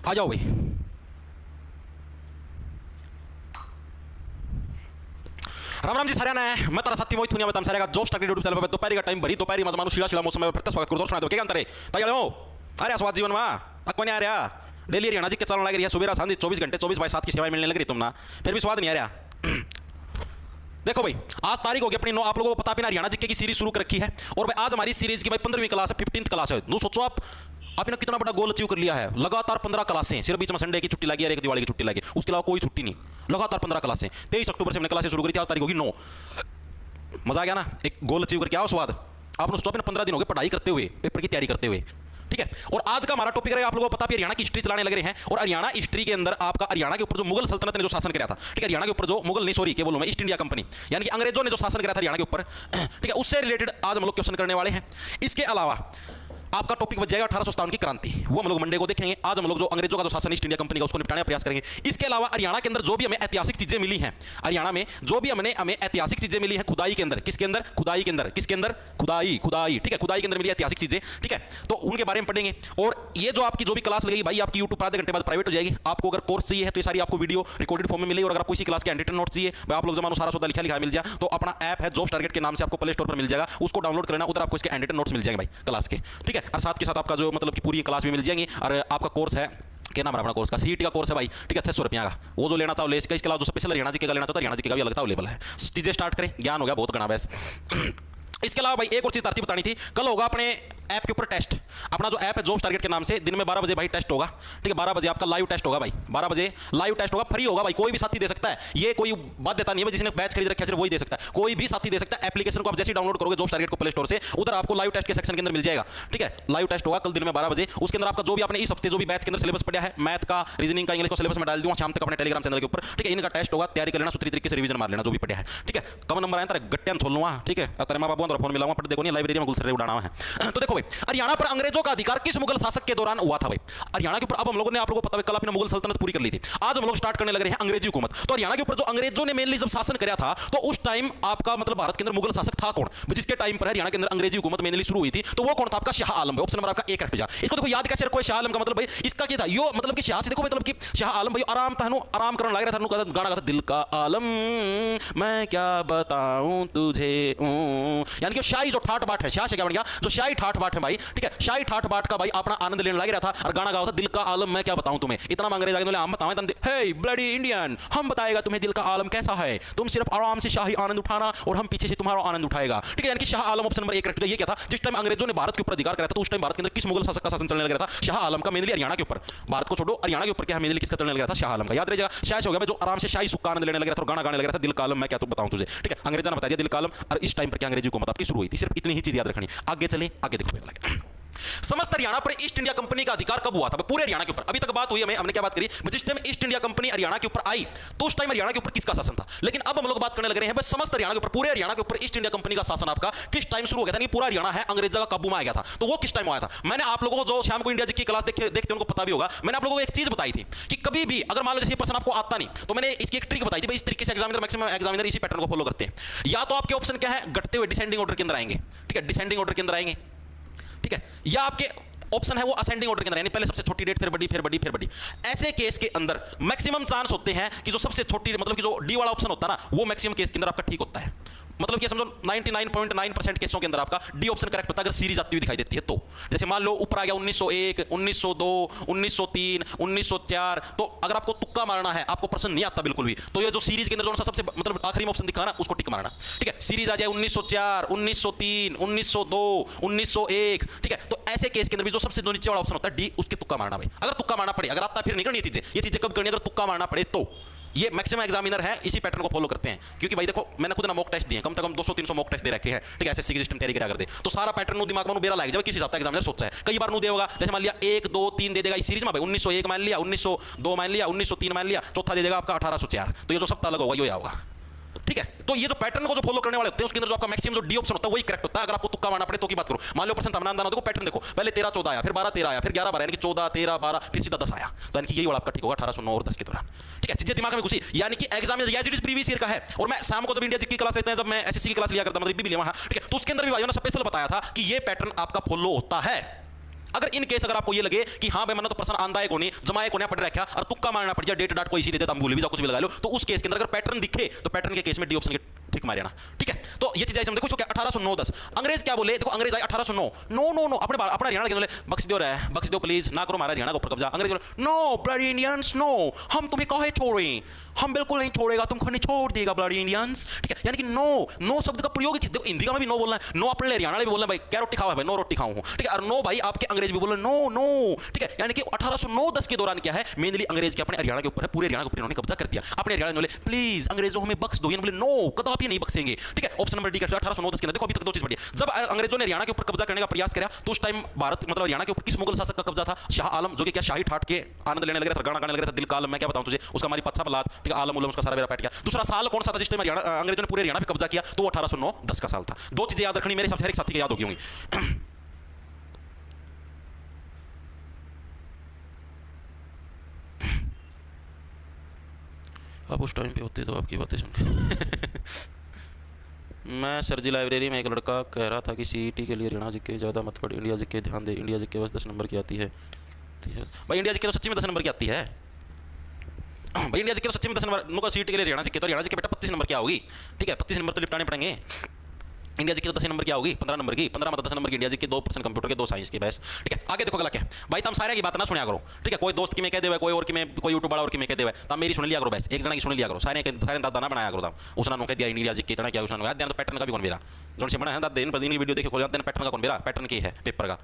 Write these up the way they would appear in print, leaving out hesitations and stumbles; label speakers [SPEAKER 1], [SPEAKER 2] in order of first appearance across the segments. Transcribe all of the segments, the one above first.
[SPEAKER 1] आ जाओ भाई। राम राम जी साऱ्यांना मैं तारा साथी मोहित मैं सारे जॉब स्टार्ट यूट्यूब चैनल पर दोपहरी का टाइम भरी दोपहरी माझा माणूस शिळा मौसम में प्रत्यक्ष स्वागत करतो सुना क्या अंतर है ताई हो अरे स्वाद जीवन में अको नहीं आ रहा डेली हरियाणा जी के चलने लग रही है सुबह सांझ 24 घंटे 24/7 की सेवाएं मिलने लग रही तुम ना फिर भी स्वाद नहीं आ रहा। देखो भाई आज तारीख होगी अपनी 9 आप लोगों को पता भी ना हरियाणा जीके की सीरीज शुरू कर रखी है और भाई आज हमारी सीरीज की भाई 15वीं क्लास है 15th क्लास है। सोचो आपने कितना बड़ा गोल अचीव कर लिया है। लगातार 15 क्लासें, सिर्फ बीच में संडे की छुट्टी लगी है, एक दिवाली की छुट्टी लगी, उसके अलावा कोई छुट्टी नहीं। लगातार 15 क्लासें 23 अक्टूबर से हमने क्लासें शुरू करी थी, आज तारीख होगी 9। मजा आ गया ना, एक गोल अचीव करके आओ स्वाद। आपने सोचो अपने 15 दिन हो गए पढ़ाई करते हुए, पेपर की तैयारी करते हुए, ठीक है। और आज का हमारा टॉपिक रहेगा, आप लोगों को पता भी हरियाणा की हिस्ट्री चलाने लग रहे हैं और हरियाणा हिस्ट्री के अंदर आपका हरियाणा के ऊपर जो मुगल सल्तनत ने जो शासन किया था, ठीक है, हरियाणा के ऊपर जो मुगल नहीं सॉरी क्या बोलूं मैं, ईस्ट इंडिया कंपनी यानी कि अंग्रेजों ने जो शासन किया था हरियाणा के ऊपर, ठीक है, उससे रिलेटेड आज हम लोग क्वेश्चन करने वाले हैं। इसके अलावा आपका टॉपिक बच जाएगा 1857 की क्रांति, वो हम लोग मंडे को देखेंगे। आज हम लोग जो अंग्रेजों का जो शासन ईस्ट इंडिया कंपनी का उसको निपटाने का प्रयास करेंगे। इसके अलावा हरियाणा के अंदर जो भी हमें ऐतिहासिक चीजें मिली हैं, हरियाणा में जो भी हमें ऐतिहासिक चीजें मिली है खुदाई के अंदर, किसके अंदर, खुदाई के अंदर, किसके अंदर, खुदाई, ठीक है, खुदाई के अंदर मिली ऐतिहासिक चीजें, ठीक है, तो उनके बारे में पढ़ेंगे। और ये जो आपकी जो भी क्लास लगेगी भाई आपकी यूट्यूब पर आधे घंटे बाद प्राइवेट हो जाएगी। आपको अगर कोर्स चाहिए है तो ये सारी आपको वीडियो रिकॉर्डेड फॉर्म में मिलेगी। और अगर आपको इसी क्लास के हैंडरिटन नोट्स चाहिए भाई आप लोग जमानो सारा सौदा लिखा लिखा मिल जाए तो अपना ऐप है जॉब्स टारगेट के नाम से आपको प्ले स्टोर पर मिल जाएगा, उसको डाउनलोड कर लेना, उधर आपको इसके हैंडरिटन नोट्स मिल जाएंगे भाई क्लास के, ठीक है। और साथ के साथ आपका जो मतलब कि पूरी क्लास भी मिल जाएंगी। और आपका कोर्स है क्या नाम है अपना कोर्स का, सीईटी का कोर्स है भाई, ठीक है, 600 रुपया का, वो जो लेना चाहो ले। इसके अलावा जो स्पेशल हरियाणा जी का लेना चाहता है हरियाणा जी का भी अलग था अवेलेबल है। चीजें स्टार्ट करें, ज्ञान हो गया बहुत घना बस। इसके अलावा भाई एक और चीज तरतीब बतानी थी, कल होगा अपने ऐप के ऊपर टेस्ट। अपना जो ऐप है जॉब्स टारगेट के नाम से दिन में 12 बजे भाई टेस्ट होगा, ठीक है, 12 बजे आपका लाइव टेस्ट होगा भाई, 12 बजे लाइव टेस्ट होगा, फ्री होगा भाई, कोई भी साथी दे सकता है, ये कोई बाध्यता नहीं है जिसने बैच खरीद रखा है सिर्फ वही दे सकता है, कोई भी साथी दे सकता है। एप्लीकेशन को आप जैसे डाउनलोड करोगे जॉब्स टारगेट को प्ले स्टोर से, उधर आपको लाइव टेस्ट के सेक्शन के अंदर मिल जाएगा, ठीक है। लाइव टेस्ट होगा कल दिन में 12 बजे, उसके अंदर आपका जो भी आपने इस हफ्ते जो भी बैच के अंदर सिलेबस पढ़ा है, मैथ का, रीजनिंग का, इंग्लिश का सिलेबस में डाल दूंगा शाम तक अपने टेलीग्राम चैनल के ऊपर, ठीक है। इनका टेस्ट होगा, तैयारी कर लेना, सुथरी तरीके से रिवीजन मार लेना जो भी पढ़ा है, ठीक है। कम नंबर आए तारे गट्टियां छोड़ लूंगा, ठीक है, तेरे मां बाप फोन मिलाऊंगा, पढ़ देखो नहीं लाइब्रेरी में गुलसरे उड़ाना है। तो देखो भाई हरियाणा पर अंग्रेजों का अधिकार किस मुगल शासक के दौरान हुआ था भाई हरियाणा के ऊपर। अब हम लोगों ने आप लोगों को पता है कल अपनी मुगल सल्तनत पूरी कर ली थी, आज हम लोग स्टार्ट करने लग रहे हैं अंग्रेजी हुकूमत। तो हरियाणा के ऊपर जो अंग्रेजों ने मेनली जब शासन किया था तो उस टाइम आपका मतलब भारत के अंदर मुगल शासक था कौन, जिसके टाइम पर हरियाणा के अंदर अंग्रेजी हुकूमत मेनली शुरू हुई थी, तो वो कौन था आपका शाह आलम भाई। ऑप्शन नंबर आपका 1 रख जा। इसको देखो याद कैसे रखो, शाह आलम का मतलब भाई इसका क्या था, यो मतलब कि शाह से देखो मतलब कि शाह आलम भाई आराम था, आराम करने लग रहा था, गाना गाता दिल का आलम मैं क्या बताऊं तुझे, यानी कि शाही जो ठाट बाट है, शाह से क्या बन गया, जो शाही ठाट बाट है भाई, ठीक है, शाही ठाट बाट का भाई अपना आनंद लेने लग रहा था और गाना गा था दिल का आलम मैं क्या बताऊं तुम्हें। इतना अंग्रेज आगे हम बताएं तंदे हे ब्लडी इंडियन, हम बताएगा तुम्हें दिल का आलम कैसा है, तुम सिर्फ आराम से शाही आनंद उठाना और हम पीछे से तुम्हारा आनंद उठाएगा, ठीक है। यानी कि शाह आलम ऑप्शन नंबर 1 रखते। ये क्या था, जिस टाइम अंग्रेजों ने भारत के ऊपर अधिकार करा था तो उस टाइम भारत के अंदर किस मुगल शासक का शासन चलने लग रहा था, शाह आलम का, मेनली हरियाणा के ऊपर। भारत को छोड़ो हरियाणा के ऊपर क्या मेनली किसका चलने लग रहा था, शाह आलम का। याद रहेगा शाह हो गया जो आराम से शाही सुख का आनंद लेने लग रहा था और गाना गाने लग रहा था दिल का आलम मैं क्या तो बताऊं तुझे, ठीक है। अंग्रेजों ने बता दिया दिल का आलम और इस टाइम पर क्या अंग्रेजी हुकूमत आपकी शुरू हुई थी। सिर्फ इतनी ही चीज याद रखनी। आगे चले, आगे देखो समस्त हरियाणा पर ईस्ट इंडिया कंपनी का अधिकार कब हुआ था पूरे हरियाणा के ऊपर। अभी तक बात हुई हमने क्या बात करी, जिस time east India company Haryana के ऊपर आई तो उस टाइम हरियाणा के ऊपर किसका शासन था। लेकिन अब हम लोग बात करने लग रहे हैं बस समस्त हरियाणा के ऊपर, पूरे हरियाणा के ऊपर ईस्ट इंडिया कंपनी का शासन आपका किस टाइम शुरू हो गया था। नहीं पूरा हरियाणा है अंग्रेजों का काबू में आ गया था, तो वो किस टाइम आया था। मैंने आप लोगों को जो शाम को इंडिया की क्लास देखते उनको पता भी होगा, मैंने आप लोगों को एक चीज बताई थी कि कभी भी अगर मान लो जैसे प्रश्न आपको आता नहीं तो मैंने इसकी एक ट्रिक बताई थी भाई, इस तरीके से एग्जामिनर मैक्सिमम एग्जामिनर इसी पैटर्न को फॉलो करते हैं। या तो आपके ऑप्शन क्या है, घटते हुए डिसेंडिंग ऑर्डर के अंदर आएंगे, ठीक है, डिसेंडिंग ऑर्डर के अंदर आएंगे, ठीक है, या आपके ऑप्शन है वो असेंडिंग ऑर्डर के अंदर, यानी पहले सबसे छोटी डेट फिर बड़ी फिर बड़ी फिर बड़ी। ऐसे केस के अंदर मैक्सिमम चांस होते हैं कि जो सबसे छोटी मतलब कि जो डी वाला ऑप्शन होता है ना वो मैक्सिमम केस के अंदर आपका ठीक होता है। मतलब कि समझो 99.9% केसों के अंदर आपका डी ऑप्शन करेक्ट होता है अगर सीरीज आती हुई दिखाई देती है तो। जैसे मान लो ऊपर आ गया 1901, 1902, 1903, 1904, तो अगर आपको तुक्का मारना है, आपको प्रश्न नहीं आता बिल्कुल भी, तो ये जो सीरीज के अंदर जो सा सबसे मतलब आखिरी में ऑप्शन दिखा ना उसको टिक मारना, ठीक है। सीरीज आ जाए 1904, 1903, 1902, 1901, ठीक है, तो ऐसे केस के अंदर भी जो सबसे नीचे वाला ऑप्शन होता है डी, उसके तुक्का मारना भाई। अगर तुक्का मारना पड़े, अगर आता फिर नहीं करनी ये चीजें कब करनी, अगर तुक्का मारना पड़े तो। ये मैक्सिमम एग्जामिनर है इसी पैटर्न को फॉलो करते हैं, क्योंकि भाई देखो मैंने खुद ना मॉक टेस्ट दिए, कम से कम 200-300 मॉक टेस्ट दे रखे हैं, ठीक है, एसएससी की सिस्टम तैयारी करा कर दे तो सारा पैटर्न दिमाग में बेरा लग जाए किस हिसाब से एग्जामिनर सोचता है। कई बार नो देगा, जैसे मान लिया 1 2 3 दे देगा इस सीरीज में भाई, 1901 मान लिया, 1902 मान लिया, 1903 मान लिया, चौथा दे देगा आपका 1804, तो ये जो सप्ताह अलग होगा ये होगा, ठीक है। तो ये जो पैटर्न को जो फॉलो करने वाले होते हैं उसके अंदर जो आपका मैक्सिमम जो डी ऑप्शन होता है वही करेक्ट होता है। अगर आपको तुक्का मारना पड़े तो की बात करो, मान लो परसेंट हमने देखो पैटर्न देखो, पहले 13 14 आया, फिर 12 13 आया, फिर 11 12, यानी कि 14 13 12, फिर सीधा 10 आया, तो यानी कि यही वाला आपका ठीक होगा 1809 और 10 के दौरान, ठीक है। चीजें दिमाग में घुसी, यानी कि एग्जाम प्रीवियस ईयर का है। और मैं शाम को जब इंडिया की क्लास लेते हैं, जब मैं एसएससी की क्लास लिया करता मतलब भी लिया वहां, ठीक है, तो उसके अंदर भी भाइयों ने स्पेशल बताया था कि ये पैटर्न आपका फॉलो होता है। अगर इन केस अगर आपको ये लगे कि हाँ भाई मैंने तो पर्सन आंदा है कोने जमाए कोने पड़ रखा और तुक्का मारना पड़ जाए डेट डाट कोई इसी देते भूल भी जाओ कुछ भी लगा लो, तो उस केस के अंदर अगर पैटर्न दिखे तो पैटर्न के केस में डी ऑप्शन के ठीक मारे ना। ठीक है, तो ये चीज ऐसे देखो 1809 10 अंग्रेज क्या बोले, देखो अंग्रेज आए 1809, नो नो नो अपने अपना हरियाणा के बोले बख्श दो प्लीज, ना करो हमारा हरियाणा के ऊपर कब्जा। अंग्रेज बोले नो ब्लडी इंडियंस नो, हम तुम्हें काहे छोड़े, हम बिल्कुल नहीं छोड़ेगा, तुम नहीं छोड़ देगा ब्लडी इंडियंस। ठीक है, यानी कि नो शब्द का प्रयोग देखो हिंदी का में भी नो बोलना है, नो अपने हरियाणा में भी बोलना है भाई क्या रोटी खाओ है भाई, नो रोटी खाऊं। ठीक है, और नो भाई आपके अंग्रेज भी बोले नो नो। ठीक है, यानी कि 1809 10 के दौरान क्या है मेनली अंग्रेज के अपने हरियाणा के ऊपर है, पूरे हरियाणा के ऊपर इन्होंने कब्जा कर दिया। अपने हरियाणा बोले प्लीज अंग्रेजों हमें बख्श दो, बोले नो कदापि नहीं बख्शेंगे। ठीक है, ऑप्शन नंबर डी का 1809 10 के अंदर देखो अभी तक दो चीज बढ़ी है। जब अंग्रेजों ने हरियाणा के ऊपर कब्जा करने का प्रयास किया तो उस टाइम भारत मतलब हरियाणा के ऊपर किस मुगल शासक का कब्जा था, शाह आलम, जो कि क्या शाही ठाट के आनंद लेने लग रहा था, गाना गाने लग रहा था, दिल का आलम मैं क्या बताऊं तुझे, उसका हमारी पच्छा बलात। ठीक है, आलम उलम उसका सारा बेड़ा पैट गया। दूसरा साल कौन सा था जिस टाइम अंग्रेजों ने पूरे हरियाणा पे कब्जा किया, तो 1809 10 का साल था। दो चीजें याद रखनी मेरे हिसाब से हर एक साथी को याद होगी होंगी। आप उस टाइम पे होते तो आपकी बातें सुन के मैं सर जी लाइब्रेरी में एक लड़का कह रहा था कि सीईटी के लिए हरियाणा जी के ज़्यादा मत पढ़, इंडिया जी के ध्यान दे, इंडिया जी के बस 10 नंबर की आती है। भाई इंडिया जी के तो सच्ची में 10 नंबर की आती है भाई, इंडिया जी के तो सच्ची में 10 नंबर, सीईटी के लिए हरियाणा जी के तो हरियाणा जी के बेटा 25 नंबर क्या होगी। ठीक है, 25 नंबर तो निपटाने पड़ेंगे। इंडिया जी की तो 10 नंबर क्या होगी, 15 नंबर की, 15 मतलब 10 नंबर की इंडिया जी की, 2% कंप्यूटर के 2 साइंस की बस। ठीक है, आगे देखो अगला क्या भाई, तुम सारे की बात ना सुनिया करो। ठीक है, कोई दोस्त की मैं कह देवे, कोई और की मैं, कोई यूट्यूब वाला और की मैं कह देवे, तुम मेरी सुन लिया करो बस, एक जना की सुन लिया करो, सारे दादा ना बनाया करो। तुम उसने कह दिया इंडिया जी की तना क्या, उसने याद पैटर्न का भी कौन मेरा जो से बना है दादा दिन की वीडियो देखे खोल जाते हैं, पैटर्न का कौन मेरा, पैटर्न की है पेपर का।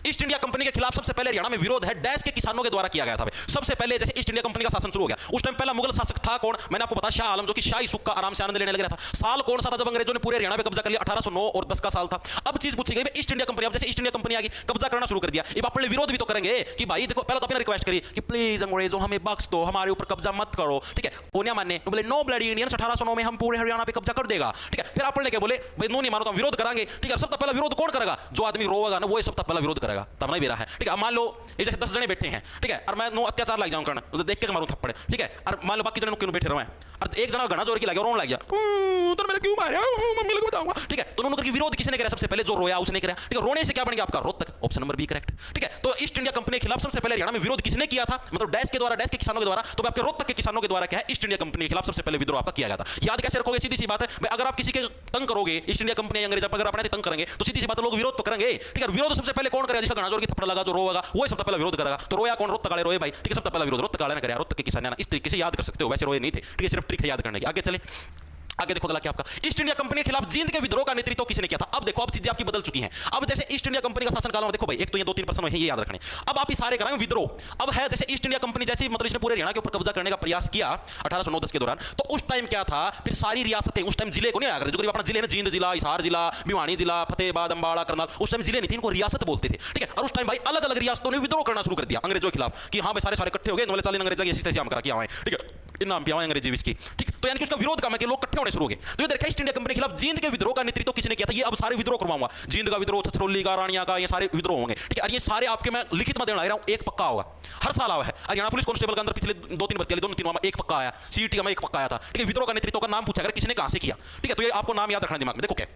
[SPEAKER 1] ईस्ट इंडिया कंपनी के खिलाफ सबसे पहले हरियाणा में विरोध है डैश के किसानों के द्वारा किया गया था। सबसे पहले जैसे ईस्ट इंडिया कंपनी का शासन शुरू हो गया उस टाइम पहला मुगल शासक था कौन, मैंने आपको बताया शाह आलम, जो कि शाही सुख का आराम से आनंद लेने लग रहा था। साल कौन सा था जब अंग्रेजों ने पूरे हरियाणा पे कब्जा कर लिया, 1809 और 10 का साल था। अब चीज पूछी गई ईस्ट इंडिया कंपनी, अब जैसे ईस्ट इंडिया कंपनी आ गई कब्जा करना शुरू कर दिया, अब अपने विरोध भी तो करेंगे कि भाई देखो पहले तो अपने रिक्वेस्ट करी कि प्लीज अंग्रेजों हमें बख्श दो, हमारे ऊपर कब्जा मत करो। ठीक है, कोनिया मानने बोले नो ब्लडी इंडियंस, 1809 में हम पूरे हरियाणा पे कब्जा कर देगा। ठीक है, फिर अपने के बोले भाई नो नहीं मानो तो हम विरोध करेंगे। ठीक है, सबसे पहला विरोध कौन करेगा, जो आदमी रोएगा ना वो सबसे पहला विरोध करेगा, तब नहीं बेरा है। ठीक है, मान लो ये जैसे 10 जने बैठे हैं, ठीक है, और मैं नो अत्याचार लग जाऊं करना तो देख के मारूं थप्पड़। ठीक है, और मान लो बाकी जने क्यों बैठे रहे हैं और एक जना घना जोर की लगे रोने लग गया, तो मैंने क्यों मारा मम्मी को बताऊंगा। ठीक है, तो दोनों का विरोध किसने करा, सबसे पहले जो रोया उसने करा। ठीक है, रोने से क्या बन गया आपका Rohtak, option number B correct. ठीक है, तो ईस्ट इंडिया कंपनी के खिलाफ सबसे पहले हरियाणा में विरोध किसने किया था, मतलब डैश के द्वारा, डैश के किसानों के द्वारा। तो आपके रोहतक के किसानों के द्वारा क्या है, ईस्ट इंडिया कंपनी के खिलाफ सबसे पहले विद्रोह आपका किया गया था। याद कैसे रखोगे, सीधी सी बात है भाई, अगर आप किसी के तंग करोगे, ईस्ट इंडिया कंपनी अंग्रेज अगर अपने तंग करेंगे तो सीधी सी बात लोग विरोध तो करेंगे। ठीक है, विरोध सबसे पहले कौन करेगा, जिसका घना जोर की थप्पड़ लगा जो रोएगा वो सबसे पहले विरोध करेगा। तो रोया कौन, रोहतक वाले रोए भाई। ठीक है, सबसे पहला विरोध रोहतक वाले ने कराया, रोहतक के किसान ने। इस तरीके से याद कर सकते हो, वैसे रोए नहीं थे। ठीक है, सिर्फ ट्रिक है याद करने की। आगे चले, आगे देखो अगला क्या आपका, ईस्ट इंडिया कंपनी के खिलाफ जींद के विद्रोह का नेतृत्व किसने किया था। अब देखो अब चीजें आपकी बदल चुकी हैं। अब जैसे ईस्ट इंडिया कंपनी का शासन काल में देखो भाई, एक तो ये 2-3% है, ये याद रखने। अब आप सारे कराएंगे विद्रोह। अब है जैसे ईस्ट इंडिया कंपनी जैसे मतलब इसने पूरे हरियाणा के ऊपर कब्जा करने का प्रयास किया 1809 10 के दौरान, तो उस टाइम क्या था, फिर सारी रियासतें, उस टाइम जिले को नहीं आया करते, जो अपना जिले ना, जींद जिला, हिसार जिला, भिवानी जिला, फतेहाबाद, अंबाड़ा, करनाल, उस टाइम जिले नहीं थे, इनको रियासत बोलते थे। ठीक है, और उस टाइम भाई अलग अलग रियासतों ने विद्रोह करना शुरू कर दिया अंग्रेजों के खिलाफ कि हाँ भाई सारे इकट्ठे हो गए, नोले चालीन अंग्रेज इस तरह करा किया। ठीक है, इन नाम पे आए अंग्रेजी इसकी। ठीक, तो यानी कि उसका विरोध का मैं कि लोग इकट्ठे होने शुरू हो गए। तो ये देखा ईस्ट इंडिया कंपनी के खिलाफ जींद के विद्रोह का नेतृत्व किसने किया था, ये अब सारे विद्रोह करवाऊंगा, जींद का विद्रोह, छछरौली का, रानिया का, ये सारे विद्रोह होंगे। ठीक है, और ये सारे आपके मैं लिखित में देना रहा हूं, एक पक्का होगा, हर साल आया है। हरियाणा पुलिस कांस्टेबल के अंदर पिछले 2-3 भर्ती, 2-3 में एक पक्का आया, सीईटी का में एक पक्का आया था। ठीक है, विद्रोह का नेतृत्व का नाम पूछा अगर किसने कहां से किया। ठीक है, तो ये आपको नाम याद रखना दिमाग में। देखो क्या,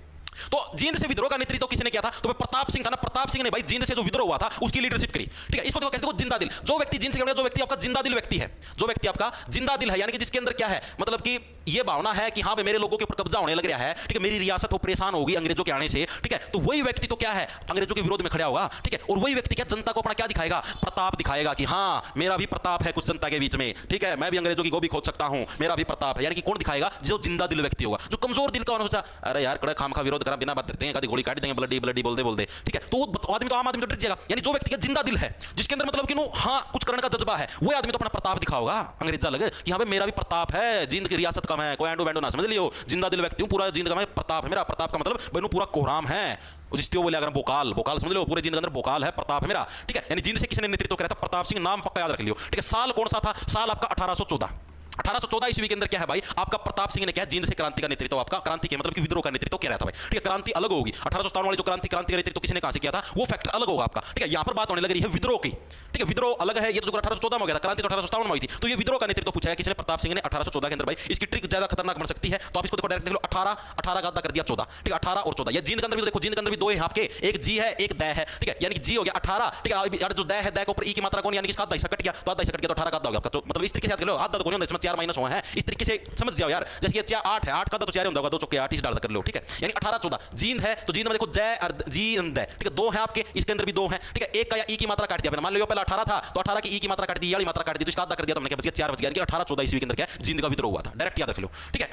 [SPEAKER 1] तो जींद से विद्रोह का नेतृत्व किसने किया था, तो प्रताप सिंह था ना, प्रताप सिंह ने भाई जींद से जो विद्रोह हुआ था उसकी लीडरशिप करी। ठीक है, इसको देखो कहते हो जिंदा दिल, जो व्यक्ति जींद से, जो व्यक्ति आपका जिंदा दिल व्यक्ति है, जो व्यक्ति आपका जिंदा दिल है, यानी कि जिसके अंदर क्या है, मतलब कि ये भावना है कि हाँ भाई मेरे लोगों के ऊपर कब्जा होने लग रहा है। ठीक है, मेरी रियासत वो परेशान होगी अंग्रेजों के आने से। ठीक है, तो वही व्यक्ति तो क्या है, अंग्रेजों के विरोध में खड़ा होगा। ठीक है, और वही व्यक्ति क्या जनता को अपना क्या दिखाएगा, प्रताप दिखाएगा कि हाँ मेरा भी प्रताप है कुछ जनता के बीच में। ठीक है, मैं भी अंग्रेजों की गोभी खोद सकता हूं, मेरा भी प्रताप है। यानी कि कौन दिखाएगा, जो जिंदा दिल व्यक्ति होगा। जो कमजोर दिल का होना, अरे यार कड़ा खाम खा विरोध करा, बिना बात करते हैं, गोली काट देंगे, ब्लडी ब्लडी बोलते बोलते। ठीक है, तो आदमी तो आम आदमी तो डर जाएगा। यानी जो व्यक्ति का जिंदा दिल है, जिसके अंदर मतलब कि नो हाँ कुछ करने का जज्बा है, वो आदमी तो अपना प्रताप दिखाओगा। अंग्रेजा लगे कि हाँ भाई मेरा भी प्रताप है, जींद की रियासत कम है, कोई एंडो बैंडो ना समझ लियो, जिंदा दिल व्यक्ति हूं, पूरा जींद का मैं प्रताप है, मेरा प्रताप का मतलब बनु पूरा कोहराम है, जिसको बोले अगर बोकाल, बोकाल समझ लो, पूरे जींद के अंदर बोकाल है, प्रताप है मेरा। ठीक है, यानी जींद से किसने नेतृत्व करा था, प्रताप सिंह, नाम पक्का याद रख लियो। ठीक है, साल कौन सा था, साल आपका 1814। 1814 ईस्वी के अंदर क्या है भाई, आपका प्रताप सिंह ने क्या जींद से क्रांति का नेतृत्व, आपका क्रांति के मतलब कि विद्रोह का नेतृत्व क्या रहता है भाई, ठीक है। क्रांति अलग होगी, 1857 वाली जो क्रांति का नेतृत्व किसने कहां से किया था, वो फैक्टर अलग होगा आपका, ठीक है। यहां पर बात होने लग रही है विद्रोह की, ठीक है। विद्रोह अलग है, ये तो 1814 में हो गया था, क्रांति तो 1857 में हुई थी। तो ये विद्रोह का नेतृत्व पूछा है किसने, प्रताप सिंह ने 1814 के अंदर भाई। इसकी ट्रिक ज्यादा खतरनाक बन सकती है, तो आप इसको देखो डायरेक्ट देख लो, 18 18 का आधा कर दिया 14, ठीक है। 18 और 14, ये जींद के अंदर भी देखो, जींद के अंदर भी दो है आपके, एक जी है एक द है, ठीक है। यानी कि जी हो गया 18, ठीक है। जो द है, द के ऊपर ई की मात्रा कौन, यानी कि इसका आधा हिस्सा कट गया, तो आधा हिस्सा कट गया तो 18 का आधा हो गया आपका। तो मतलब इस तरीके से याद कर लो, आधा तो कौन होता है इसमें, 4 माइनस हुआ है, इस तरीके से समझ जाओ यार। जैसे ये 8 है, 8 का तो 4 होता होगा, 2 चौके 8 इस डाल कर लो, ठीक है। यानी 18 14 जींद है, तो जींद में देखो जय और जी अंद है, ठीक है। 2 है आपके, इसके अंदर भी 2 है, ठीक है। एक का या ई की मात्रा काट दिया, मान लो पहले 18 था तो 18 की ई की मात्रा काट दी, ये वाली मात्रा काट दी, तो इसका आधा कर दिया, तो हमने क्या बच गया 4 बच गया। यानी कि 1814 ईस्वी के अंदर क्या जींद का विद्रोह हुआ था, डायरेक्ट याद रख लो, ठीक है।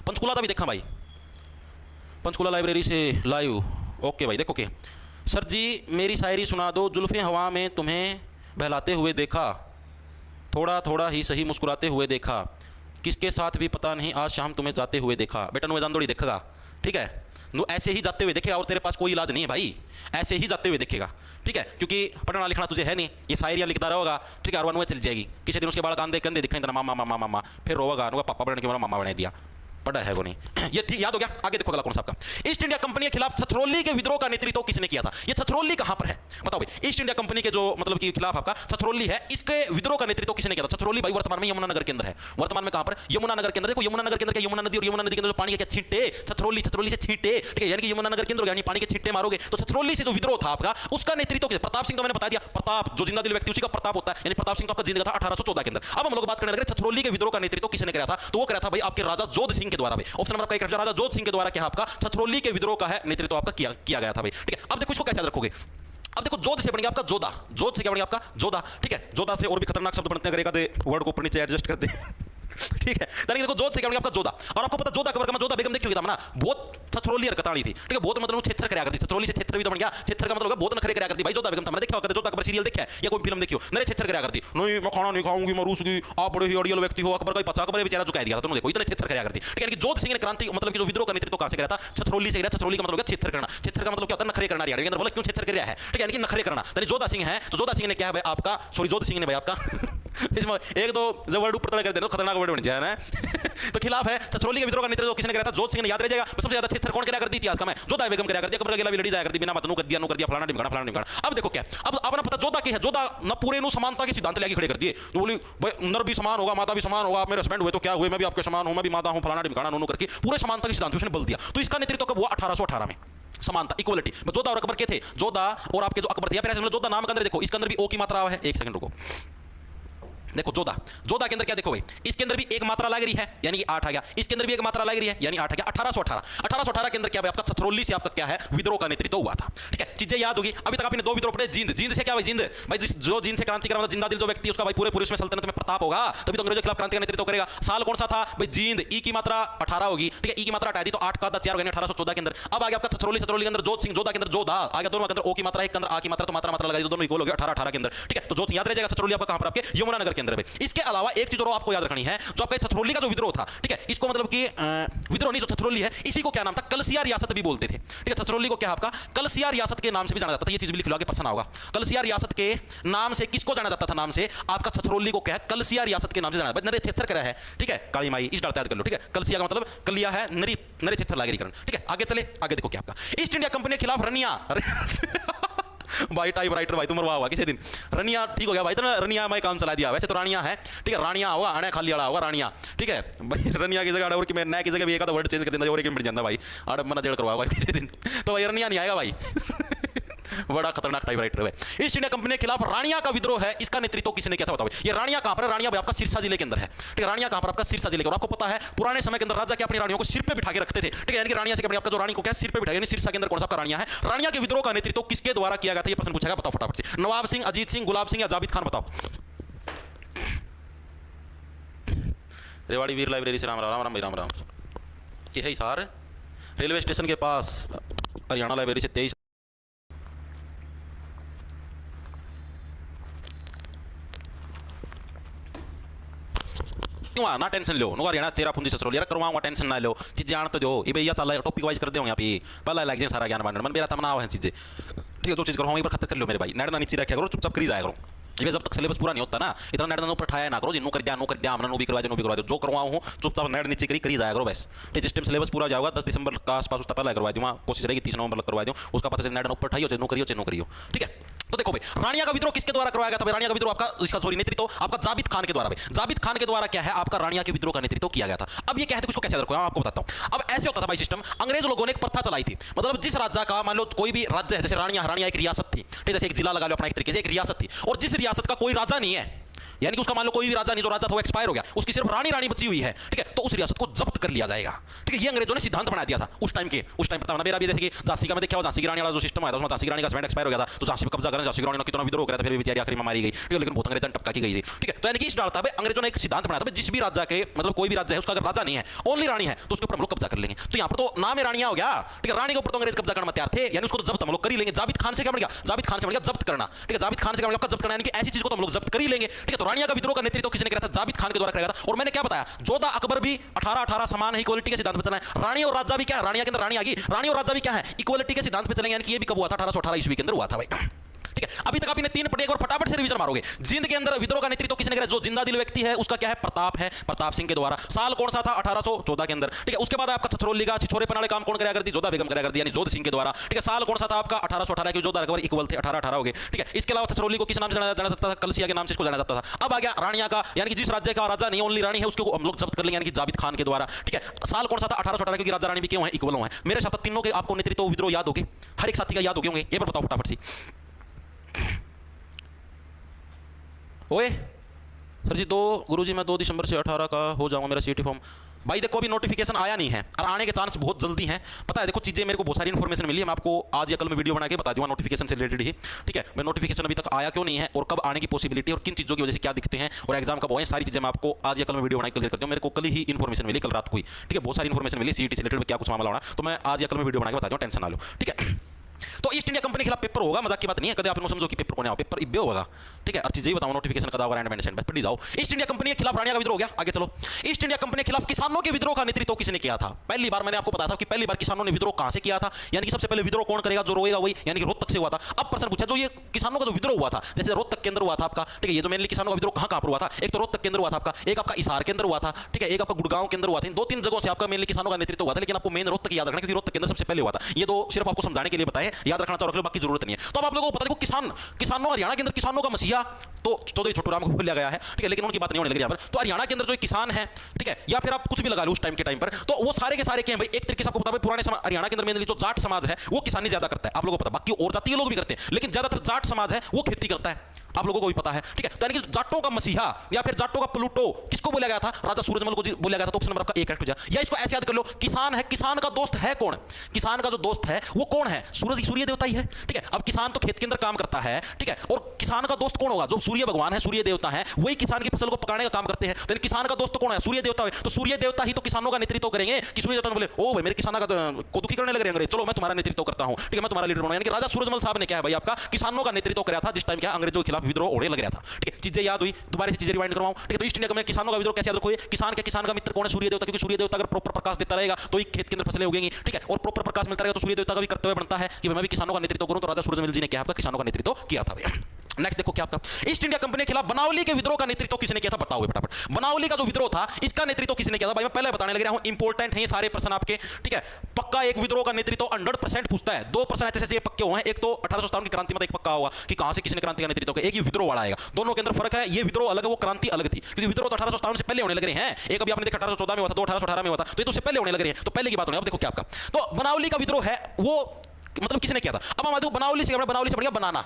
[SPEAKER 1] पंचकुला का भी देखा भाई, पंचकुला लाइब्रेरी से लाइव, ओके भाई। देखो के सर जी मेरी शायरी सुना दो, जुल्फे हवा में तुम्हें बहलाते हुए देखा, थोड़ा थोड़ा ही सही मुस्कुराते हुए देखा, किसके साथ भी पता नहीं आज शाम तुम्हें जाते हुए देखा। बेटा नुए जान दौड़ी देखेगा, ठीक है। नु ऐसे ही जाते हुए देखेगा, और तेरे पास कोई इलाज नहीं है भाई, ऐसे ही जाते हुए देखेगा, ठीक है। क्योंकि पढ़ना लिखना तुझे है नहीं, ये शायरियाँ लिखता रहेगा, ठीक है। और नुए चल जाएगी, किसी दिन उसके बाल कांधे कंधे दिखाई देना मामा मामा मामा, फिर रोगा नुआ पापा बनने के बाद मामा बना दिया, पढ़ा है वो नहीं। ये ठीक याद हो गया। आगे देखो अगला कौन सा आपका, ईस्ट इंडिया कंपनी के खिलाफ छछरौली के विद्रोह का नेतृत्व किसने किया था। ये छछरौली कहां पर है बताओ भाई, ईस्ट इंडिया कंपनी के जो मतलब के खिलाफ आपका छछरौली है, इसके विद्रोह का नेतृत्व किसने किया था। छछरौली भाई वर्तमान में यमुनानगर के अंदर है, वर्तमान में कहां पर, यमुनानगर के अंदर। देखो यमुनानगर के अंदर यमुना नदी, और यमुना नदी के अंदर पानी के क्या छींटे, छछरौली, छछरौली से छींटे, ठीक है। यानी कि यमुनानगर के अंदर यानी पानी के छींटे मारोगे, तो छछरौली से जो विद्रोह था आपका, उसका नेतृत्व किया। प्रताप सिंह तो मैंने बता दिया, प्रताप जो जिंदा दिल व्यक्ति उसी का प्रताप होता है, यानी प्रताप सिंह तो आपका जिंदा था 1814 के अंदर। अब हम लोग बात करने लगे छछरौली के विद्रोह का नेतृत्व किसने किया था, तो वो करा था भाई आपके राजा जोध सिंह के द्वारा भाई। ऑप्शन नंबर एक राजा जोध सिंह के द्वारा क्या आपका छछरौली के विद्रोह का है नेतृत्व आपका किया गया था भाई, ठीक है। अब देखो इसको कैसे याद रखोगे, अब देखो जोध से बन गया आपका जोधा, जोध से क्या बन गया आपका जोधा, ठीक है। जोधा से और भी खतरनाक शब्द बनते हैं, अगर एक वर्ड को ऊपर नीचे एडजस्ट कर दे ठीक है। यानी देखो जोध से क्या बन गया आपका जोधा, और आपको पता जोधा कबर का जोधा बेगम देखिए था ना, बहुत छछरौली हरकतानी थी, ठीक है। बहुत मतलब छेछर कराया करती, छछरौली से छेछर भी तो बन गया, छेछर का मतलब बहुत नखरे कराया करती भाई जोधा बेगम था। मैंने देखा होगा जोधा कबर सीरियल देखा है या कोई फिल्म देखियो, नरे छेछर कराया करती, नहीं मैं खाना नहीं खाऊंगी, मैं रूस की, आप बड़े ही अड़ियल व्यक्ति हो, अकबर का 50 अकबर बेचारा झुका दिया था, तुम देखो इतने छेछर कराया करती, ठीक है। यानी कि जोध सिंह ने क्रांति मतलब कि जो विद्रोह का नेतृत्व कहां से किया था, छछरौली से किया। छछरौली का मतलब छेछर करना, छेछर का मतलब क्या होता है, नखरे करना। यार अंदर बोला क्यों छेछर कर रहा है, ठीक है। यानी कि नखरे करना, यानी जोधा सिंह है, तो जोधा सिंह ने क्या है भाई आपका, सॉरी जोध सिंह ने भाई आपका इसमें एक दो जब वर्ड ऊपर कर देना खतरनाक वर्ड बन जाए ना तो खिलाफ है छछरौली के विद्रोह का नेतृत्व किसने किया था, जोध सिंह ने। याद रह जाएगा। सबसे ज्यादा छेछर कौन कराया करती थी, आज का मैं जोधा बेगम कराया करती, अकबर के लड़ी जाया करती, बिना मतनू कर दिया, नु कर दिया, फलाना ढिमकाना फलाना ढिमकाना। अब देखो क्या, अब आपने पता जोधा की है, जोधा न पूरे नु समानता के सिद्धांत लेके खड़े कर दिए, तो बोली भाई नर भी समान होगा, माता भी समान होगा, आप मेरे हस्बैंड हुए तो क्या हुए, मैं भी आपके समान हूं, मैं भी माता हूं, फलाना ढिमकाना नु करके पूरे समानता के सिद्धांत उसने बल दिया। तो इसका नेतृत्व कब हुआ, 1818 में, समानता इक्वलिटी। जोधा और अकबर के थे, जोधा और आपके जो अकबर थे, पहले जोधा नाम के अंदर देखो, इसके अंदर भी ओ की मात्रा है, एक सेकंड रुको, देखो जोधा, जोधा के अंदर क्या देखो भाई, इसके अंदर भी एक मात्रा लग रही है यानी कि 8 आ गया, इसके अंदर भी एक मात्रा लग रही है यानी 8 आ गया। 1818 के अंदर क्या भाई आपका छछरौली से आपका क्या है विद्रोह का नेतृत्व हुआ था, ठीक है। चीजें याद होगी। अभी तक आपने दो विद्रोह पढ़े, जींद, जींद से क्या भाई, जींद भाई जो जींद से क्रांति करा जिंदा दिल जो व्यक्ति उसका भाई पूरे पूरे उसमें सल्तनत में प्रताप होगा, तभी तो अंग्रेजों के खिलाफ क्रांति का नेतृत्व करेगा। साल कौन सा था भाई, जींद, ई की मात्रा 18 होगी, ठीक है। ई की मात्रा हटा दी तो 8 का 4 हो गया 1814 के अंदर। अब आ गया आपका छछरौली, छछरौली के अंदर जोध सिंह, जोधा के अंदर जोधा आ गया, दोनों के अंदर ओ की मात्रा एक के अंदर आ की मात्रा, तो मात्रा लगा दी, दोनों इक्वल हो गया 18 के अंदर, ठीक है। तो जोध सिंह याद रह जाएगा। छछरौली आपका कहां पर, आपके यमुनानगर के अंदर है। इसके अलावा एक चीज और आपको याद रखनी है, जो आपका छछरौली का जो विद्रोह था, ठीक है, इसको मतलब कि विद्रोह नहीं, जो छछरौली है इसी को क्या नाम था, कलसिया रियासत भी बोलते थे, ठीक है। छछरौली को क्या आपका कलसिया रियासत के नाम से भी जाना जाता था, ये चीज भी लिख लो, आगे प्रश्न होगा। कलसिया रियासत के नाम से किसको जाना जाता था, नाम से आपका छछरौली को क्या है, कलसिया रियासत के नाम से जाना जाता है। नरे छेछर करा है, ठीक है, काली माई इस डालते याद कर लो, ठीक है। कलसिया का मतलब कलिया है, नरी नरे छेछर लागरीकरण, ठीक है। आगे चले, आगे देखो क्या आपका ईस्ट इंडिया कंपनी के खिलाफ रनिया भाई टाइप राइटर भाई तुम मरवा हुआ किसी दिन, रनिया ठीक हो गया भाई, तो रनिया मैं काम चला दिया, वैसे तो रानिया है, ठीक है। रानिया होगा, आने खाली आड़ा होगा रानिया, ठीक है भाई। रनिया की जगह और कि मैं नया की जगह भी एक आधा वर्ड चेंज कर देना और एक मिल जाता भाई, आड़ मना जेड़ करवा भाई किसी दिन, तो भाई रनिया नहीं आएगा भाई बड़ा खतरनाक टाइप राइटर है। ईस्ट इंडिया कंपनी के खिलाफ रानिया का विद्रोह है, इसका नेतृत्व किसने किया था बताओ। ये रानिया कहां पर है, रानिया भाई आपका सिरसा जिले के अंदर है, ठीक है। रानिया कहां पर आपका सिरसा जिले के, और आपको पता है पुराने समय के अंदर राजा के अपनी रानियों को सिर पे बिठा के रखते थे, ठीक है। यानी कि रानिया से आपका जो रानी को क्या सिर पे बिठा, यानी सिरसा के अंदर कौन सा आपका रानिया है। रानिया के विद्रोह का नेतृत्व किसके द्वारा किया गया था, ये प्रश्न पूछा गया, बताओ फटाफट से। नवाब सिंह, अजीत सिंह, गुलाब सिंह या जाबिद खान, बताओ। रेवाड़ी वीर लाइब्रेरी से राम राम राम भाई, राम राम। ये है हिसार रेलवे स्टेशन के पास, हरियाणा लाइब्रेरी से 23। ना टेंशन लो, नो हरियाणा चेहरा पुंजी छछरौली यार करवाऊंगा, टेंशन ना लो, चीजें जान तो दो, ये भैया चल रहा टॉपिक वाइज कर दे यहाँ पे, पहला लग जाए सारा ज्ञान बांटने, मन मेरा तमना है चीजें, ठीक है। जो चीज करो वहीं पर खत्म कर लो मेरे भाई, नड़ना नीचे रखा करो, चुपचाप करी जाया करो, जब तक सिलेबस पूरा नहीं होता ना, इतना नेट ऊपर उठाया ना करो जी, नो कर दिया हमने, नो भी करवा दो, जो करवाऊँ हूँ चुपचाप नेट नीचे करी जाया करो बस। ठीक, जिस टाइम सिलेबस पूरा जाएगा 10 दिसंबर का आसपास उसका पहले करवा दूँ, कोशिश रहेगी 30 नवंबर तक करवा दूँ, उसका पता चले नेट ऊपर उठाइयो चाहे नो करियो। ठीक है, तो देखो भाई रानिया का विद्रोह किसके द्वारा करवाया गया था भाई? रानिया का विद्रोह आपका इसका सॉरी नेतृत्व आपका जाबित खान के द्वारा। भाई जाबित खान के द्वारा क्या है आपका रानिया के विद्रोह का नेतृत्व किया गया था। अब ये कहते उसको कैसे रखो, मैं आपको बताता हूं। अब ऐसे होता था भाई सिस्टम, अंग्रेज लोगों ने एक प्रथा चलाई थी, मतलब जिस राज्य का मान लो कोई भी राज्य है, जैसे रानिया एक रियासत थी, ठीक, जैसे एक जिला लगा लो अपना, एक तरीके से एक रियासत थी, और जिस रियासत का कोई राजा नहीं है, यानी कि उसका मान लो कोई भी राजा नहीं, जो राजा था वो एक्सपायर हो गया, उसकी सिर्फ रानी बची हुई है, ठीक है, तो उस रियासत को जब्त कर लिया जाएगा। ठीक है, ये अंग्रेजों ने सिद्धांत बना दिया था उस टाइम पता ना मेरा भी, जैसे कि झांसी का मैं देखा, झांसी की रानी वाला जो सिस्टम आया था, उसमें झांसी की रानी का हस्बैंड एक्सपायर हो गया था, तो झांसी पे कब्जा करना, झांसी की रानी ने कितना विद्रोह करा था, फिर बेचारी आखिरी में मारी गई। ठीक है, लेकिन बहुत अंग्रेजों ने टपका की गई थी। ठीक है, तो यानी कि इस डालता है अंग्रेजों ने एक सिद्धांत बनाया था, जिस भी राज्य के मतलब कोई भी राज्य है उसका अगर राजा नहीं है, ओनली रानी है, तो उसके ऊपर हम लोग कब्जा कर लेंगे। तो यहाँ पर तो नाम है रानिया हो गया। ठीक है, रानी के ऊपर तो अंग्रेज कब्जा करने में तैयार थे, यानी उसको तो जब्त हम लोग कर ही लेंगे। जाबित खान से क्या बन गया? जाबित खान से बन गया जब्त करना। ठीक है, जाबित खान से क्या बन गया? जब्त करना, यानी कि ऐसी चीज को तो हम लोग जब्त कर ही लेंगे। ठीक है, तो रानिया का विद्रोह का नेतृत्व किसने किया था? जाबित खान के द्वारा किया था। और मैंने क्या बताया, जोधा अकबर भी 18-18 समान है, इक्वलिटी के सिद्धांत पे चला है। रानी और राजा भी क्या है? रानिया के अंदर रानी आ गई, रानी और राजा भी क्या है? इक्वलिटी के सिद्धांत पे चलेंगे, यानी कि ये भी कब हुआ था? 1818 ईस्वी के अंदर हुआ था भाई। ठीक है, अभी तक आपने 3 पढ़े, एक बार फटाफट से रिवीजन मारोगे। जिंद के अंदर विद्रोह का नेतृत्व किसने किया? जो जिंदा दिल व्यक्ति है उसका क्या है? प्रताप है, प्रताप सिंह के द्वारा। साल कौन सा था? 1814 के अंदर। ठीक है, उसके बाद आपका छछरौली का छिछोरे पनाले काम कौन कराया करती? जोधा बेगम कराया करती, यानी जोध सिंह के द्वारा। ठीक है, साल कौन सा था आपका? 1818 के जोधा अकबर इक्वल थे, 18-18 हो गए। ठीक है, इसके अलावा छछरौली को किस नाम से जाना जाता था? कलसिया के नाम से इसको जाना जाता था। अब आ गया रानिया का, यानी कि जिस राज्य का राजा नहीं ओनली रानी है उसको हम लोग जब्त कर लेंगे, यानी कि जाबित खान के द्वारा। ठीक है, साल कौन सा था? 1818, क्योंकि राजा रानी भी क्यों है? इक्वल है। मेरे साथ तीनों के आपको नेतृत्व विद्रोह याद होंगे, हर एक साथी का याद होंगे, ये बताओ फटाफट से। ओए सर जी, 2 गुरुजी मैं 2 दिसंबर से 18 का हो जाऊंगा मेरा सीटी फॉर्म। भाई देखो अभी नोटिफिकेशन आया नहीं है और आने के चांस बहुत जल्दी हैं। पता है, देखो चीज़ें मेरे को बहुत सारी इन्फॉर्मेशन मिली है, मैं आपको आज या कल में वीडियो बना के बता दूंगा नोटिफिकेशन से रिलेटेड ही। ठीक है, मैं नोटिफिकेशन अभी तक आया क्यों नहीं है और कब आने की पॉसिबिलिटी और किन चीज़ों की वजह से क्या दिखते हैं और एग्जाम कब हुए, सारी चीज़ें मैं आपको आज या कल में वीडियो बना के क्लियर करती हूँ। मेरे को कल ही इन्फॉर्मेशन मिली, कल रात को ही। ठीक है, बहुत सारी इन्फॉर्मेशन मिली सीईटी से रिलेटेड क्या कुछ मामला होना, तो मैं आज या कल में वीडियो बना के बता दूँ, टेंशन ना लो। ठीक है, तो ईस्ट इंडिया कंपनी के खिलाफ पेपर होगा, मजाक की बात नहीं है, कभी आप समझो कि पेपर कौन है, पेपर इब्बे होगा। ठीक है, और चीजें बताऊं नोटिफिकेशन कदा होगा, एंड मेंशन पढ़ जाओ। ईस्ट इंडिया कंपनी के खिलाफ रानिया का विद्रोह हो गया। आगे चलो, ईस्ट इंडिया कंपनी के खिलाफ किसानों के विद्रोह का नेतृत्व किसने किया था? पहली बार मैंने आपको बताया था कि पहली बार किसानों ने विद्रोह कहां से किया था, यानी कि सबसे पहले विद्रोह कौन करेगा? जो रोएगा वही, यानी कि रोहतक से हुआ था। अब प्रश्न पूछा, जो ये किसानों का जो विद्रोह हुआ था, जैसे रोहतक के अंदर हुआ था आपका, ठीक है, ये जो मेनली किसानों का विद्रोह कहां पर हुआ था? एक तो रोहतक के अंदर हुआ था आपका, एक आपका हिसार के अंदर हुआ था, ठीक है, एक आपका गुड़गांव के अंदर हुआ था। इन 2-3 जगहों से आपका मेनली किसानों का नेतृत्व हुआ था, लेकिन आपको मेन रोहतक याद रखना, क्योंकि रोहतक के अंदर सबसे पहले हुआ था। ये दो सिर्फ आपको समझाने के लिए बताए, याद रखना चाहो, बाकी जरूरत नहीं है। तो आप लोगों को पता देखो, किसानों हरियाणा के अंदर किसानों का मसीहा तो चौधरी छोटू राम को बोला गया है। ठीक है, लेकिन उनकी बात नहीं होने लगी यहाँ पर। तो हरियाणा के अंदर जो किसान है, ठीक है, या फिर आप कुछ भी लगा लो उस टाइम के टाइम पर, तो वो सारे के सारे क्या है भाई? एक तरीके से आपको पता है पुराने समय हरियाणा के अंदर मेनली जो जाट समाज है वो किसानी ज्यादा करता है, आप लोगों को पता। बाकी और जातीय लोग भी करते हैं, लेकिन ज्यादातर जाट समाज है वो खेती करता है, आप लोगों को भी पता है। ठीक है, तो यानी कि जाटों का मसीहा या फिर जाटों का प्लूटो किसको बोला गया था? राजा सूरजमल को बोला गया था। तो ऑप्शन नंबर आपका ए करेक्ट हो जाए। या इसको ऐसे याद कर लो, किसान है, किसान का दोस्त है कौन? किसान का जो दोस्त है वो कौन है? सूर्य देवता ही है। ठीक है, अब किसान तो खेत के अंदर काम करता है, ठीक है, और किसान का दोस्त कौन होगा? जो सूर्य भगवान है, सूर्य देवता है, वही किसान की फसल को पकाने का काम करते हैं। तो किसान का दोस्त कौन है? सूर्य देवता है। तो सूर्य देवता ही तो किसानों का नेतृत्व करेंगे कि सूर्य देवता बोले ओ भाई मेरे किसानों को दुखी करने लग रहे हैं, चलो मैं तुम्हारा नेतृत्व करता हूं, ठीक है, मैं तुम्हारा लीडर बनूंगा। यानी कि राजा सूरजमल साहब ने क्या है भाई आपका किसानों का नेतृत्व कराया था, जिस टाइम क्या अंग्रेजों के खिलाफ विद्रोह होने लग रहा था। ठीक है, चीजें याद हुई, दोबारा से चीजें रिवाइंड करवाऊं। ठीक है, तो ईस्ट इंडिया कंपनी किसानों का विद्रोह कैसे याद रखोगे? किसान का मित्र कौन है? सूर्य देवता, क्योंकि सूर्य देवता अगर प्रॉपर प्रकाश देता रहेगा तो ही खेत के अंदर फसलें उगेंगी। ठीक है, और प्रॉपर प्रकाश मिलता रहेगा तो सूर्य देवता का भी कर्तव्य बनता है कि मैं भी किसानों का नेतृत्व करूं। तो राजा सूरजमल जी ने क्या आपका किसानों का नेतृत्व किया था भैया। नेक्स्ट देखो क्या आपका ईस्ट इंडिया कंपनी के खिलाफ बनावली के विद्रोह का नेतृत्व किसने किया था? बताओ फटाफट। बनावली का जो विद्रोह था इसका नेतृत्व किसने किया था? भाई मैं पहले बताने लग रहा हूं, इंपॉर्टेंट है ये सारे प्रश्न आपके। ठीक है, पक्का एक विद्रोह का नेतृत्व 100% पूछता है। 2 प्रश्न ऐसे पक्के हुए हैं, एक तो 1857 की क्रांति में एक पक्का होगा कि कहां से किसने क्रांति का नेतृत्व किया, एक ही विद्रोह वाला आएगा। दोनों के अंदर फर्क है, ये विद्रोह अलग है, वो क्रांति अलग थी, क्योंकि विद्रोह तो 1857 से पहले होने लग रहे हैं। एक अभी आपने देखा 1814 में हुआ था, 1818 में हुआ था, तो ये तो उससे पहले होने लग रहे हैं, तो पहले की बात होनी। अब देखो क्या आपका तो बनावली का विद्रोह है वो मतलब किसने किया था? अब हम देखो बनावली से बढ़ गया बनाना।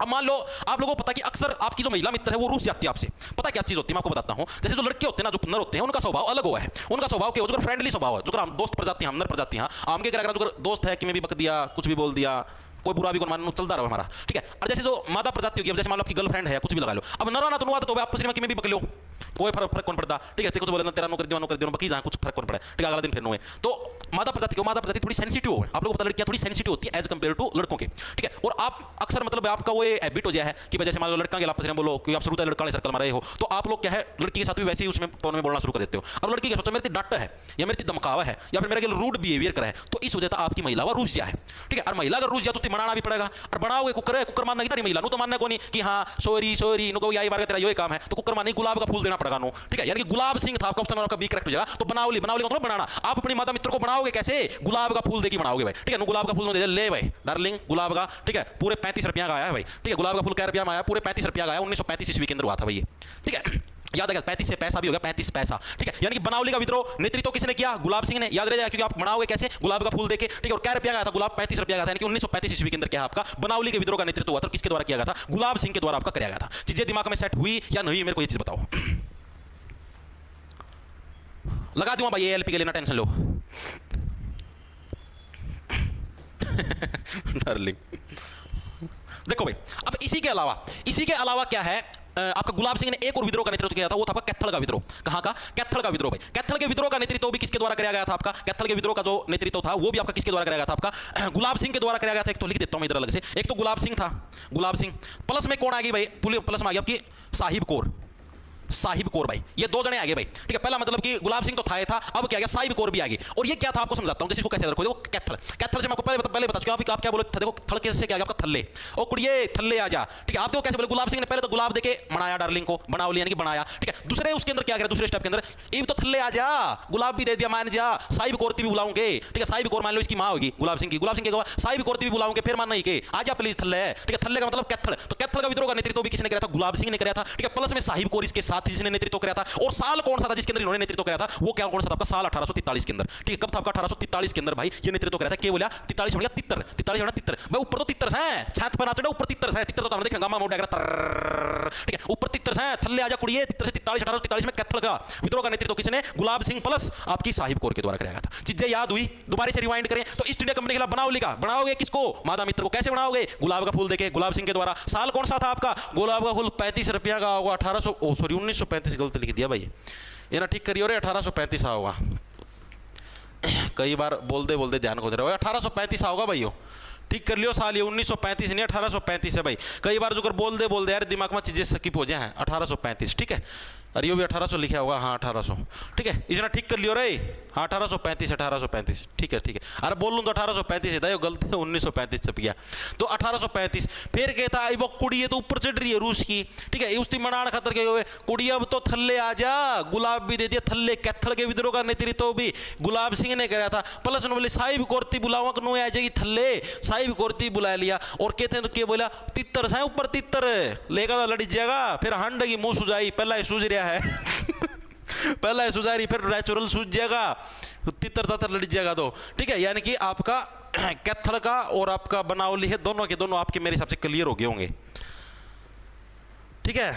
[SPEAKER 1] अब मान लो आप लोगों को पता है कि अक्सर आपकी जो महिला मित्र है वो रूस जाती है आपसे। पता है क्या चीज होती है? मैं आपको बताता हूं। जैसे जो लड़के होते हैं ना, जो नर होते हैं, उनका स्वभाव अलग हुआ है। उनका स्वभाव क्या? जो फ्रेंडली स्वभाव है, जो हम दोस्त प्रजाति हमनर प्रजाति। हाँ, आम के क्या जो दोस्त है कि मैं भी बक दिया, कुछ भी बोल दिया, कोई बुरा भी कौन मान चलता रहा हमारा। ठीक है, और जैसे जो मादा प्रजाति होगी, अब जैसे मान लो आपकी गर्लफ्रेंड है, कुछ भी लगा लो, अब नरा ना तो आपस में कि मैं भी बक लो, कोई फर्क कौन पड़ता, ठीक है। कुछ बोले ना तेरा नौकर दियो बाकी जहाँ कुछ फर्क कौन पड़े, ठीक है। अगला दिन फिर नो है। तो मादा प्रजाति थोड़ी सेंसिटिव है, आप लोगों को पता लड़कियां थोड़ी सेंसिटिव होती है एज कंपेयर टू लड़कों के, ठीक है। और आप अक्सर मतलब आपका वो हैबिट हो जाए है कि जैसे मान लो लड़का के आपस में बोलो कि आप शुरू से लड़का वाले सर्कल में रहे हो, तो आप लोग क्या है लड़की के साथ भी वैसे ही उसमें टोन में बोलना शुरू कर देते हो। अब लड़की क्या सोचो मेरे डट है या मेरे धमकावा है या फिर मेरे रूड बिहेवियर करा है, तो इस वजह से आपकी महिला रूस जा है, ठीक है। और महिला अगर रूस जा तो उसकी मनाना भी पड़ेगा, और बनाओगे कुकर मारना की महिला तो मानना को नहीं कि हाँ सॉरी नो आई बार तेरा ये काम है, तो कुकर मारने गुलाब का फूल देना पड़ेगा नो, ठीक है। यानी कि गुलाब सिंह था आपका ऑप्शन, आपका बी करेक्ट हो जाएगा। तो बनावली मतलब बनाना, आप अपनी माता मित्र को बनाओगे कैसे, गुलाब का फूल देके बनाओगे भाई, ठीक है। गुलाब का फूल ले भाई डार्लिंग गुलाब का, ठीक है, पूरे 35 रुपया का आया है भाई, ठीक है। गुलाब का फूल कै रुपया में आया, पूरे 35 रुपया का आया, 1935 ईस्वी के अंदर हुआ था भाई, ठीक है। याद है 35 से पैसा भी हो गया, 35 पैसा, ठीक है। यानी कि बनावली का विद्रोह नेतृत्व किसने किया, गुलाब सिंह ने, याद रह जाएगा क्योंकि आप बनाओगे कैसे गुलाब का फूल देके, ठीक है। और कै रुपया का था गुलाब, 35 रुपया का था, यानी कि 1935 ईस्वी के अंदर क्या आपका बनावली के विद्रोह का नेतृत्व हुआ था, किसके द्वारा किया गया था, गुलाब सिंह के द्वारा आपका किया गया था। चीजें दिमाग में सेट हुई या नहीं, मेरे को ये चीज बताओ। लगा दूंगा भाई एएलपी के लिए, ना टेंशन लो डार्लिंग। देखो भाई अब इसी के अलावा क्या है, आपका गुलाब सिंह ने एक और विद्रोह का नेतृत्व किया था, वो था आपका कैथल का विद्रोह। कहां का, कैथल का विद्रोह भाई। कैथल के विद्रोह का नेतृत्व भी किसके द्वारा किया गया था आपका, कैथल के विद्रोह का जो नेतृत्व था वो भी आपका किसके द्वारा किया गया था, आपका गुलाब सिंह के द्वारा किया गया था। एक तो लिख देता हूं इधर अलग से, एक तो गुलाब सिंह था, गुलाब सिंह प्लस में कौन आ गई भाई, प्लस में आ गई आपकी साहिब कौर भाई, ये दो जने आ गए भाई, ठीक है। पहला मतलब कि गुलाब सिंह तो था, अब क्या गया साहिब कौर भी आ गई। और ये क्या था आपको समझाता हूं, जैसे इसको कैसे रखो, देखो कैथल से मैं आपको पहले बता चुका हूं, आप क्या बोले थे, देखो थल कैसे क्या गया आपका थल्ले, ओ कुड़िए थल्ले आ जा, ठीक है। आप देखो कैसे बोले, गुलाब सिंह ने पहले तो गुलाब देके बनाया डार्लिंग को, बनावली यानी कि बनाया, ठीक है। दूसरे उसके अंदर क्या करा, दूसरे स्टेप के अंदर ये तो थल्ले आ जा, गुलाब भी दे दिया, मान जा, साहिब कौरती भी बुलाऊंगे, ठीक है। साहिब कौर मान लो इसकी मां होगी गुलाब सिंह की साहिब कौरती भी बुलाऊंगे, फिर मानना ही के आजा प्लीज थल्ले, ठीक है। थल्ले का मतलब कैथल, तो कैथल का विद्रोह का नेतृत्व भी किसने किया था, गुलाब सिंह ने किया था, ठीक है। प्लस में साहिब कौर इसके साथ जिसने नेतृत्व किया था। और साल कौन सा था जिसके अंदर इन्होंने नेतृत्व किया था, वो क्या कौन सा था आपका, साल 1843 के अंदर, ठीक है। कब था आपका 1843 के अंदर भाई ये नेतृत्व किया था, क्या बोला 43 बन गया तितर, 43 बना तितर भाई, ऊपर तो तितर है, छत पर ना चढ़े ऊपर तितर है, तितर तो हमने देखा गामा मोड़ डायग्राम, ठीक है। ऊपर तितर है, थल्ले आजा कुड़िए, तितर से 43 1843 में कैथल का विद्रोह का नेतृत्व किसने, गुलाब सिंह प्लस आपकी साहिब कौर के द्वारा किया गया था। चीजें याद हुई, दोबारा से रिवाइंड करें तो ईस्ट इंडिया कंपनी के खिलाफ बनाओ लिखा, बनाओगे किसको, मादा मित्र को, कैसे बनाओगे, गुलाब का फूल देके, गुलाब सिंह के द्वारा। साल कौन सा था आपका, गुलाब का फूल 35 रुपया का होगा, 1935 गलत लिख दिया भाई, ये ना ठीक करिए, 1835 होगा, कई बार बोलते ध्यान खो दे रहा है, 1835 होगा भाई, ठीक कर लियो साल, ये 1935 नहीं 1835 है भाई। कई बार जो बोल दे यार दिमाग में चीजें स्किप हो जाए, 1835 ठीक है। अरे ये भी 1800 लिखा होगा, हाँ 1800 ठीक है, इतना ठीक कर लियो रे, हाँ 1835 ठीक है। अरे बोल लूँ तो 1835 था, गलत है 1935 छप गया, तो 1835। फिर कहता है वो कुड़ी तो ऊपर चढ़ रही है रूस की, ठीक है। उसकी मनान खतर के हुए कुड़ी अब तो थल्ले आ जा, गुलाब भी दे दिया थल्ले, कैथल के विद्रोह का नेतृत्व भी गुलाब सिंह ने कराया था। प्लस बोले साहिब कौरती बुलावा नो आ जाएगी थल्ले, साहिब कौरती बुला लिया। और कहते हैं तो क्या बोला, तितर है ऊपर तितर लेगा लड़ी जाएगा, फिर हंड की मुंह सुझाई, पहला ही सूझ रहा है पहला है सुजारी, फिर नेचुरल सूझ जाएगा, तितर तातर लड़ जाएगा, तो ठीक है। यानी कि आपका कैथल का और आपका बनावली है, दोनों के दोनों आपके मेरे हिसाब से क्लियर हो गए होंगे, ठीक है।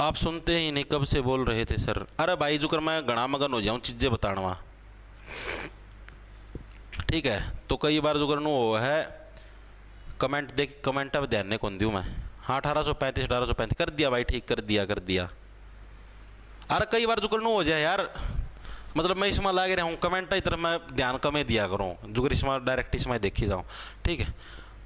[SPEAKER 1] आप सुनते ही नहीं, कब से बोल रहे थे सर। अरे भाई जुकर मैं गणा मगन हो जाऊं चीजें बताना, ठीक है। तो कई बार जुकर नो है कमेंट देख, कमेंट अब ध्यान कौन दूँ मैं, हाँ 1835 कर दिया भाई, ठीक कर दिया। अरे कई बार जुकर नो हो जाए यार, मतलब मैं इसमें लागे रहा हूँ कमेंट इधर मैं ध्यान कमे दिया करूँ, जुगर इसमें डायरेक्ट इसमें देखी जाऊँ, ठीक है।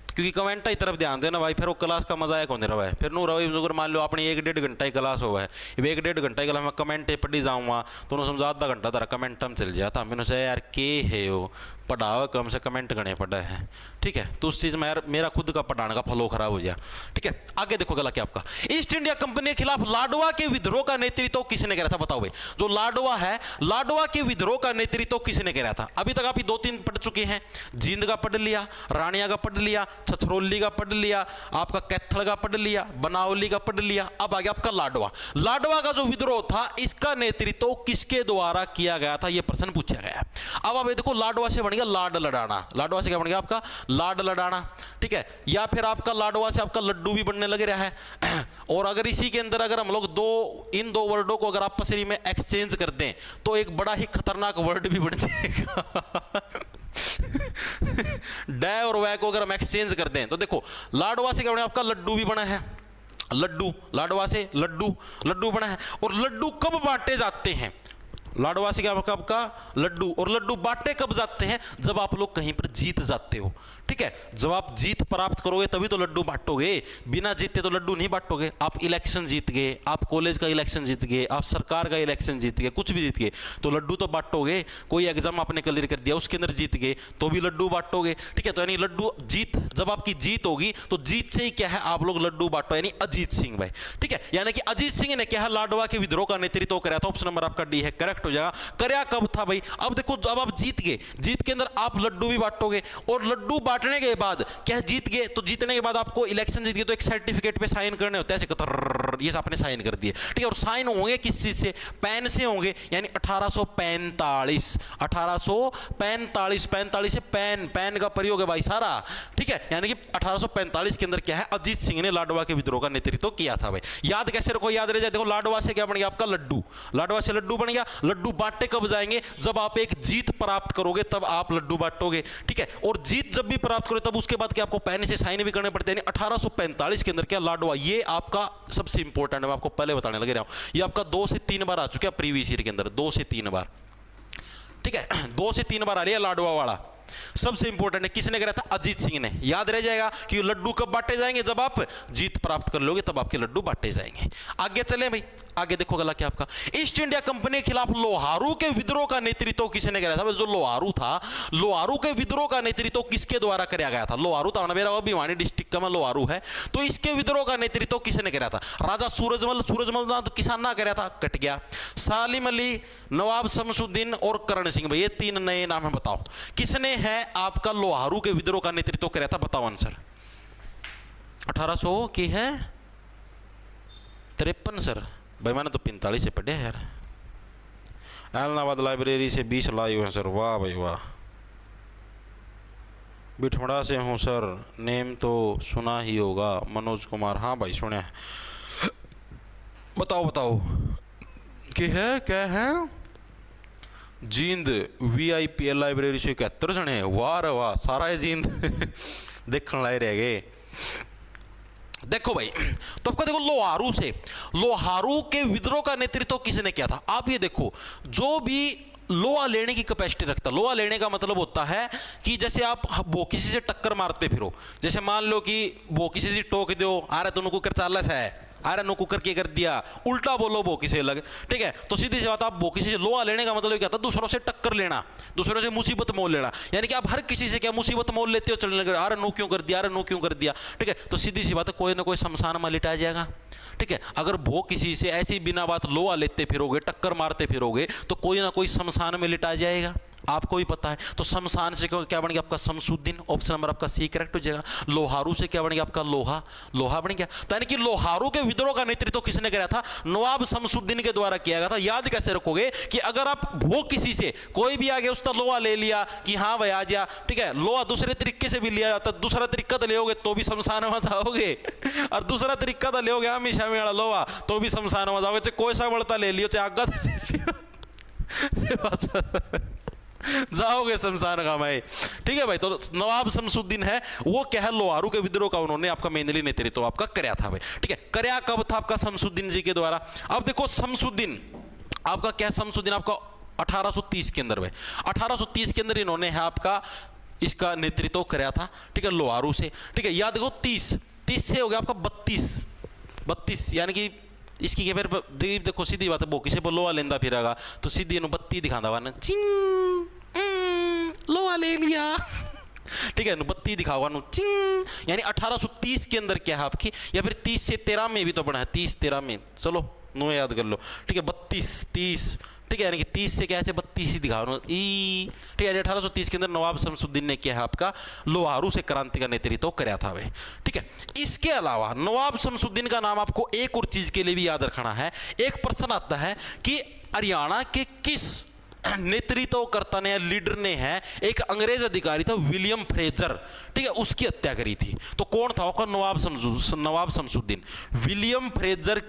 [SPEAKER 1] क्योंकि कमेंट की तरफ ध्यान देना भाई, फिर वो क्लास का मजा है कौन रहा है, फिर नो रहा जुगर मान लो अपनी 1-1.5 घंटा ही क्लास हुआ है, 1-1.5 घंटा ही क्लास में कमेंट पढ़ी जाऊँगा तो उन्होंने समझा आधा घंटा तारा कमेंट हम चल जाता, मैंने सोचा यार के है वो पढ़ावा कम से कमेंट गणे पढ़ा है, ठीक है। तो उस चीज़ में यार मेरा खुद का पढ़ाने का फ्लो खराब हो गया, ठीक है। आगे देखो गला क्या आपका, ईस्ट इंडिया कंपनी के खिलाफ लाडवा के विद्रोह का नेतृत्व किसने करा था, बताओ भाई। जो लाडवा है, लाडवा के विद्रोह का नेतृत्व किसने करा था। अभी तक आप 2-3 पढ़ चुके हैं, जींद का पढ़ लिया, रानिया का पढ़ लिया, छछरौली का पढ़ लिया, आपका कैथल का पढ़ लिया, बनावली का पढ़ लिया, अब आ गया आपका लाडवा। लाडवा का जो विद्रोह था इसका नेतृत्व किसके द्वारा किया गया था, यह प्रश्न पूछा गया। अब आप देखो लाडवा से लाड लड़ाना, लाडवा से क्या बन गया आपका लाड लड़ाना, ठीक है। या फिर आपका लाडवा से आपका लड्डू भी बनने लगे रहा है। और अगर इसी के अंदर अगर हम लोग इन दो वर्डों को अगर आपस में एक्सचेंज कर दें तो एक बड़ा ही खतरनाक वर्ड भी बन जाएगा डै और वै को अगर हम एक्सचेंज कर दें तो देखो लाडवा से क्या बना आपका लड्डू भी बना है, लड्डू, लाडवा से लड्डू, लड्डू बना है। और लड्डू कब बांटे जाते हैं? लाडवा से क्या आपका लड्डू, और लड्डू बांटे कब जाते हैं? जब आप लोग कहीं पर जीत जाते हो, ठीक है। जब आप जीत प्राप्त करोगे तभी तो लड्डू बांटोगे, बिना जीते तो लड्डू नहीं बांटोगे। आप इलेक्शन जीत गए, आप कॉलेज का इलेक्शन जीत गए, आप सरकार का इलेक्शन जीत गए, कुछ भी जीत गए तो लड्डू तो बांटोगे। कोई एग्जाम आपने क्लियर कर दिया उसके अंदर जीत गए तो भी लड्डू बांटोगे, ठीक है। तो यानी लड्डू जीत, जब आपकी जीत होगी तो जीत से ही क्या है, आप लोग लड्डू बांटो, यानी अजीत सिंह भाई, ठीक है। यानी कि अजीत सिंह ने क्या है, लाडवा के विद्रोह का नेतृत्व कराया था। ऑप्शन नंबर आपका डी है, करेक्ट हो जाएगा। करया कब था भाई? अब देखो, जब आप जीत गए, जीत के अंदर आप लड्डू भी बांटोगे, और लड्डू बांटने के बाद क्या जीत गए, तो जीतने के बाद आपको इलेक्शन जीत गए तो एक सर्टिफिकेट पे साइन करने होते हैं, ऐसे कतर, ये आपने साइन कर दिए, ठीक है। और साइन होंगे किस चीज से? पेन से होंगे, यानी 1845 45 से पेन, पेन का प्रयोग है भाई सारा, ठीक है। यानी कि 1845 के अंदर क्या है, अजीत सिंह ने लाडवा के विद्रोह का नेतृत्व किया था भाई। याद कैसे रखो, याद रह जाए। देखो, लाडवा से क्या बन गया आपका लड्डू, लाडवा से लड्डू बन गया। लड्डू बांटे कब जाएंगे? जब आप एक जीत प्राप्त करोगे तब आप लड्डू बांटोगे, ठीक है। और जीत जब भी प्राप्त करोगे तब उसके बाद क्या आपको पेन से साइन भी करने पड़ते हैं। 1845 के अंदर क्या लाडवा, ये आपका सबसे इंपॉर्टेंट है, मैं आपको पहले बताने लगे रहा हूं। ये आपका 2 से 3 बार आ चुका है प्रीवियस ईयर के अंदर, 2 से 3 बार, ठीक है। 2 से 3 बार आ रही है लाडवा वाला। सबसे इंपॉर्टेंट है, किसने कराया था? अजीत सिंह ने। याद रह जाएगा कि लड्डू कब बांटे जाएंगे? जब आप जीत प्राप्त कर लोगे तब आपके लड्डू बांटे जाएंगे। आगे चले भाई, आगे देखो गला क्या आपका, ईस्ट इंडिया कंपनी के खिलाफ लोहारू के विद्रोह का नेतृत्व किसने कराया था? जो लोहारू था, लोहारू के विद्रोह का नेतृत्व किसके द्वारा कराया गया था? लोहारू था ना मेरा, भिवानी डिस्ट्रिक्ट का लोहारू है, तो इसके विद्रोह का नेतृत्व किसने कराया था? राजा सूरजमल, सूरजमल ना तो किसान ना कराया था, कट गया। सालिम अली, नवाब शमसुद्दीन और करण सिंह भाई, ये 3 नए नाम है, बताओ किसने है आपका लोहारू के विद्रोह का नेतृत्व कराया था? बताओ आंसर। 1800 की है 53 सर भाई, मैंने तो 45 से पढ़े यार। इलाहाबाद लाइब्रेरी से 20 लाए हुए हैं सर, वाह भाई वाह। बिठमड़ा से हूँ सर, नेम तो सुना ही होगा, मनोज कुमार, हाँ भाई सुना है। बताओ बताओ कि है क्या है? जींद VIPL लाइब्रेरी से 71 जने, वाह रे वाह, सारा है जींद देखने लाए रह गए। देखो भाई, तो आपका देखो लोहारू से, लोहारू के विद्रोह का नेतृत्व किसने किया था? आप ये देखो, जो भी लोहा लेने की कैपेसिटी रखता, लोहा लेने का मतलब होता है कि जैसे आप वो किसी से टक्कर मारते फिरो, जैसे मान लो कि वो किसी से टोक दो, आ रहा तुमको कर चालस है, अरे नो कुकर के कर दिया, उल्टा बोलो बोकी से अलग, ठीक है। तो सीधी सी बात, आप बोकी से लोहा लेने का मतलब क्या था? दूसरों से टक्कर लेना, दूसरों से मुसीबत मोल लेना। यानी कि आप हर किसी से क्या मुसीबत मोल लेते हो, चलने लगे, अरे नो क्यों कर दिया, अरे नो क्यों कर दिया, ठीक है। तो सीधी सी बात है, कोई ना कोई शमशान में लिटाया जाएगा, ठीक है। अगर वो किसी से ऐसी बिना बात लोहा लेते फिरोगे, टक्कर मारते फिरोगे, तो कोई ना कोई शमशान में लिटाया जाएगा, आपको ही पता है। तो शमशान से क्या बन गया आपका? शमसुद्दीन। ऑप्शन नंबर आपका सी करेक्ट हो जाएगा। लोहारू से क्या बन गया आपका? लोहा, लोहा बन गया। तो यानी कि लोहारू के विद्रोह का नेतृत्व किसने कराया था? नवाब शमसुद्दीन के द्वारा किया गया था। याद कैसे रखोगे कि अगर आप वो किसी से, कोई भी आगे उसका लोहा ले लिया कि हाँ भाई आ जा, ठीक है, लोहा दूसरे तरीके से भी लिया जाता, दूसरा तरीका तो ले तो भी शमशान में जाओगे, और दूसरा तरीका तो ले हमेशा में लोहा तो भी शमशान में जाओगे, चाहे कोई सा बढ़ता ले लियो, चाहे आगा जाओगे शमशान का भाई, ठीक है भाई। तो नवाब शमसुद्दीन है, वो क्या है, लोहारू के विद्रोह का उन्होंने आपका मेनली नेतृत्व आपका कराया था भाई, ठीक है। कराया कब था आपका? शमसुद्दीन जी के द्वारा। अब देखो शमसुद्दीन आपका क्या, शमसुद्दीन आपका 1830 के अंदर भाई, 1830 के अंदर इन्होंने है आपका इसका नेतृत्व कराया था, ठीक है, लोहारू से, ठीक है। याद देखो 30 से हो गया आपका 32, यानी कि इसकी फिर देखो सीधी बात है, वो किसी पर लोहा लेंदा फिरेगा तो सीधी नु बत्ती दिखाता हुआ ना, चिंग लोहा ले लिया ठीक है, बत्ती दिखावा नु चिंग, यानी 1830 के अंदर क्या है आपकी, या फिर 30 से 13 में भी तो बना है, 30-13 में, चलो नो याद कर लो, ठीक है। 32-30, ठीक है, यानी कि 30 से क्या है 32 ही दिखाओ ई, ठीक है। 1830 के अंदर नवाब शमसुद्दीन ने क्या है आपका लोहारू से क्रांति का नेतृत्व कराया था भाई, ठीक है। इसके अलावा नवाब शमसुद्दीन का नाम आपको एक और चीज के लिए भी याद रखना है। एक प्रश्न आता है कि हरियाणा के किस नेतृत्वकर्ता ने, लीडर ने है, एक अंग्रेज अधिकारी था विलियम फ्रेजर, ठीक है, उसकी हत्या करी थी। तो कौन था आपका? नवाब शमसुद्दीन। विलियम फ्रेजर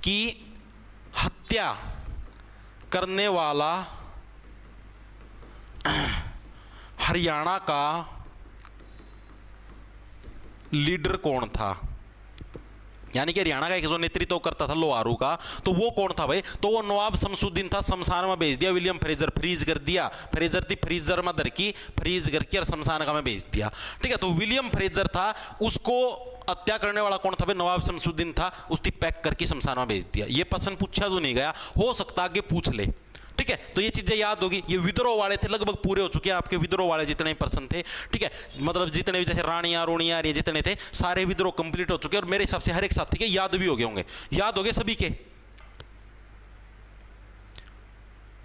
[SPEAKER 1] की हत्या करने वाला हरियाणा का लीडर कौन था, यानी कि हरियाणा का एक जो नेतृत्व करता था लोहारू का, तो वो कौन था भाई? तो वो नवाब शमसुद्दीन था। शमशान में भेज दिया विलियम फ्रेजर, फ्रीज कर दिया। फ्रेजर थी फ्रीजर में धर की, फ्रीज करके और शमशान का में भेज दिया। ठीक है, तो विलियम फ्रेजर था, उसको हत्या करने वाला कौन था भाई? नवाब शमसुद्दीन था। उसकी पैक करके शमशान में भेज दिया। ये प्रश्न पूछा तो नहीं गया, हो सकता आगे पूछ ले। ठीक है, तो ये चीजें याद होगी। ये विद्रोह वाले थे, लगभग पूरे हो चुके हैं आपके विद्रोह वाले जितने पर्सन थे। ठीक है, मतलब जितने भी जैसे रानियां रोनियां ये जितने थे सारे विद्रोह कंप्लीट हो चुके हैं। और मेरे हिसाब से हर एक साथी के याद भी हो गए होंगे, याद हो गए सभी के।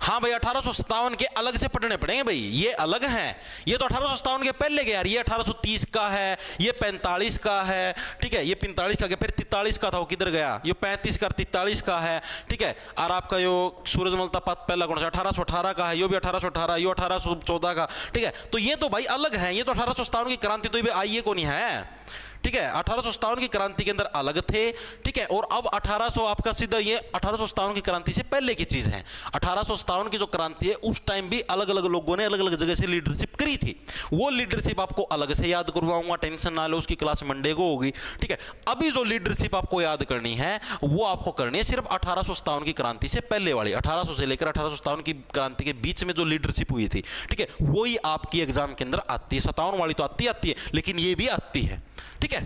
[SPEAKER 1] हाँ भाई, 1857 के अलग से पढ़ने पड़ेंगे भाई, ये अलग हैं। ये तो 1857 के पहले के यार, ये 1830 का है, ये 45 का है। ठीक है, ये 45 का, फिर 43 का था, वो किधर गया? ये 35 का, 43 का है। ठीक है, और आपका यो सूरजमल का पहला कौन सा? 1818 का है, ये भी 1818, ये 1814 का। ठीक है, तो ये तो भाई अलग है। ये तो 1857 की क्रांति तो ये आई को नहीं है। ठीक है, 1857 की क्रांति के अंदर अलग थे। ठीक है, और अब 1800 आपका सीधा ये 1857 की क्रांति से पहले की चीज है। 1857 की जो क्रांति है उस टाइम भी अलग अलग लोगों ने अलग अलग जगह से लीडरशिप करी थी। वो लीडरशिप आपको अलग से याद करवाऊंगा, टेंशन ना लो, उसकी क्लास मंडे को होगी। ठीक है, अभी जो लीडरशिप आपको याद करनी है वो आपको करनी है सिर्फ 1857 की क्रांति से पहले वाली। 1800 से लेकर 1857 की क्रांति के बीच में जो लीडरशिप हुई थी, ठीक है, वही आपकी एग्जाम के अंदर आती है। 57 वाली तो आती है, लेकिन ये भी आती है। ठीक है,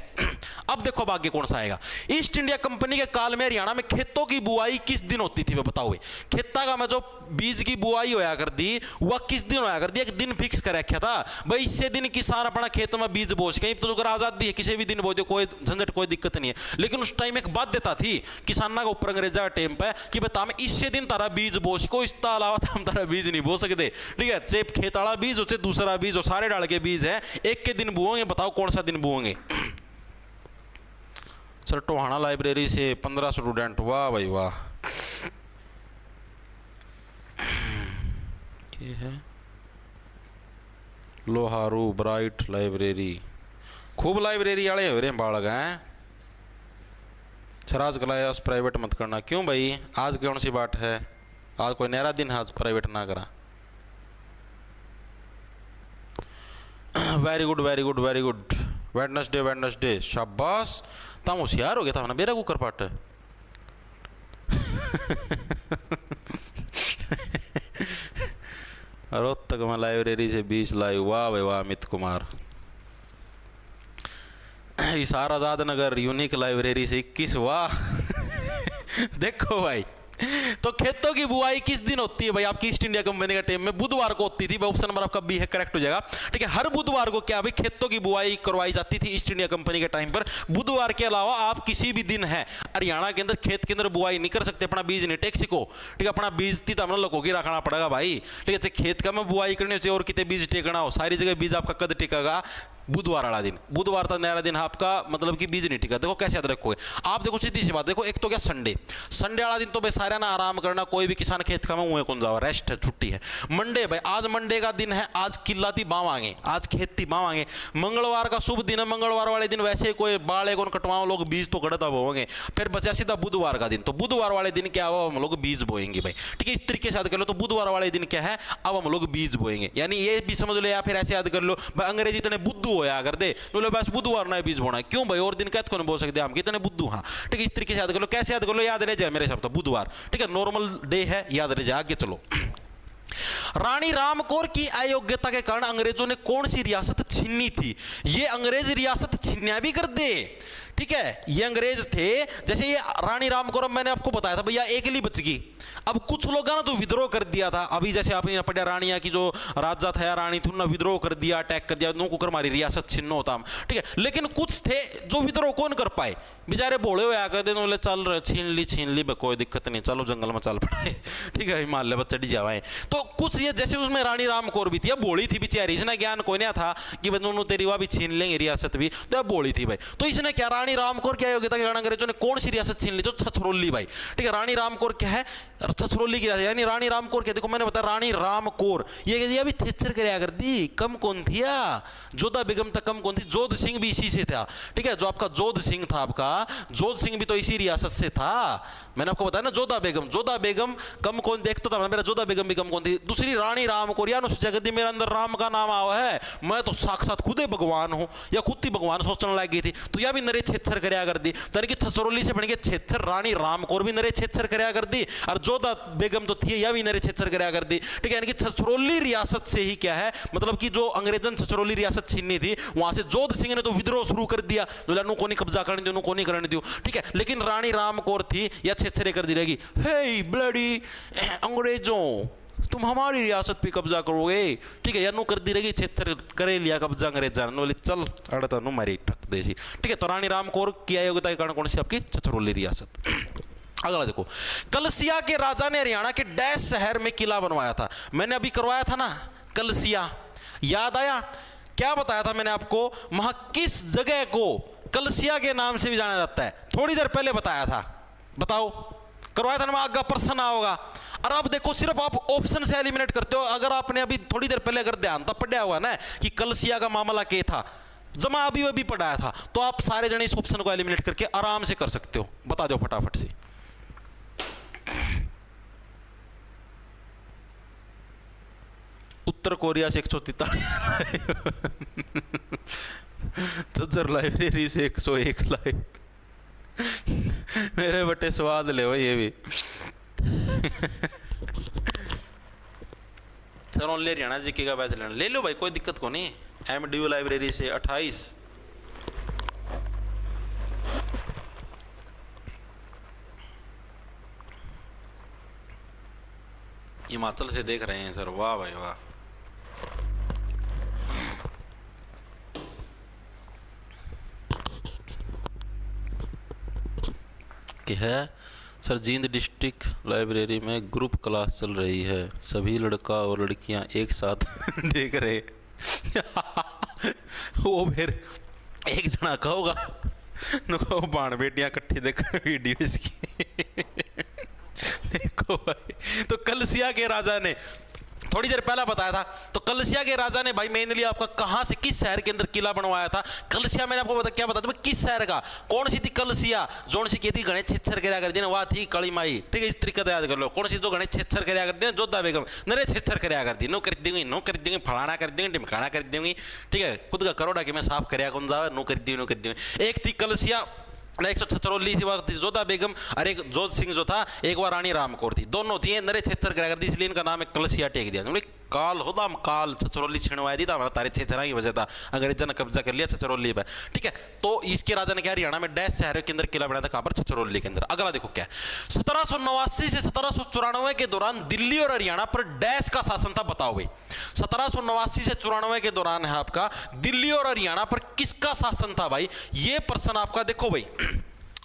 [SPEAKER 1] अब देखो भाग्य कौन सा आएगा। ईस्ट इंडिया कंपनी के काल में हरियाणा में खेतों की बुआई किस दिन होती थी? बताओ भाई, खेता का में जो बीज की बुआई होया कर दी वह किस दिन होया कर दी? एक दिन फिक्स कर रखा था भाई, इससे दिन किसान अपना खेत में बीज बोझ के, तो अगर आजादी है किसी भी दिन बोझे, कोई झंझट कोई दिक्कत नहीं है। लेकिन उस टाइम एक बाध्यता थी किसाना का ऊपर अंग्रेजा का टाइम पे कि बता मैं इससे दिन तारा बीज बोझ को, इसका अलावा हम तारा बीज नहीं बो सकते। ठीक है, चेप खेत वाला बीज हो, दूसरा बीज हो, सारे डाल के बीज है, एक के दिन बोएंगे। बताओ कौन सा दिन बोएंगे? सर टोहाना लाइब्रेरी से 15 स्टूडेंट, वाह भाई वाह। ये है लोहारू ब्राइट लाइब्रेरी, खूब लाइब्रेरी वाले हो रहे हैं बालक हैं। सर आज क्लास प्राइवेट मत करना। क्यों भाई, आज कौन सी बात है? आज कोई नया दिन है, आज प्राइवेट ना करा। Very good very good very good. Wednesday Wednesday, शाबाश। तम होशियार हो गया था ना बेरा कुकर पाट। रोहतक में लाइब्रेरी से 20 लाई, वाह भाई वाह। अमित कुमार। हिसार आजाद नगर यूनिक लाइब्रेरी से 21, वाह। देखो भाई, तो खेतों की बुआई किस दिन होती है भाई आपकी ईस्ट इंडिया कंपनी का टाइम में? बुधवार को होती थी। ऑप्शन नंबर आपका बी है, करेक्ट हो जाएगा। ठीक है, हर बुधवार को क्या भाई खेतों की बुआई करवाई जाती थी ईस्ट इंडिया कंपनी के टाइम पर। बुधवार के अलावा आप किसी भी दिन है हरियाणा के अंदर खेत के अंदर बुआई नहीं कर सकते, अपना बीज नहीं टेक सिको। ठीक है, अपना बीज थी तो हमने लोगों की रखना पड़ेगा भाई। ठीक है, खेत का में बुआई करनी चाहिए और कितने बीज टेकना हो, सारी जगह बीज आपका कद टेकेगा बुधवार वाला दिन। बुधवार तक नया दिन आपका मतलब कि बीज नहीं टिका। देखो कैसे याद रखोगे आप, देखो सीधी सी बात, देखो एक तो क्या संडे, संडे वाला दिन तो भाई सारे ना आराम करना, कोई भी किसान खेत का में कौन जाओ, रेस्ट है, छुट्टी है। मंडे भाई, आज मंडे का दिन है, आज किला थी बावांगे, आज खेत थी बावांगे। मंगलवार का शुभ दिन है, मंगलवार वाले दिन वैसे कोई बाले कौन कटवाओ, लोग बीज तो कटता बोएंगे। फिर बचा सीधा बुधवार का दिन, तो बुधवार वाले दिन क्या हुआ, हम लोग बीज बोएंगे भाई। ठीक है, इस तरीके से याद कर लो। तो बुधवार वाले दिन क्या है, अब हम लोग बीज बोएंगे, यानी ये भी समझ लो। या फिर ऐसे याद कर लो भाई, अंग्रेजी इतने बुद्धू होया कर दे, बोले बस बुधवार ना बीज बोना है। क्यों भाई, और दिन कहते कौन बोल सकते हैं हम, कितने बुद्धू। हाँ ठीक है, इस तरीके से याद कर लो। कैसे याद कर लो, याद रह जाए मेरे शब्द, बुधवार। ठीक है, नॉर्मल डे है, याद रह जाए। आगे चलो। रानी रामकौर की अयोग्यता के कारण अंग्रेजों ने कौन सी रियासत छीनी थी? ये अंग्रेज रियासत छीनया भी कर दे। ठीक है, ये अंग्रेज थे। जैसे ये रानी रामकौर, मैंने आपको बताया था भैया अकेली बच गई। अब कुछ लोगों ने तो विद्रोह कर दिया था। अभी जैसे आपने पढ़ा, रानिया की जो राजा था या रानी थी, उन्होंने विद्रोह कर दिया, अटैक कर दिया, नो कुकर हमारी रियासत छिन्न होता। ठीक है, लेकिन कुछ थे जो विद्रोह कौन कर पाए, बेचारे बोले हुए आकर दे, बोले चल छीन ली कोई दिक्कत नहीं, चलो जंगल में चल पड़े। ठीक है, हिमालय पर चढ़ी जावाए। तो कुछ ये जैसे उसमें रानी रामकौर भी थी, अब बोली थी बेचारी, इसने ज्ञान कोई नहीं था कि दोनों तेरी वह भी छीन लेंगे रियासत भी, तो अब बोली थी भाई। तो इसने क्या, रानी रामकौर क्या योग्यता के कारण अंग्रेजों ने कौन सी रियासत छीन ली? तो छछरौली भाई। ठीक है, रानी रामकौर क्या है, छछरौली की, यानी रानी रामकौर क्या, देखो मैंने बताया रानी रामकौर, ये अभी थेचर कर कर दी, कम कौन थी, जोधा बेगम तक कम कौन थी, जोध सिंह भी इसी से था। ठीक है, जो आपका जोध सिंह था आपका, जोध सिंह भी तो इसी रियासत से था। मैंने आपको बताया ना, जोधा बेगम कम कौन देखता था, मेरा जोधा बेगम भी कम कौन थी। दूसरी रानी राम कौर, यार उस जगह मेरे अंदर राम का नाम आवा है, मैं तो साक्षात खुद ही भगवान हूँ या खुद ही भगवान सोचने लग गई थी। तो यह भी नरे छेच्छर करया कर दी, तनिक छछरौली से बन के छेच्छर रानी राम कौर भी नरे छेच्छर करया कर दी, और जोधा बेगम तो थी यह भी नरे छेच्छर करया कर दी। ठीक है, यानी कि छछरौली रियासत से ही क्या है मतलब कि जो अंग्रेजन छछरौली रियासत छीननी थी, वहां से जोध सिंह ने तो विद्रोह शुरू कर दिया, नु को नहीं कब्जा करने दो, को नहीं करने दो। ठीक है, लेकिन रानी राम कौर थी या छेच्छरे कर दी रहेगी, हे ब्लडी अंग्रेजों तुम हमारी रियासत पे कब्जा करोगे। ठीक है, या नु कर दी रहेगी छेच्छर करे लिया कब्जा अंग्रेजा ने, बोले चल अड़ता नु मारी ठक देसी। ठीक है, तो रानी राम कौर की योग्यता के कारण कौन सी आपकी छछरौली रियासत। अगला देखो, कलसिया के राजा ने हरियाणा के डैश शहर में किला बनवाया था। मैंने अभी करवाया था ना कलसिया, याद आया? क्या बताया था मैंने आपको, वहां किस जगह को कलसिया के नाम से भी जाना जाता है, थोड़ी देर पहले बताया था, बताओ करवाया था ना, आगे प्रश्न होगा। और अब देखो सिर्फ आप ऑप्शन से एलिमिनेट करते हो, अगर आपने अभी थोड़ी देर पहले अगर ध्यान तो पढ़ा हुआ ना कि कलसिया का मामला क्या था, जमा अभी वही पढ़ाया था, तो आप सारे जने इस ऑप्शन को एलिमिनेट करके आराम से कर सकते हो। बता दो फटाफट से। उत्तर कोरिया से 143 झज्जर लाइब्रेरी से 101 लाए, मेरे बटे स्वाद ले ये भी। सर ले हरियाणा जी का बैच लेना ले लो भाई, कोई दिक्कत को नहीं। MDU लाइब्रेरी से 28, हिमाचल से देख रहे हैं सर, वाह भाई वाह। क्या है सर, जींद डिस्ट्रिक्ट लाइब्रेरी में ग्रुप क्लास चल रही है, सभी लड़का और लड़कियां एक साथ देख रहे। वो फिर एक जना कहोगा नो बाण बेटियां इकट्ठी देख वीडियो इसकी। देखो भाई, तो कलसिया के राजा ने थोड़ी देर पहला बताया था, तो कलसिया के राजा ने भाई मेनली आपका कहां से किस शहर के अंदर किला बनवाया था। कलसिया मैंने आपको क्या बताया था, किस शहर का, कौन सी थी कलसिया, जोन सी कहती गणेश छेच्छर करया कर दी ना, वह थी कली माई। ठीक है, इस तरीके से याद कर लो, कौन सी जो गणेश छेच्छर करया कर दी, जोधा बेगम नरे छेच्छर करया कर दी, नो कर देंगे फलाना कर देंगे ढिमकाना कर देंगे। ठीक है, खुद का करोड़ा कि मैं साफ करया कौन जावे, नो कर दी। एक थी कलसिया, एक छछरौली थी, वह थी जोधा बेगम, और एक जोध सिंह जो था, एक बार रानी राम कौर थी, दोनों थी नरे छेच्छर करा कर दी, इसलिए इनका नाम है कलसिया टेक दिया। काल होता हम काल छछरौली छिड़वाई दी था, हमारा तारे छेछरा की वजह था, अंग्रेजों ने कब्जा कर लिया छछरौली पे। ठीक है, तो इसके राजा ने क्या हरियाणा में डैश शहर के अंदर किला बनाया था, कहां पर, छछरौली के अंदर। अगला देखो क्या, 1789 से 1794 के दौरान दिल्ली और हरियाणा पर डैश का शासन था, बताओ भाई। 1789 से 94 के दौरान है आपका दिल्ली और हरियाणा पर किसका शासन था भाई, ये प्रश्न आपका देखो भाई।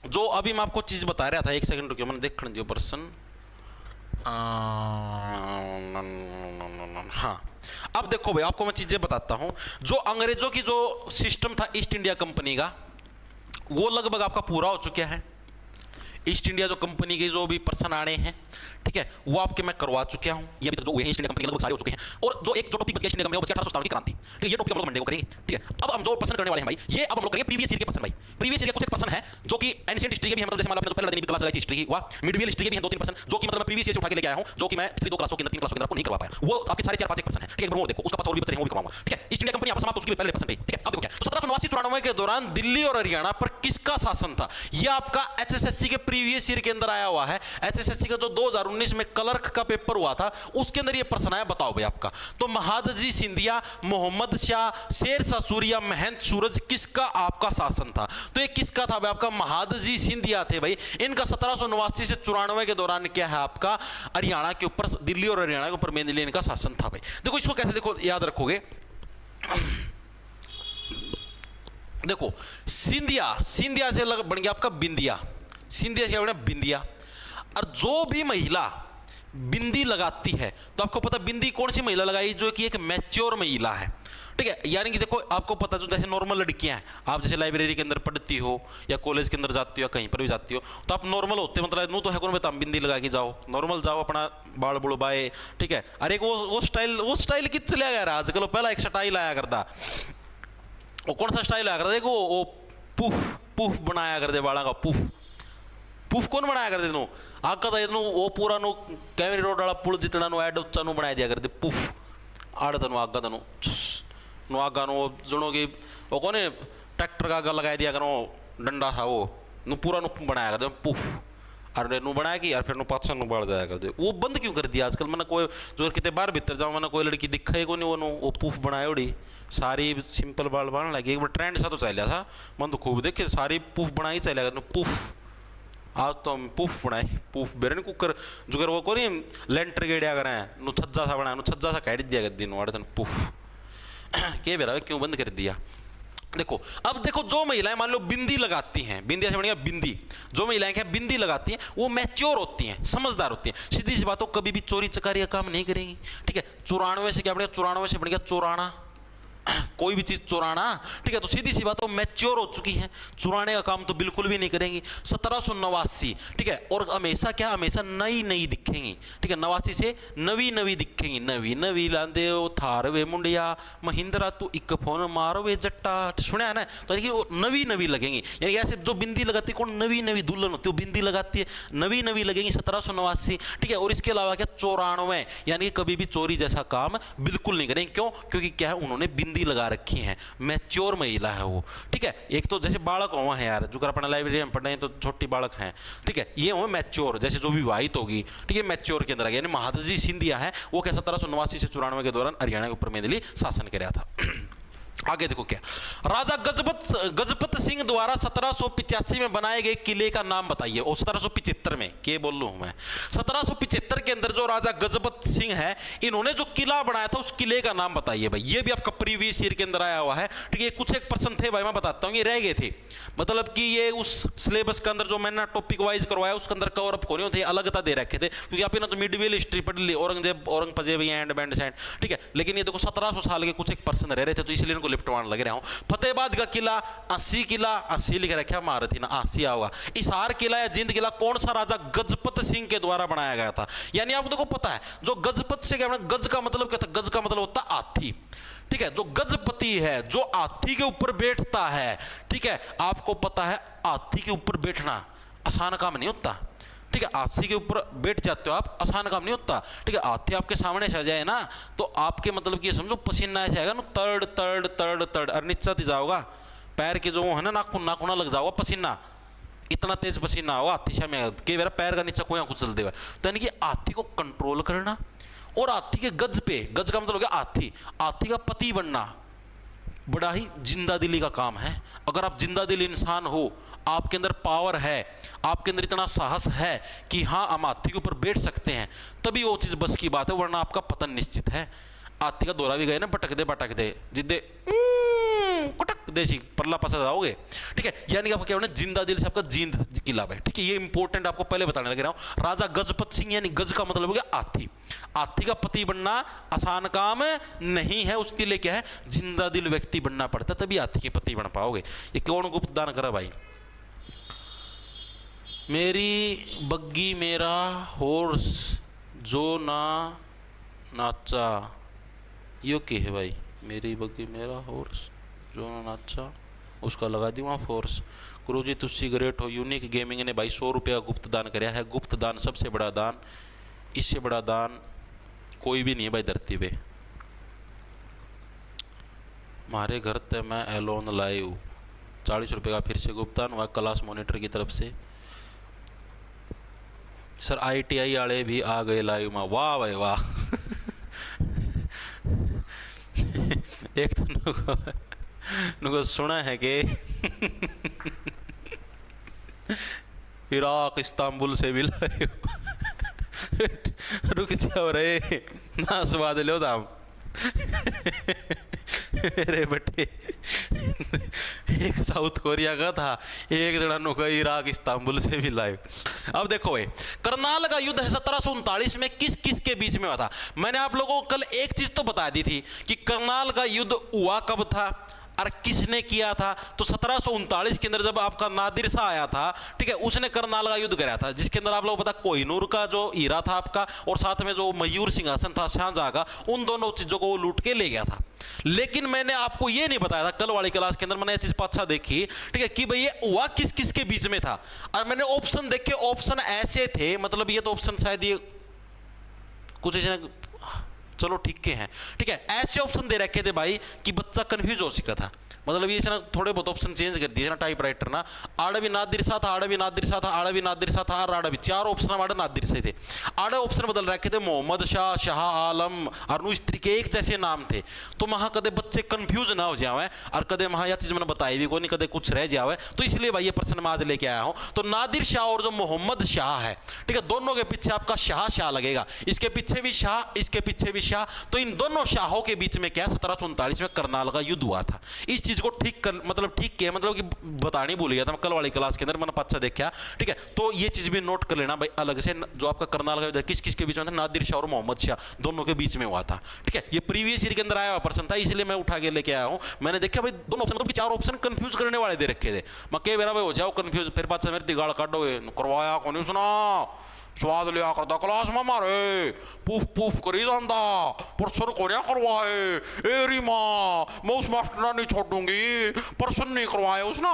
[SPEAKER 1] जो अभी मैं आपको चीज बता रहा था, एक सेकंड रुकिए, मैंने देख दियो प्रश्न। हाँ, अब देखो भाई आपको मैं चीजें बताता हूं। जो अंग्रेजों की जो सिस्टम था ईस्ट इंडिया कंपनी का, वो लगभग आपका पूरा हो चुका है। ईस्ट इंडिया जो कंपनी के जो भी पर्सन आने हैं, ठीक है, वो आपके मैं करवा चुका हूं। ये अभी तक जो हुए हैं ईस्ट इंडिया कंपनी लगभग सारे हो चुके हैं। और जो एक जो टॉपिक बच गया ईस्ट इंडिया कंपनी, वो बच गया 1857 की क्रांति। ठीक है, ये टॉपिक हम लोग मंडे को करेंगे। ठीक है, अब हम जो पर्सन करने वाले हैं भाई, ये अब हम लोग करेंगे प्रीवियस ईयर के पर्सन भाई। प्रीवियस ईयर के कुछ एक पर्सन है जो कि एंशिएंट हिस्ट्री के भी हैं, मतलब जैसे मान लो आपने जो पहले दिन क्लास लगाई थी हिस्ट्री की, वाह, मिडिवल हिस्ट्री के भी हैं 2-3 पर्सन, जो कि मतलब मैं प्रीवियस ईयर से उठा के लेके आया हूं, जो कि मैं पिछली 2 क्लासों के अंदर 3 क्लासों के अंदर आपको नहीं करवा पाया। वो आपके सारे 4-5 पर्सन है। ठीक है, एक बार देखो, उसका पास और भी बचे हैं, वो भी करवाऊंगा। ठीक है, ईस्ट इंडिया कंपनी आपस समाप्त हो चुकी है, पहले पर्सन भाई। ठीक है, अब देखो क्या, तो 1789-94 के दौरान दिल्ली और हरियाणा पर किसका शासन था, ये आपका HSSC के प्रीवियस ईयर के अंदर आया हुआ है। HSSC का जो 2019 में क्लर्क का पेपर हुआ था, उसके अंदर ये प्रश्न आया, बताओ भाई आपका। तो महादजी सिंधिया, मोहम्मद शाह, शेर शाह सूर्या, महंत सूरज, किसका आपका शासन था। तो ये किसका था भाई, आपका महादजी सिंधिया थे भाई। इनका 1789 से 94 के दौरान क्या है आपका, हरियाणा के ऊपर, दिल्ली और हरियाणा के ऊपर मेनली इनका शासन था भाई। देखो इसको कैसे देखो याद रखोगे, देखो सिंधिया, सिंधिया से बन गया आपका बिंदिया, सिंधिया से बना बिंदिया। और जो भी महिला बिंदी लगाती है, तो आपको पता बिंदी कौन सी महिला लगाई, जो कि एक मैच्योर महिला है। ठीक है, यानी कि देखो आपको पता, जो जैसे नॉर्मल लड़कियां हैं, आप जैसे लाइब्रेरी के अंदर पढ़ती हो या कॉलेज के अंदर जाती हो या कहीं पर भी जाती हो, तो आप नॉर्मल होते हो, मतलब नू तो है कौन बता, बिंदी लगा के जाओ, नॉर्मल जाओ, अपना बाल बुड़बाए। ठीक है, अरे वो स्टाइल कित चला गया आजकल, पहला एक स्टाइल आया करता, वो कौन सा स्टाइल आया करता, देखो वो पुफ पुफ बनाया कर दे बाड़ा का पुफ पुफ कौन बनाया कर दे नो आका था इतनो वो पूरा नो कैमरी रोड वाला पुल जितना नो ऐड उच्चा नो बनाया दिया कर दे पुफ आड़ तनु आगा तनु नो आगा नो जनो की वो कौन है ट्रैक्टर का आगा लगाया दिया करो डंडा था वो नो पूरा नो बनाया कर दे पुफ और नु बनाया कि यार फिर नु पाछा नु बाढ़ जाया कर दे वो बंद क्यों कर दिया आजकल मैंने कोई जो कितने बार भीतर जाऊँ मैंने कोई लड़की दिखाई को नहीं वो पुफ बनाए उड़ी सारी सिंपल बाल बांध लगी एक बार ट्रेंड सा तो चलिया था मन तो खूब देखे सारी पुफ बनाई चलिया कर पुफ आज तो हम पुफ बनाए पुफ बेरन कुकर जो कर वो को नहीं लेंटर गेड़िया करें नु छज्जा सा बनाया नु छज्जा सा काट दिया कर दिन वाड़े पुफ के बेरा क्यों बंद कर दिया देखो अब देखो जो महिलाएं मान लो बिंदी लगाती हैं बिंदी ऐसे बढ़िया बिंदी जो महिलाएं क्या बिंदी लगाती हैं वो मैच्योर होती हैं समझदार होती हैं सीधी सी बात हो कभी भी चोरी चकारी का काम नहीं करेंगी ठीक है 94 से क्या बढ़िया 94 से बढ़िया चुराना कोई भी चीज चुराना ठीक है तो सीधी सी बात हो मैच्योर हो चुकी है चुराने का काम तो बिल्कुल भी नहीं करेंगी 1789 ठीक है और हमेशा क्या हमेशा नई नई दिखेंगी ठीक है 89 से नवी नवी दिखेंगी नवी नवी लांदे हो थार वे मुंडिया महिंद्रा तू एक फोन मारो वे जट्टा सुना है ना तो यानी वो नवी नवी लगेंगी यानी ऐसे जो बिंदी लगाती है कौन नवी नवी दुल्हन होती है बिंदी लगाती है नवी नवी लगेंगी 1789 ठीक है और इसके अलावा क्या 94 यानी कभी भी चोरी जैसा काम बिल्कुल नहीं करेंगे क्यों क्योंकि क्या है उन्होंने बिंदी लगा रखी है मैच्योर महिला है वो ठीक है एक तो जैसे बालक हुआ है यार जो कर अपना लाइब्रेरी में पढ़ रहे हैं तो छोटी बालक हैं ठीक है ये हुए मैच्योर जैसे जो विवाहित होगी ठीक है मैच्योर के अंदर आ गया यानी महादजी सिंधिया है वो क्या 1789 से 94 के दौरान हरियाणा के ऊपर मेनली शासन कर रहा था आगे देखो क्या राजा गजपत सिंह द्वारा 1785 में बनाए गए किले का नाम बताइए और 1775 में क्या बोल लूं मैं 1775 के अंदर जो राजा गजपत सिंह है इन्होंने जो किला बनाया था उस किले का नाम बताइए भाई ये भी आपका प्रीवियस ईयर के अंदर आया हुआ है ठीक है कुछ एक पर्सन थे भाई मैं बताता हूँ ये रह गए थे मतलब कि ये उस सिलेबस के अंदर जो मैंने टॉपिक वाइज करवाया उसके अंदर कवर अप होने थे अलगता दे रखे थे क्योंकि आप ना तो मिडवेल हिस्ट्री पढ़ ली औरंगजेब एंड बैंड सैंड ठीक है लेकिन ये देखो 1700 साल के कुछ एक पर्सन रह रहे थे तो इसलिए इनको लिपटवाने लग रहा हूं फतेहाबाद का किला 80 किला 80 लिख रखा मार थी ना 80 होगा हिसार किला या जिंद किला कौन सा राजा गजपत सिंह के द्वारा बनाया गया था यानी आपको देखो पता है जो गजपत से क्या गज का मतलब क्या था गज का मतलब होता हाथी ठीक है जो गजपति है जो हाथी के ऊपर बैठता है ठीक है आपको पता है हाथी के ऊपर बैठना आसान काम नहीं होता ठीक है हाथी के ऊपर बैठ जाते हो आप आसान काम नहीं होता ठीक है हाथी आपके सामने से आ जाए ना तो आपके मतलब कि समझो पसीना ऐसे आएगा ना तड़ तड़ तड़ तड़ और नीचा ती जाओगा पैर के जो है ना नाखूना लग जाओगा पसीना इतना तेज पसीना होगा हाथी से में कई बार पैर का नीचा कोई कुचल देगा तो यानी कि हाथी को कंट्रोल करना और हाथी के गज पे गज का मतलब हो गया हाथी का पति बनना बड़ा ही जिंदा दिली का काम है अगर आप जिंदा दिली इंसान हो आपके अंदर पावर है आपके अंदर इतना साहस है कि हाँ हम हाथी के ऊपर बैठ सकते हैं तभी वो चीज़ बस की बात है वरना आपका पतन निश्चित है हाथी का दौरा भी गए ना पटक दे जिद्दे कटक देसी परला पसा जाओगे ठीक है यानी कि आपको क्या होना जिंदा दिल से आपका जींद किला है ठीक है ये इंपॉर्टेंट आपको पहले बताने लग रहा हूं राजा गजपत सिंह यानी गज का मतलब हो गया हाथी का पति बनना आसान काम नहीं है उसके लिए क्या है जिंदा दिल व्यक्ति बनना पड़ता तभी हाथी के पति बन पाओगे ये कौन गुप्त दान करा भाई मेरी बग्गी मेरा हॉर्स जो ना नाचा यो के है भाई मेरी बग्गी मेरा हॉर्स जो ना नाचा उसका लगा दी वहाँ फोर्स गुरुजी तुसी ग्रेट हो यूनिक गेमिंग ने भाई 100 रुपया गुप्त दान कराया है गुप्त दान सबसे बड़ा दान इससे बड़ा दान कोई भी नहीं है भाई धरती पे हमारे घर तक मैं एलोन लाइव 40 रुपये का फिर से गुप्त दान हुआ क्लास मॉनिटर की तरफ से सर ITI वाले भी आ गए लाइव में वाह भाई वाह एक तो नुको सुना है कि इराक इस्तांबुल से भी लाए रुक जाओ रे ना स्वाद लो दाम मेरे बटे एक साउथ कोरिया का था एक जना नुका इराक इस्तांबुल से भी लाए अब देखो ये करनाल का युद्ध 1739 में किस किस के बीच में हुआ था मैंने आप लोगों को कल एक चीज तो बता दी थी कि करनाल का युद्ध हुआ कब था और किसने किया था? तो 1739 के अंदर जब आपका नादिर शाह आया था, ठीक है, उसने करनाल का युद्ध कराया था, जिसके अंदर आप लोग पता कोहिनूर का जो हीरा था आपका और साथ में जो मयूर सिंहासन था शाहजहां का, उन दोनों चीजों को वो लूट के ले गया था। लेकिन मैंने आपको ये नहीं बताया था कल वाली क्लास के अंदर, मैंने ये चीज पाछा देखी, ठीक है, कि भाई ये हुआ किस किस के बीच में था। और मैंने ऑप्शन देखे, ऑप्शन ऐसे थे, मतलब ये तो ऑप्शन शायद ये कुछ इसने, चलो ठीक के हैं, ठीक है, ऐसे ऑप्शन दे रखे थे भाई कि बच्चा कंफ्यूज हो चुका था। मतलब ये ना थोड़े बहुत ऑप्शन चेंज कर दिए ना टाइपराइटर ना। आड़ा भी नादिर शाह था, आड़ा भी नादिर शाह था, आड़ा भी नादिर शाह था, आड़ा भी, चार ऑप्शन हमारे नादिर से थे। आड़े ऑप्शन बदल रखे थे, मोहम्मद शाह, शाह आलम और नु स्त्री के एक जैसे नाम थे। तो वहां कदे बच्चे कंफ्यूज ना हो जाए और कदे वहां यह चीज मैंने बताई भी कोई नहीं, कदे कुछ रह जाए, तो इसलिए भाई ये प्रश्न मैं आज लेके आया हूं। तो नादिर शाह और जो मोहम्मद शाह है, ठीक है, दोनों के पीछे आपका शाह शाह लगेगा, इसके पीछे भी शाह, इसके पीछे भी शाह। तो इन दोनों शाहों के बीच में क्या 1739 में करनाल का युद्ध हुआ था। इस चीज को ठीक कर, मतलब ठीक के मतलब कि बतानी भूल गया था मैं कल वाली क्लास के अंदर, मैंने अच्छा देखा, ठीक है। तो ये चीज भी नोट कर लेना भाई अलग से, जो आपका करनाल का युद्ध किस किस के बीच में था, नादिर शाह और मोहम्मद शाह दोनों के बीच में हुआ था, ठीक है। ये प्रीवियस ईयर के अंदर आया हुआ प्रश्न था, इसलिए मैं उठा के लेके आया हूं। मैंने देखा भाई दोनों ऑप्शन, मतलब कि चार ऑप्शन कंफ्यूज करने वाले दे रखे थे। मैं कह मेरा भाई हो जाओ कंफ्यूज, फिर बात से मेरी गाड़ काटोगे, करवाया कौन नहीं, सुना स्वाद लिया करता क्लास में मारे, पूफ पूफ करी जाता, प्रश्न को नहीं करवाए, एरी माँ मैं उस मास्टर नहीं छोड़ूंगी, प्रश्न नहीं करवाए उसना,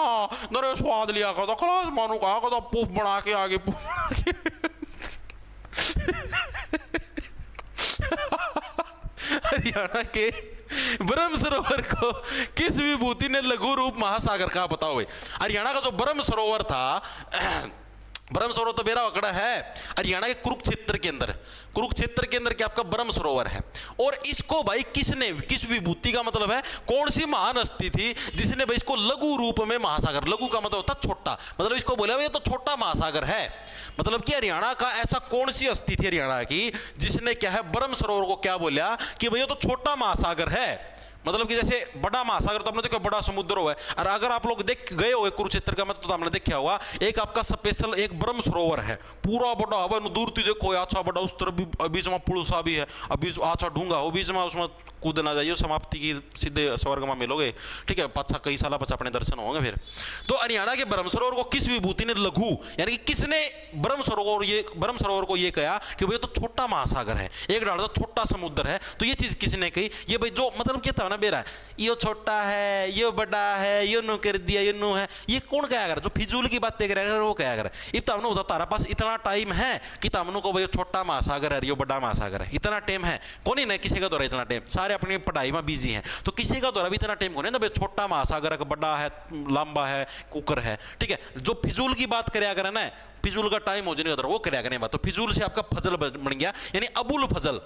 [SPEAKER 1] नरे स्वाद लिया करता क्लास, मानू कहा करता पूफ बना के आगे पूफ बना के। हरियाणा के ब्रह्म सरोवर को किस विभूति ने लघु रूप महासागर कहा, बताओ। हरियाणा का जो ब्रह्म सरोवर था, ब्रह्म सरोवर तो बेरा वकड़ा है हरियाणा के कुरुक्षेत्र के अंदर, कुरुक्षेत्र के अंदर क्या आपका ब्रह्म सरोवर है। और इसको भाई किसने, किस विभूति का मतलब है कौन सी महान हस्ती थी जिसने भाई इसको लघु रूप में महासागर, लघु का मतलब होता छोटा, मतलब इसको बोला भाई ये तो छोटा महासागर है। मतलब कि हरियाणा का ऐसा कौन सी हस्ती थी हरियाणा की जिसने क्या है ब्रह्म सरोवर को क्या बोला कि भाई ये तो छोटा महासागर है। मतलब कि जैसे बड़ा महासागर तो आपने देखा बड़ा समुद्र हुआ है, और अगर आप लोग देख गए हो कुरुक्षेत्र का मतलब तो आपने देखा होगा एक आपका स्पेशल एक ब्रह्म सरोवर है, पूरा बड़ा हवा दूर थी देखो अच्छा बड़ा, उस तरफ भी बीच में पुल सा भी है, अभी अच्छा ढूंगा हो बीच में, उसमें कूदना जाइए, समाप्ति की सीधे स्वर्ग में मिलोगे, ठीक है, पाछा कई साल बच्चा अपने दर्शन होंगे फिर। तो हरियाणा के ब्रह्म सरोवर को किस विभूति ने लघु, यानी कि किसने ब्रह्म सरोवर को ये कहा कि भाई तो छोटा महासागर है, एक डाल छोटा समुद्र है। तो ये चीज किसने कही, ये भाई जो मतलब क्या था ना बेरा, ये छोटा है, ये बड़ा है, ये नु कर दिया, ये नु है, ये कौन कहा कर, जो फिजूल की बातें करेगा वो कहा कर। इब तमनु होता तारा पास इतना टाइम है कि तमनु को भाई छोटा महासागर है, ये बड़ा महासागर है, इतना टाइम है कौन ही नहीं, किसी का द्वारा इतना टाइम, सारे अपनी पढ़ाई में बिजी हैं, तो किसी का द्वारा भी इतना टाइम कौन है, छोटा महासागर है, बड़ा है, लंबा है, कुकर है, ठीक है। जो फिजूल की बात करे अगर ना, फिजूल का टाइम हो जाने वो करे अगर बात, तो फिजूल से आपका फजल बन गया, यानी अबुल फजल,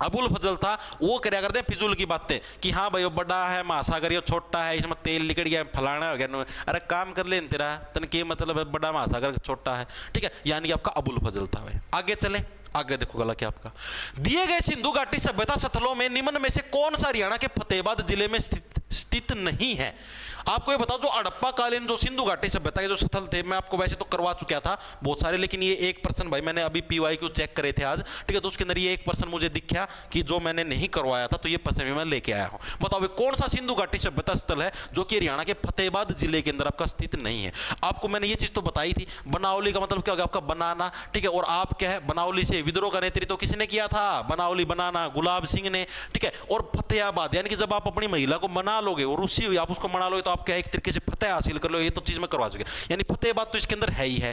[SPEAKER 1] अबुल फजल था वो क्या करते हैं फिजूल की बातें कि हाँ भाई वो बड़ा है महासागर, ये छोटा है, इसमें तेल निकल गया, फलाना हो गया, अरे काम कर ले तेरा तन के मतलब है बड़ा महासागर छोटा है, ठीक है, यानी कि आपका अबुल फजल था भाई। आगे चले, आगे देखो गला क्या आपका, दिए गए सिंधु घाटी सभ्यता स्थलों में निम्न में से कौन सा हरियाणा के फतेहाबाद जिले में स्थित नहीं है। आपको ये बताओ जो हड़प्पा कालीन जो सिंधु घाटी सभ्यता के जो स्थल थे, मैं आपको वैसे तो करवा चुका था बहुत सारे, लेकिन ये एक पर्सन भाई मैंने अभी PYQ चेक करे थे आज, ठीक है, तो उसके अंदर ये एक पर्सन मुझे दिखा कि जो मैंने नहीं करवाया था, तो ये पर्सन मैं लेके आया हूं। बताओ कौन सा सिंधु घाटी सभ्यता स्थल है जो कि हरियाणा के फतेहाबाद जिले के अंदर आपका स्थित नहीं है। आपको मैंने ये चीज तो बताई थी, बनावली का मतलब क्या होगा आपका बनाना, ठीक है, और आप क्या है बनावली से विद्रोह का नेतृत्व किसने किया था, बनावली बनाना गुलाब सिंह ने, ठीक है। और फतेहाबाद यानी कि जब आप अपनी महिला को मना लोगे और उससे आप उसको मना लोगे तो आप क्या एक तरीके से फतेह हासिल कर लो, ये तो चीज मैं करवा चुके। यानी फतेहाबाद तो इसके अंदर है ही है,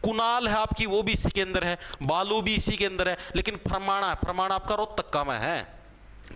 [SPEAKER 1] कुनाल है आपकी वो भी इसी के अंदर है, बालू भी इसी के अंदर है, लेकिन फरमाना, फरमाना आपका रोहतक का में है,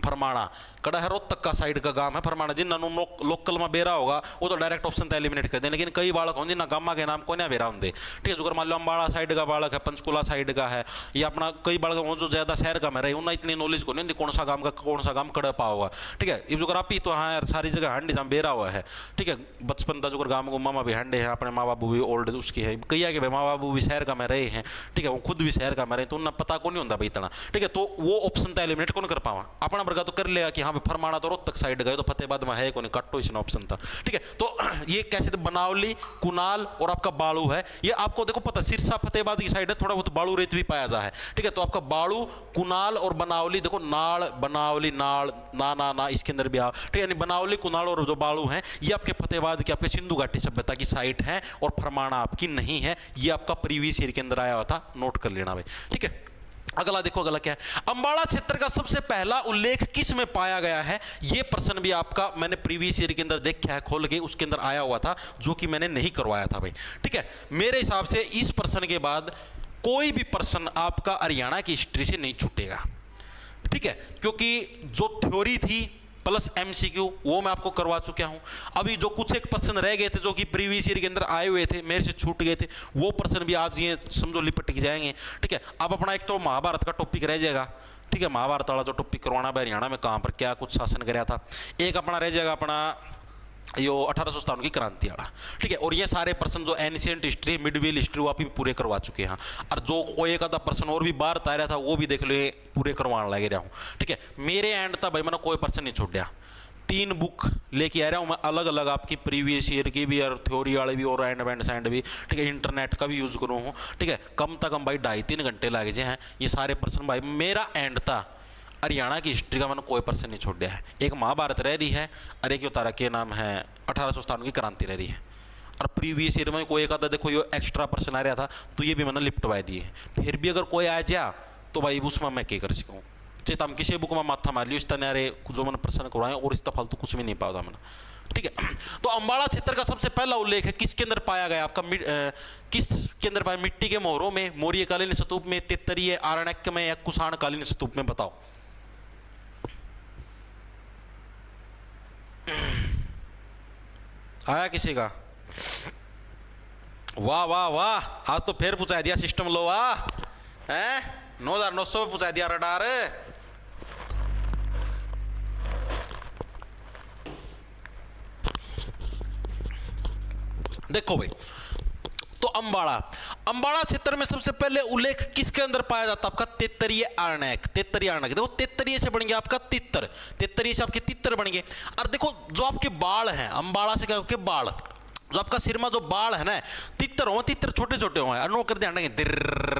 [SPEAKER 1] फरमाना कड़ा है रोहतक का साइड का गांव है फरमाना। जिन्होंने लोकल में बेरा होगा वो तो डायरेक्ट ऑप्शन तो एलिमिनेट कर दें, लेकिन कई बालक होंगे जिन्हें गामा के नाम को नहीं बेरा होंगे, ठीक है। जो मान लो अम्बाड़ा साइड का बालक है, पंचकुला साइड का है, या अपना कई बालक हो जो ज्यादा शहर का में रहे उन्हें इतनी नॉलेज को नहीं होती कौन सा गांव का कौन सा गांव कड़ा पा होगा, ठीक है। ये जो आप ही तो हाँ यार सारी जगह हंडी जहाँ बेरा हुआ है, ठीक है। बचपन का जो गाँव को मामा भी हंडे हैं, अपने माँ बाबू भी ओल्ड उसकी है, कई आगे माँ बाबू भी शहर का में रहे हैं, ठीक है, वो खुद भी शहर का में रहे, तो उन्हें पता को नहीं होता भाई इतना, ठीक है। तो वो ऑप्शन तो एलिमिनेट कौन कर पावा, अपना फरमाना वर्गा तो कर लेगा कि हाँ फरमाना तो रोहतक साइड गए तो फतेहाबाद में है कौन, काटो इसने ऑप्शन था। ठीक है, तो ये कैसे, तो बनावली, कुनाल और आपका बाड़ू है, ये आपको देखो पता, सिरसा फतेहाबाद की साइड है, थोड़ा बहुत बाड़ू रेत भी पाया जा है। ठीक है, तो आपका बाड़ू, कुनाल और बनावली, देखो नाल, बनावली, नाल, ना ना ना इसके अंदर भी आ, ठीक है, यानी बनावली, कुनाल और जो बाड़ू हैं ये आपके फतेहाबाद की, आपके सिंधु घाटी सभ्यता की साइट है और फरमाना आपकी नहीं है। ये आपका प्रीवियस ईयर के अंदर आया हुआ था, नोट कर लेना भाई। ठीक है, अगला देखो, अगला क्या है, अंबाला क्षेत्र का सबसे पहला उल्लेख किस में पाया गया है। ये प्रश्न भी आपका मैंने प्रीवियस ईयर के अंदर देखा है खोल के, उसके अंदर आया हुआ था जो कि मैंने नहीं करवाया था भाई। ठीक है, मेरे हिसाब से इस प्रश्न के बाद कोई भी प्रश्न आपका हरियाणा की हिस्ट्री से नहीं छूटेगा। ठीक है, क्योंकि जो थ्योरी थी प्लस एमसीक्यू वो मैं आपको करवा चुका हूं। अभी जो कुछ एक प्रश्न रह गए थे जो कि प्रीवियस ईयर के अंदर आए हुए थे, मेरे से छूट गए थे, वो प्रश्न भी आज ये समझो लिपट के जाएंगे। ठीक है, अब अपना एक तो महाभारत का टॉपिक रह जाएगा। ठीक है, महाभारत वाला जो टॉपिक करवाना है हरियाणा में कहाँ पर क्या कुछ शासन कराया था, एक अपना रह जाएगा अपना यो 1857 की क्रांति वाला। ठीक है, और ये सारे प्रश्न जो एंशिएंट हिस्ट्री, मिडवेल हिस्ट्री वो आप भी पूरे करवा चुके हैं। और जो एक आधा प्रश्न और भी बाहर आ रहा था वो भी देख लो, पूरे करवाने लगे रहा हूँ। ठीक है, मेरे एंड था भाई, मैंने कोई प्रश्न नहीं छोड़ा, 3 बुक लेके आ रहा हूँ मैं अलग अलग, आपकी प्रीवियस ईयर की भी और थ्योरी वाले भी और एंड साइंड भी। ठीक है, इंटरनेट का भी यूज़ करूँ हूँ। ठीक है, कम से कम भाई 2.5-3 घंटे लगे हैं ये सारे प्रश्न भाई, मेरा एंड था। हरियाणा की हिस्ट्री का मैंने कोई प्रश्न नहीं छोड़ा है। एक महाभारत रह रही है, अरे क्यों तारा के नाम है 1857 की क्रांति रह रही है, और प्रीवियस ईयर में कोई एक आधा देखो ये एक्स्ट्रा प्रश्न आ रहा था तो ये भी मैंने लिपटवा दिए। फिर भी अगर कोई आ जा तो भाई उसमें मैं क्या कर सकूँ, चाहे तो हम किसी बुक में माथा मार लियो इस तरह अरे जो मैंने प्रश्न करवाए और इस फालतू कुछ भी नहीं पाया मैंने। ठीक है, तो अंबाला क्षेत्र का सबसे पहला उल्लेख है किसके अंदर पाया गया आपका, किसके अंदर पाया, मिट्टी के मोहरों में, मौर्यकालीन स्तूप में, तेतरीय आरण्यक में या कुषाणकालीन स्तूप में, बताओ। आया किसी का? वाह वाह वाह, आज तो फिर पूछा दिया सिस्टम लो, वाह है 9900 में पूछा दिया रडार। देखो भाई, तो अंबाला क्षेत्र में सबसे पहले उल्लेख किसके अंदर पाया जाता है आपका, तेतरीय आरण्यक। तेतरीय आरण्यक देखो, तेतरीय से बन गया आपका तितर, तेतरीय से आपके तितर बन गए। और देखो जो आपके बाल हैं, अंबाला से क्या आपके बाल, जो आपका सिर में जो बाल है ना, तितर हो, तितर छोटे छोटे हो, अनो कर ध्यान तिर्र।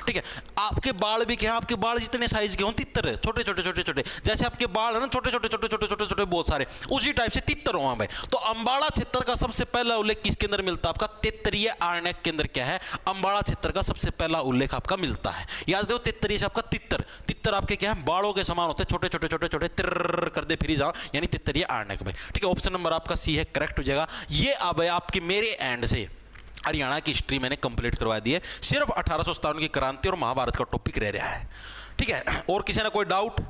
[SPEAKER 1] ठीक है, आपके बाल भी क्या, आपके बाल जितने साइज के हों तितर, छोटे छोटे छोटे छोटे, जैसे आपके बाल है ना छोटे छोटे छोटे छोटे छोटे छोटे बहुत सारे, उसी टाइप से तितर हो भाई। तो अंबाला क्षेत्र का सबसे पहला उल्लेख किसके अंदर मिलता है आपका, तेतरीय आरण्यक के अंदर क्या है, अंबाला क्षेत्र का सबसे पहला उल्लेख आपका मिलता है। याद देखो, तेतरीय से आपका तितर, तितर आपके क्या है, बालों के समान होते हैं, छोटे छोटे छोटे छोटे, तिर्र कर दे फिर जाओ, यानी तेतरीय आरण्यक भाई। ठीक है, ऑप्शन नंबर आपका सी है, करेक्ट हो जाएगा। ये अब आपके मेरे एंड से हरियाणा की हिस्ट्री मैंने कंप्लीट करवा दी है, सिर्फ 1857 की क्रांति और महाभारत का टॉपिक रह रहा है। ठीक है, और किसी ने कोई डाउट?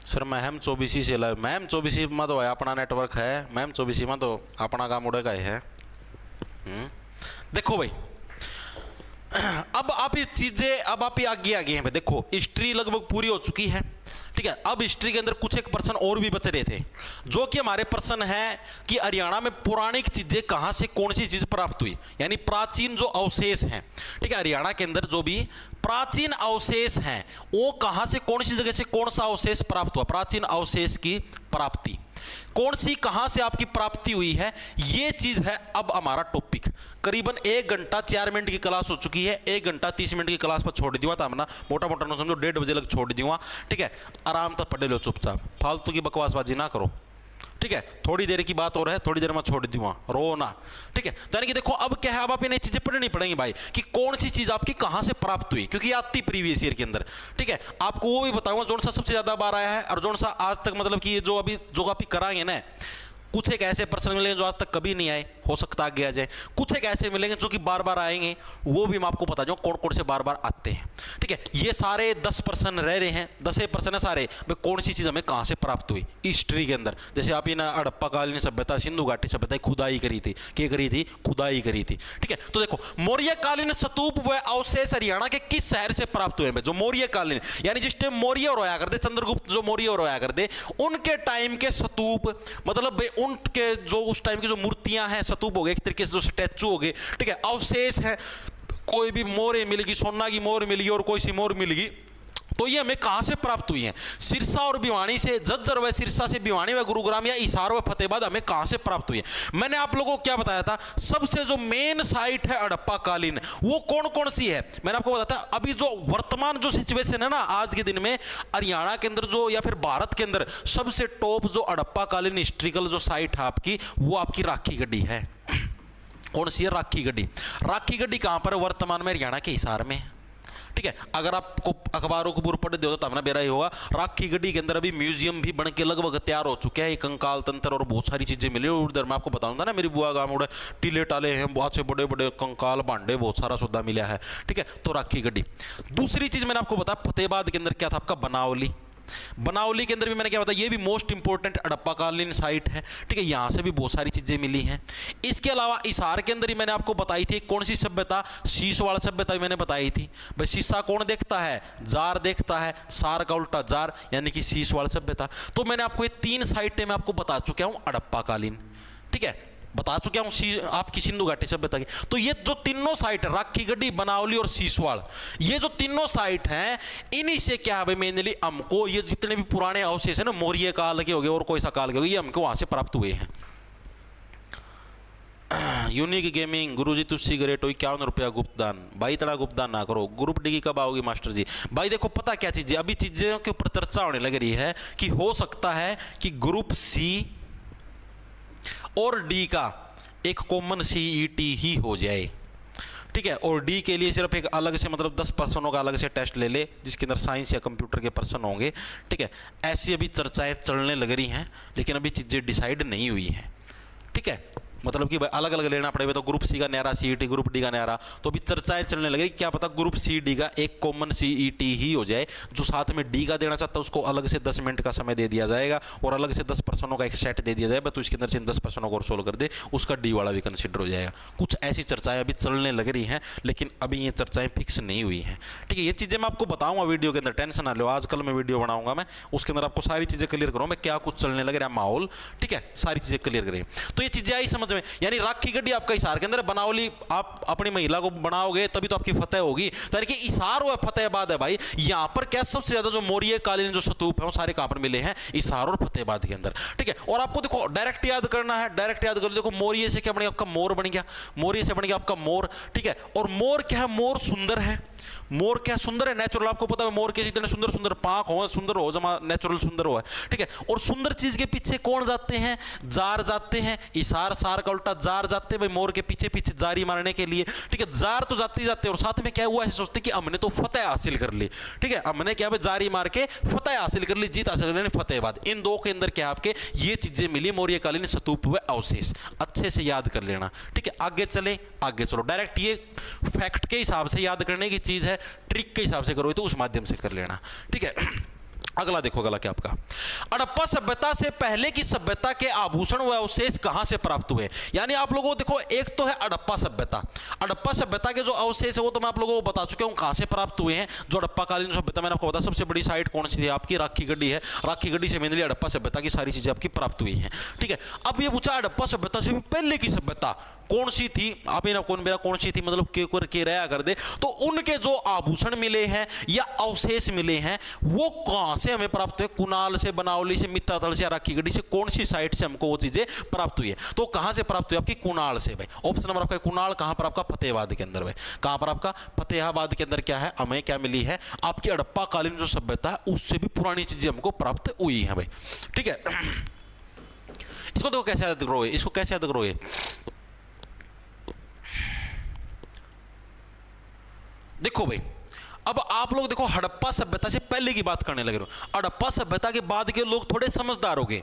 [SPEAKER 1] सर मैम 24 से लाइव, मैम 24 में तो है अपना नेटवर्क है, मैम 24 में तो अपना काम उड़ेगा ही है। देखो भाई, अब आप ये चीजें अब आप ये आगे आगे हैं भाई। देखो हिस्ट्री लगभग पूरी हो चुकी है। ठीक है, अब हिस्ट्री के अंदर कुछ एक प्रश्न और भी बच रहे थे, जो कि हमारे प्रश्न है कि हरियाणा में पौराणिक चीजें कहां से कौन सी चीज प्राप्त हुई, यानी प्राचीन जो अवशेष हैं। ठीक है, हरियाणा के अंदर जो भी प्राचीन अवशेष हैं वो कहां से कौन सी जगह से कौन सा अवशेष प्राप्त हुआ, प्राचीन अवशेष की प्राप्ति कौन सी कहां से आपकी प्राप्ति हुई है, ये चीज है अब हमारा टॉपिक। करीबन 1 घंटा 4 मिनट की क्लास हो चुकी है, 1 घंटा 30 मिनट की क्लास पर छोड़ दिया था हमने, मोटा मोटा ना समझो 1:30 बजे लग छोड़ दिया। ठीक है, आराम तक पढ़ लो चुपचाप, फालतू की बकवासबाजी ना करो। ठीक है, थोड़ी देर की बात और है, थोड़ी देर में छोड़ दूंगा, रो ना। ठीक है, यानी कि देखो अब क्या है, अब आप इन्हें चीजें पढ़नी पड़ेंगी भाई कि कौन सी चीज आपकी कहां से प्राप्त हुई, क्योंकि आती प्रीवियस ईयर के अंदर। ठीक है, आपको वो भी बताऊंगा जोन सा सबसे ज्यादा बार आया है और जोन सा आज तक, मतलब कि जो अभी जो आप कराएंगे ना, कुछ एक ऐसे प्रश्न मिले जो आज तक कभी नहीं आए। हो सकता है आगे आ जाए, कुछ एक ऐसे मिलेंगे जो कि बार बार आएंगे, वो भी मैं आपको बता दूं कौन कौन से बार बार आते हैं। ठीक है, ये सारे 10% रह रहे हैं, 10% है सारे, भाई कौन सी चीज़ हमें कहाँ से प्राप्त हुई हिस्ट्री के अंदर। जैसे आप ये ना हड़प्पा कालीन सभ्यता, सिंधु घाटी सभ्यता खुदाई करी थी, क्या करी थी, खुदाई करी थी। ठीक है, तो देखो मौर्य कालीन स्तूप व अवशेष हरियाणा के किस शहर से प्राप्त हुए हैं? जो मौर्य कालीन यानी जिस टाइम मौर्य रोया करते, चंद्रगुप्त जो मौर्य रोया करते, उनके टाइम के स्तूप, मतलब उनके जो उस टाइम की जो मूर्तियां हैं, स्तूप हो गए एक तरीके से, जो स्टैचू हो गए, ठीक है, अवशेष है, कोई भी मोहर मिलेगी, सोना की मोहर मिलेगी और कोई सी मोहर मिलेगी, तो ये हमें कहां से प्राप्त हुई हैं? सिरसा और भिवानी से, झज्जर व सिरसा से, भिवानी व गुरुग्राम या हिसार व फतेहाबाद हमें कहां से प्राप्त हुई है? मैंने आप लोगों को क्या बताया था, सबसे जो मेन साइट है हड़प्पा कालीन, वो कौन कौन सी है? मैंने आपको बताया था, अभी जो वर्तमान जो सिचुएशन है ना आज के दिन में, हरियाणा के अंदर जो या फिर भारत के अंदर सबसे टॉप जो हड़प्पा कालीन हिस्ट्रिकल जो साइट है आपकी, वो आपकी राखी गढ़ी है। कौन सी है? राखी गढ़ी। राखी गढ़ी कहां पर है? वर्तमान में हरियाणा के हिसार में। ठीक है, अगर आपको अखबारों को पूर्व पढ़ दो तो हमने बेरा ही होगा। राखी गढ़ी के अंदर अभी म्यूजियम भी बन के लगभग तैयार हो चुके हैं, कंकाल तंत्र और बहुत सारी चीजें मिली। उधर मैं आपको बताऊंगा ना, मेरी बुआ गांव उड़े टीले टाले हैं, बहुत से बड़े बड़े कंकाल भांडे, बहुत सारा सौदा मिला है। ठीक है, तो राखी गढ़ी। दूसरी चीज मैंने आपको बताया, फतेहाबाद के अंदर क्या था आपका? बनावली। बनावली के अंदर भी मैंने क्या बताया, ये भी मोस्ट इंपोर्टेंट हड़प्पा कालीन साइट है। ठीक है, यहां से भी बहुत सारी चीजें मिली हैं। इसके अलावा हिसार के अंदर ही मैंने आपको बताई थी कौन सी सभ्यता, शीशवाड़ सभ्यता भी मैंने बताई थी। भाई शीशा कौन देखता है? जार देखता है, सार का उल्टा जार, यानी कि शीशवाड़ सभ्यता। तो मैंने आपको ये 3 साइटें मैं आपको बता चुका हूं हड़प्पा कालीन। ठीक है, बता चुका हूं आपकी सिंधु घाटी सभ्यता की। तो ये जो तीनों साइट है, राखी गढ़ी, बनावली और शीशवाड़, ये जो तीनों साइट हैं, इन्हीं से क्या है मेनली हमको ये जितने भी पुराने अवशेष है ना, मौर्य काल के हो गए और कोई सा काल के हो गए, ये हमको वहां से प्राप्त हुए हैं। यूनिक गेमिंग गुरुजी तुस्सी ग्रेट, 51 रुपया गुप्तदान। भाई इतना गुप्तदान ना करो। ग्रुप डी की कब आओगी मास्टर जी? भाई देखो पता क्या चीज है, अभी चीजों के ऊपर चर्चा होने लग रही है कि हो सकता है कि ग्रुप सी और डी का एक कॉमन सीईटी ही हो जाए। ठीक है, और डी के लिए सिर्फ एक अलग से, मतलब 10 पर्सनों का अलग से टेस्ट ले ले, जिसके अंदर साइंस या कंप्यूटर के पर्सन होंगे। ठीक है, ऐसी अभी चर्चाएं चलने लग रही हैं, लेकिन अभी चीज़ें डिसाइड नहीं हुई हैं। ठीक है, मतलब कि अलग अलग लेना पड़ेगा, तो ग्रुप सी का न्यारा, सीईटी ग्रुप डी का न्यारा, तो अभी चर्चाएं चलने लगी। क्या पता ग्रुप सी डी का एक कॉमन सीईटी ही हो जाए, जो साथ में डी का देना चाहता है उसको अलग से 10 मिनट का समय दे दिया जाएगा और अलग से 10 पर्सनों का एक सेट दे दिया जाएगा, तो इसके अंदर से 10 पर्सनों को सोल्व कर दे, उसका डी वाला भी कंसिडर हो जाएगा। कुछ ऐसी चर्चाएं अभी चलने लग रही हैं, लेकिन अभी ये चर्चाएं फिक्स नहीं हुई हैं। ठीक है, ये चीज़ें मैं आपको बताऊंगा वीडियो के अंदर, टेंशन ना लो। आजकल मैं वीडियो बनाऊंगा, मैं उसके अंदर आपको सारी चीज़ें क्लियर करूँ, मैं क्या कुछ चलने लग रहा है माहौल। ठीक है, सारी चीज़ें क्लियर करें, तो ये चीज़ें आई समझ में। यानी राखी गढ़ी आपका हिसार के अंदर, बनावली आप अपनी महिला को बनाओगे तभी तो आपकी फतेह होगी। तो यानी कि हिसार और फतेहाबाद है भाई, यहां पर क्या सबसे ज्यादा जो मौर्य कालीन जो स्तूप है वो सारे कहां पर मिले हैं? हिसार और फतेहाबाद के अंदर। ठीक है, और आपको देखो डायरेक्ट याद करना है, डायरेक्ट याद करो। देखो मौर्य से क्या बन गया आपका? मोर बन गया। मौर्य से बन गया आपका मोर। ठीक है, और मोर क्या है? मोर सुंदर है। मोर क्या सुंदर है? नेचुरल। आपको पता है मोर के जितने सुंदर सुंदर पांख हो, सुंदर हो, जमा नेचुरल सुंदर हो है। ठीक है, और सुंदर चीज के पीछे कौन जाते हैं? जार जाते हैं। हिसार सार का उल्टा जार जाते हैं भाई, मोर के पीछे पीछे जारी मारने के लिए। ठीक है, जार तो जाते ही जाते हैं, और साथ में क्या हुआ, ऐसे सोचते कि हमने तो फतेह हासिल कर ली। ठीक है, हमने क्या जारी मार के फतेह हासिल कर ली, जीत हासिल कर ली, फतेहाबाद। इन दो के अंदर क्या आपके ये चीजें मिली, मौर्यकालीन स्तूप व अवशेष। अच्छे से याद कर लेना। ठीक है, आगे चले, आगे चलो। डायरेक्ट ये फैक्ट के हिसाब से याद करने की चीज है, ट्रिक के हिसाब से करो तो उस माध्यम से कर लेना। ठीक है, अगला देखो, अगला क्या आपका? हड़प्पा सभ्यता से पहले की सभ्यता के आभूषण व अवशेष कहां से प्राप्त हुए? यानी आप लोगों को देखो, एक तो है हड़प्पा सभ्यता। हड़प्पा सभ्यता के जो अवशेष है वो तो मैं आप लोगों को बता चुका हूं कहां से प्राप्त हुए हैं। जो हड़प्पा कालीन सभ्यता मैंने आपको बताया, सबसे बड़ी साइट कौन सी थी आपकी? राखी गढ़ी है। राखी गढ़ी से मेनली हड़प्पा सभ्यता की सारी चीजें आपकी प्राप्त हुई हैं। ठीक है, अब ये पूछा हड़प्पा सभ्यता से भी पहले की सभ्यता कौन सी थी? आप ना कौन मेरा कौन सी थी, मतलब के रहा कर दे, तो उनके जो आभूषण मिले हैं या अवशेष मिले हैं वो कहां से हमें प्राप्त हुए? कुनाल से, बनावली से, मित्तातल से, राखी गढ़ी से, कौन सी साइट से हमको वो चीजें प्राप्त हुई है? तो कहां से प्राप्त हुई? आपकी कुनाल से भाई। ऑप्शन नंबर आपका कुनाल। कहां पर आपका? फतेहाबाद के अंदर भाई। कहां पर आपका? फतेहाबाद के अंदर क्या है हमें क्या मिली है? आपकी हड़प्पा कालीन जो सभ्यता है उससे भी पुरानी चीजें हमको प्राप्त हुई है भाई। ठीक है, इसको देखो कैसे याद करोगे, इसको कैसे याद करोगे? देखो भाई, अब आप लोग देखो हड़प्पा सभ्यता से पहले की बात करने लगे हो। हड़प्पा सभ्यता के बाद के लोग थोड़े समझदार हो गए।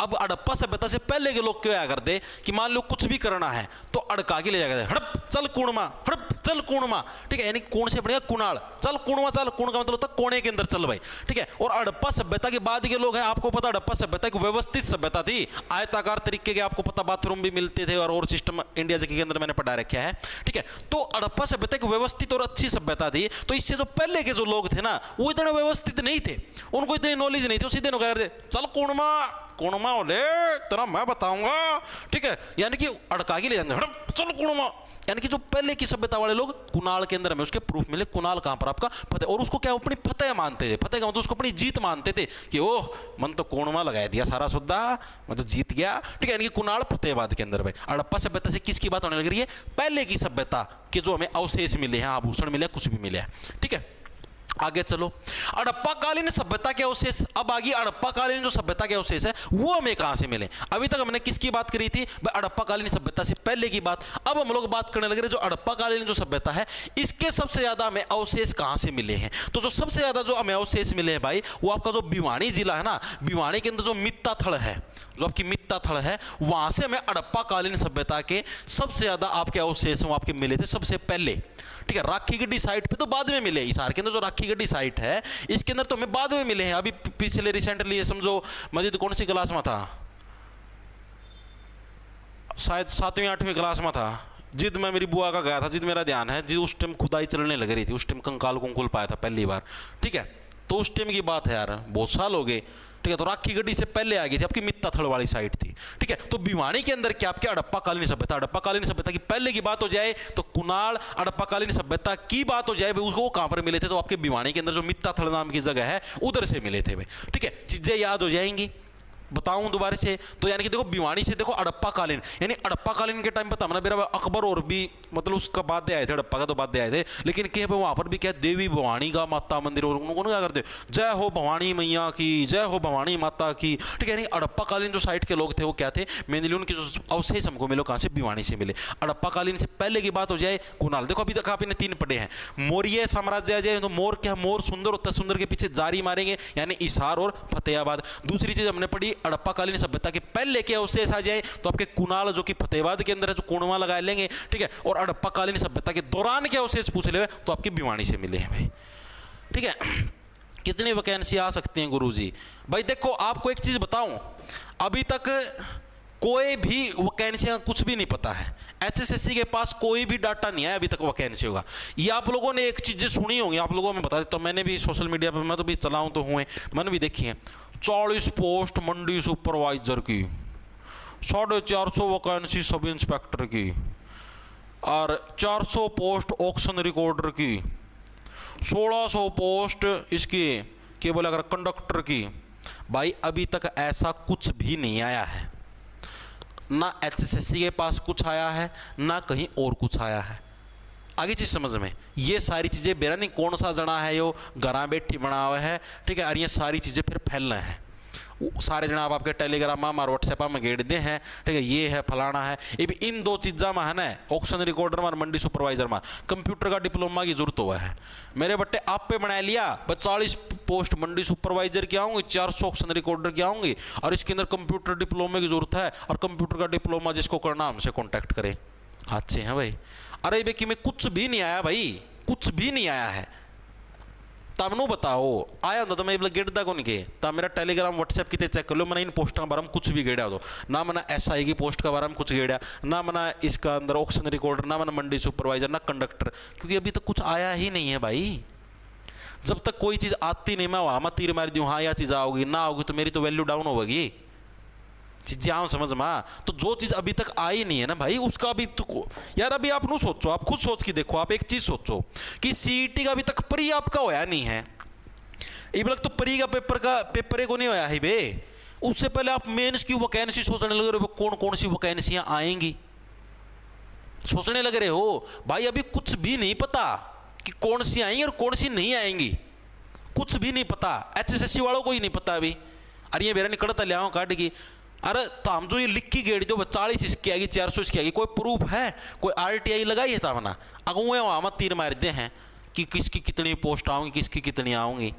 [SPEAKER 1] अब हड़प्पा सभ्यता से पहले के लोग क्या करते कि मान लो कुछ भी करना है तो अड़का के ले जाकर हड़प चल कुणमा, हड़प चल कुणमा, ठीक है, यानी कुण से बढ़िया कुणाल, चल कुणमा चल, कुण का मतलब होता है कोने के अंदर चल भाई, ठीक है। और हड़प्पा सभ्यता के बाद के लोग हैं, आपको पता हड़प्पा सभ्यता एक व्यवस्थित सभ्यता थी, आयताकार तरीके के आपको पता बाथरूम भी मिलते थे और सिस्टम इंडिया के अंदर मैंने पढ़ा रखा है, ठीक है। तो हड़प्पा सभ्यता एक व्यवस्थित और अच्छी सभ्यता थी। तो इससे जो पहले के जो लोग थे ना वो इतने व्यवस्थित नहीं थे, उनको इतनी नॉलेज नहीं थी, वो सीधे क्या करते चल कुणमा कुणमा बोले तेरा मैं बताऊंगा, ठीक है, यानी कि अड़का के ले जाते हड़प चल कुणमा। यानी कि जो पहले की सभ्यता वाले लोग कुणाल के अंदर हमें उसके प्रूफ मिले, कुणाल कहां पर आपका फतेह, और उसको क्या अपनी फतेह मानते थे, फतेह का मतलब उसको अपनी जीत मानते थे कि ओह मन तो कुणमा लगा दिया सारा सुद्धा, मैं तो जीत गया, ठीक है। यानी कि कुणाल फतेहबाद के अंदर भाई हड़प्पा सभ्यता से किसकी बात होने लग रही है, पहले की सभ्यता के जो हमें अवशेष मिले हैं, आभूषण मिले, कुछ भी मिले हैं, ठीक है। आगे चलो, हड़प्पा कालीन सभ्यता के अवशेष, अब आगे हड़प्पा कालीन जो सभ्यता के अवशेष है वो हमें कहां से मिले। अभी तक हमने किसकी बात करी थी, हड़प्पा कालीन सभ्यता से पहले की बात। अब हम लोग बात करने लगे जो हड़प्पा कालीन जो सभ्यता है इसके सबसे ज्यादा हमें अवशेष कहां से मिले हैं। तो जो सबसे ज्यादा जो हमें अवशेष मिले हैं भाई वो आपका जो भिवानी जिला है ना, भिवानी के अंदर जो मित्ता थड़ है, जो आपकी मित्ता थड़ है, वहां से हमें हड़प्पा कालीन सभ्यता के सबसे ज्यादा आपके अवशेष वो आपके मिले थे सबसे पहले, ठीक है। राखी गड्डी साइट पे तो बाद में मिले, हिसार के अंदर जो राखी गड्डी साइट है इसके अंदर तो हमें बाद में मिले हैं। अभी पिछले रिसेंटली समझो मस्जिद कौन सी क्लास में था, शायद 7वीं 8वीं क्लास में था, जिद में मेरी बुआ का गया था, जिद मेरा ध्यान है, जिद उस टाइम खुदाई चलने लग रही थी, उस टाइम कंकाल कुंकुल पाया था पहली बार, ठीक है। तो उस टाइम की बात है यार, बहुत साल हो गए, ठीक है। तो राखी गड्डी से पहले आ गई थी, आपकी मित्ता थड़ वाली साइड थी, ठीक है। तो भिवानी के अंदर क्या आपके हड़प्पा कालीन सभ्यता, हड़प्पा कालीन सभ्यता की पहले की बात हो जाए तो कुणाल, हड़प्पा कालीन सभ्यता की बात हो जाए उसको कहां पर मिले थे, तो आपके भिवानी के अंदर जो मित्ता थड़ नाम की जगह है उधर से मिले थे भाई, ठीक है। चीजें याद हो जाएंगी, बताऊं दोबारा से, तो यानी कि देखो भिवानी से देखो हड़प्पा कालीन, यानी हड़प्पा कालीन के टाइम पता ना मेरा अकबर और भी मतलब उसका बाद आए थे, हड़प्पा का तो बाद आए थे, लेकिन क्या वहां पर भी क्या देवी भवानी का माता मंदिर, और उन्होंने क्या करते जय हो भवानी मैया की, जय हो भवानी माता की, ठीक है। यानी हड़प्पा कालीन जो साइड के लोग थे वो क्या थे, मेनली उनके जो अवशेष हमको मिले कहां से, भिवानी से मिले। हड़प्पा कालीन से पहले की बात हो जाए कुणाल, देखो अभी तक आपने 3 पढ़े हैं। मौर्य साम्राज्य आ जाए तो मोर क्या, मोर सुंदर होता है, सुंदर के पीछे जारी मारेंगे यानी हिसार और फतेहाबाद। दूसरी चीज हमने पढ़ी हड़प्पा कालीन सभ्यता के पहले के अवशेष आ जाए तो आपके कुणाल जो कि फतेहाबाद के अंदर है, जो कुणमा लगा लेंगे, ठीक है। और हड़प्पा कालीन सभ्यता के दौरान के अवशेष पूछ ले तो आपकी भिवानी से मिले हैं भाई, ठीक है। कितनी वैकेंसी आ सकती हैं गुरुजी भाई, देखो आपको एक चीज बताऊं, अभी तक कोई भी वैकेंसी का कुछ भी नहीं पता है, एचएसएससी के पास कोई भी डाटा नहीं है अभी तक वैकेंसी होगा। ये आप लोगों ने एक चीजें सुनी होंगी, आप लोगों में बता देता हूं, मैंने भी सोशल मीडिया पर मैं तो भी चलाऊं तो हुए, मैंने भी देखी है 40 पोस्ट मंडी सुपरवाइजर की, 450 वैकेंसी सब इंस्पेक्टर की, और 400 पोस्ट ऑक्शन रिकॉर्डर की, 1600 पोस्ट इसकी क्या बोला अगर कंडक्टर की। भाई अभी तक ऐसा कुछ भी नहीं आया है, ना एचएसएससी के पास कुछ आया है ना कहीं और कुछ आया है। आगे चीज समझ में, ये सारी चीजें बेरा नहीं कौन सा जना है यो घरा बैठी बना हुआ है, ठीक है। और ये सारी चीजें फिर फैलना है, सारे जनाब आपके टेलीग्राम में और व्हाट्सएप में गेड़ दे हैं, ठीक है। ये है फलाना है, ये भी इन 2 चीज़ा में है ना, ऑक्शन रिकॉर्डर में और मंडी सुपरवाइजर में कंप्यूटर का डिप्लोमा की जरूरत हुआ है। मेरे बट्टे आप पे बना लिया, 40 पोस्ट मंडी सुपरवाइजर की आऊँगी, 400 ऑक्शन रिकॉर्डर की आऊँगी, और इसके अंदर कंप्यूटर डिप्लोमा की जरूरत है, और कंप्यूटर का डिप्लोमा जिसको करना हमसे कॉन्टैक्ट करें। अच्छे हैं भाई, अरे बेकी में कुछ भी नहीं आया भाई, कुछ भी नहीं आया है, तब नो बताओ आया होता तो मैं गेड़ता कौन के, तब मेरा टेलीग्राम व्हाट्सएप कितने चेक कर लो, मैंने इन पोस्ट का बारे में कुछ भी गेड़ा हो, ना मैंने एसआई की पोस्ट का बारे में कुछ गेड़ा, ना मैंने इसका अंदर ऑक्शन रिकॉर्डर, ना मैंने मंडी सुपरवाइजर, ना कंडक्टर, क्योंकि अभी तक कुछ आया ही नहीं है भाई। जब तक कोई चीज़ आती नहीं मैं वहाँ मैं तीर मार दूँ, हाँ यह चीज़ आओगी, ना आओगी तो मेरी तो वैल्यू डाउन होगी, चीजें आओ समझ में। तो जो चीज अभी तक आई नहीं है ना भाई उसका अभी तो यार अभी आप नु सोचो, आप खुद सोच के देखो, आप एक चीज सोचो कि सीईटी का अभी तक प्री आपका होया नहीं है, इब तक तो प्री का पेपर को नहीं होया है बे, उससे पहले आप मेंस की वैकेंसी सोचने लग रहे हो, कौन कौन सी वैकेंसियां आएंगी सोचने लग रहे हो भाई। अभी कुछ भी नहीं पता कि कौन सी आएंगी और कौन सी नहीं आएंगी, कुछ भी नहीं पता, एचएसएससी वालों को ही नहीं पता अभी। अरे ये मेरा निकलता ले आओ काट की, अरे तो हम जो ये लिख की गेड़ी दो 40 इसकी आएगी, 400 इसकी आएगी, कोई प्रूफ है, कोई आरटीआई लगाई है तब ना, अगुए वहाँ तीर मार दे हैं कि किसकी कितनी पोस्ट आऊंगी, किसकी कितनी आऊंगी।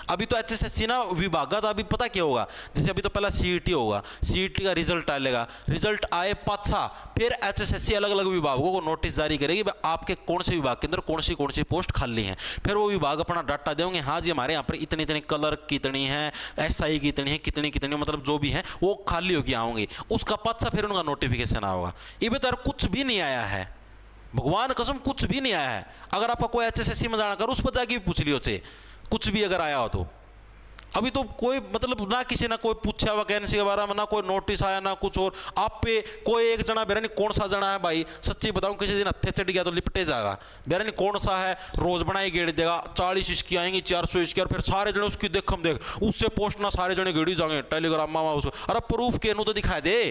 [SPEAKER 1] अभी तो HSSC ना विभागत अभी पता क्या होगा, जैसे अभी तो पहला CET होगा, CET का रिजल्ट आएगा, रिजल्ट आए पाछा फिर HSSC अलग अलग विभागों को नोटिस जारी करेगी आपके कौन से विभाग के अंदर कौन सी पोस्ट खाली है। फिर वो विभाग अपना डाटा देंगे, हाँ जी हमारे यहाँ पर इतनी इतनी क्लर्क कितनी है, SI कितनी है, कितनी मतलब जो भी है वो खाली होगी आऊँगी, उसका पाछा फिर उनका नोटिफिकेशन आएगा। ये बेहतर कुछ भी नहीं आया है, भगवान कसम कुछ भी नहीं आया है। अगर आपका कोई HSSC में जाना कर उस पर जाके भी पूछ लियो चे कुछ भी अगर आया हो तो। अभी तो कोई मतलब ना किसी ना कोई पूछा वैकेंसी के बारे में, ना कोई नोटिस आया ना कुछ और। आप पे कोई एक जना बेरा नहीं कौन सा जना है भाई, सच्ची बताऊं किसी दिन हत्थे चढ़ गया तो लिपटे जाएगा, बेरा नहीं कौन सा है, रोज बनाई गेड़ देगा, 40 इसकी आएंगी 400 इसकी, और फिर सारे जने उसकी देख हम देख उससे पोस्ट ना सारे जने गेड़ी जाएंगे टेलीग्राम में उसको। अरे प्रूफ के नु तो दिखाई दे,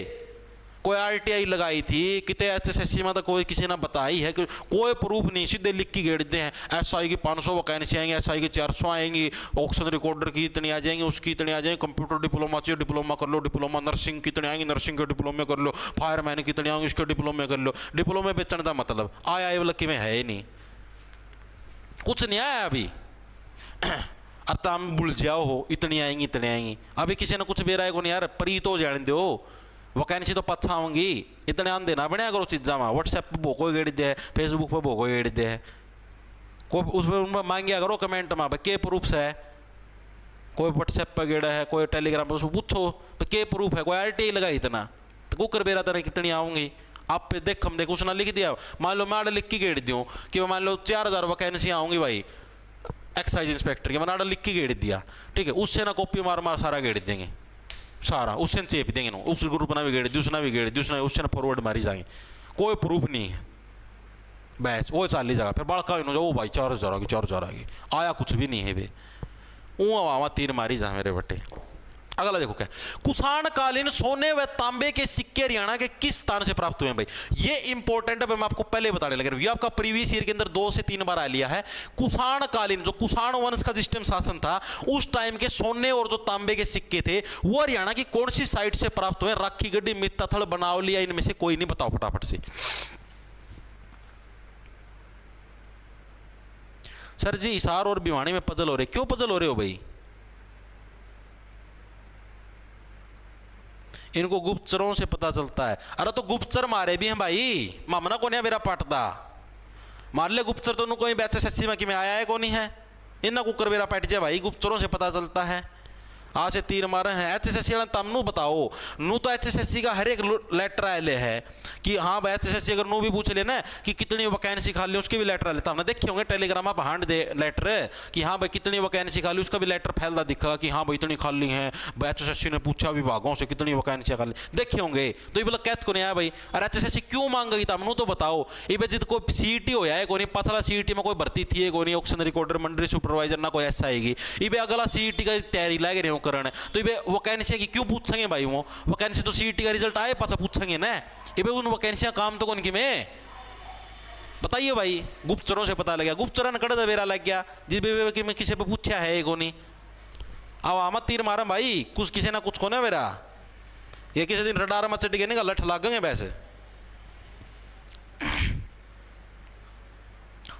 [SPEAKER 1] कोई RTI लगाई थी कितने HSSC में तो कोई किसी ने बताई है कि कोई प्रूफ नहीं, सीधे लिख के गेड़ते हैं SI की 500 वैकेंसी आएंगी, SI की 400 आएंगी, ऑक्शन रिकॉर्डर की इतनी आ जाएंगी, उसकी इतनी आ जाएंगी, कंप्यूटर डिप्लोमा चाहिए डिप्लोमा कर लो, डिप्लोमा नर्सिंग कितने आएंगी नर्सिंग के डिप्लोमे कर लो, फायरमैन कितने आएंगे उसके डिप्लोमे कर लो। डिप्लोमे बेचने का मतलब आया वाला कि में है ही नहीं, कुछ नहीं आया अभी। अर्थाम बुल जाओ हो इतनी आएंगी अभी किसी ने कुछ बेरा है को नहीं यार, परी तो जान दो वैकेंसी तो पच्छा होंगी, इतने आन देना बने करो चीज़ा में। व्हाट्सएप पर भोको गेड़ी दे, फेसबुक पर भोको गेड़ी दे, कोई उसमें उनमें मांगिया करो कमेंट में के प्रूफ है, कोई व्हाट्सएप पर गेड़ा है, कोई टेलीग्राम पर उसको पूछो के प्रूफ है, कोई RTI लगाई इतना तो कुकर बेरा तरह कितनी आऊँगी आप पे देख हम देख उसने लिख दिया। मान लो मैं लिख के गेड़ दूँ कि मान लो 4000 वैकेंसी आऊँगी भाई एक्साइज इंस्पेक्टर के, मैंने लिख के गेड़ दिया, ठीक है, उससे ना कॉपी मार मार सारा गेड़ देंगे, सारा उससे चेप देंगे ना, उस ग्रुप ना भी गेड़ दी, उसने भी गेड़ दी, उसने उससे फॉरवर्ड मारी जाएंगे, कोई प्रूफ नहीं है, बस वो चाली जगह फिर बड़का ओ भाई 4000 आ गई 4000 आ गई, आया कुछ भी नहीं है बे, वो आवा तीर मारी जा मेरे बटे। अगला देखो क्या, कुषाणकालीन सोने व तांबे के सिक्के हरियाणा के किस स्थान से प्राप्त हुए हैं भाई, ये इंपॉर्टेंट है, मैं आपको पहले बताने लगा, ये आपका प्रीवियस ईयर के अंदर 2 से 3 बार आ लिया है। कुषाणकालीन जो कुषाण वंश का जिस टाइम शासन था उस टाइम के सोने और जो तांबे के सिक्के थे वो हरियाणा की कौन सी साइट से प्राप्त हुए, राखी गड्डी मित्ताथल बनावली या इनमें से कोई नहीं, बताओ फटाफट से। सर जी हिसार और भिवानी में पजल हो रहे, क्यों पजल हो रहे हो भाई? इनको गुप्तचरों से पता चलता है। अरे तो गुप्तचर मारे भी हैं भाई, मामना को नहीं मेरा पाटदा मार ले गुप्तचर तो कोई HSSC में कि में आया है को नहीं है, इन्ना कुकर मेरा पैट जाए भाई, गुप्तचरों से पता चलता है। आज से तीर मारे हैं HSSC वाला, तम नू बताओ नू तो HSSC का हर एक लेटर आए है कि हाँ भाई HSSC अगर नू भी पूछ ले ना कि कितनी वैकेंसी खाली उसके भी लेटर आए, हमने देखे होंगे टेलीग्राम पर हांड दे लेटर कि हाँ भाई कितनी वैकेंसी खाली, उसका भी लेटर फैलता दिखा कि हाँ भाई इतनी खाली है, HSSC ने पूछा विभागों से कितनी वैकेंसी खाली, देखे होंगे। तो ये बोला कैद को नहीं आया भाई, अरे HSSC क्यों मांग गई तमनू तो बताओ। ये भाई जिद कोई CET हो है कोई पथला CET में कोई भर्ती थी कोई नहीं, ऑक्शन रिकॉर्डर मंडली सुपरवाइजर ना कोई ऐसा आएगी, ये भाई अगला CET का तैयारी लग रहे हो करण, तो ये वैकेंसी की क्यों पूछेंगे भाई, वो वैकेंसी तो CET का रिजल्ट आए पास पूछेंगे ना, ये भाई उन वैकेंसियां काम तो कौन की में बताइए भाई, गुप्तचरों से पता लग गया, गुप्तचरन कड़े वेरा लग गया जी कि मैं किसी पे पूछा है को नहीं, अब आमद तीर मारा भाई कुछ किसी ना कुछ को ना मेरा, ये किसी दिन रडार में चढ़ गए लठ लागेंगे वैसे।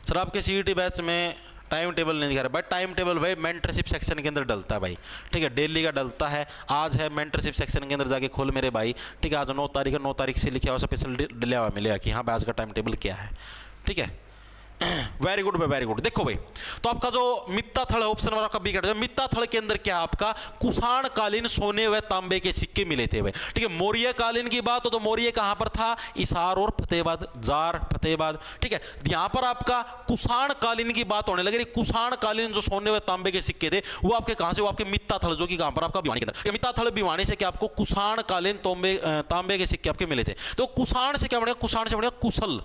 [SPEAKER 1] सर आपके CET बैच में टाइम टेबल नहीं दिखा रहा भाई, टाइम टेबल भाई मेंटरशिप सेक्शन के अंदर डलता है भाई, ठीक है, डेली का डलता है। आज है मेंटरशिप सेक्शन के अंदर जाके खोल मेरे भाई, ठीक है, आज 9 तारीख है, 9 तारीख से लिखा हुआ स्पेशल डिले हुआ मिलेगा कि हाँ भाई आज का टाइम टेबल क्या है, ठीक है। वेरी गुड भाई वेरी गुड। देखो भाई तो आपका जो मित्ताथल है ऑप्शन नंबर आपका बी कट, मित्ताथल के अंदर क्या आपका कुषाणकालीन सोने व तांबे के सिक्के मिले थे भाई, ठीक है। मौर्य कालीन की बात हो तो मौर्य कहां पर था, इसार और फतेहाबाद, जार फतेहाबाद, ठीक है। यहां पर आपका कुषाणकालीन की बात होने लगी, कुषाणकालीन जो सोने व तांबे के सिक्के थे वो आपके कहां से, वो आपके मित्ताथल जो कि कहां पर आपका भिवानी के अंदर, मित्ताथल भिवानी से क्या आपको कुषाणकालीन तांबे के सिक्के आपके मिले थे। तो कुषाण से क्या बनेगा, कुषाण से बनेगा कुशल,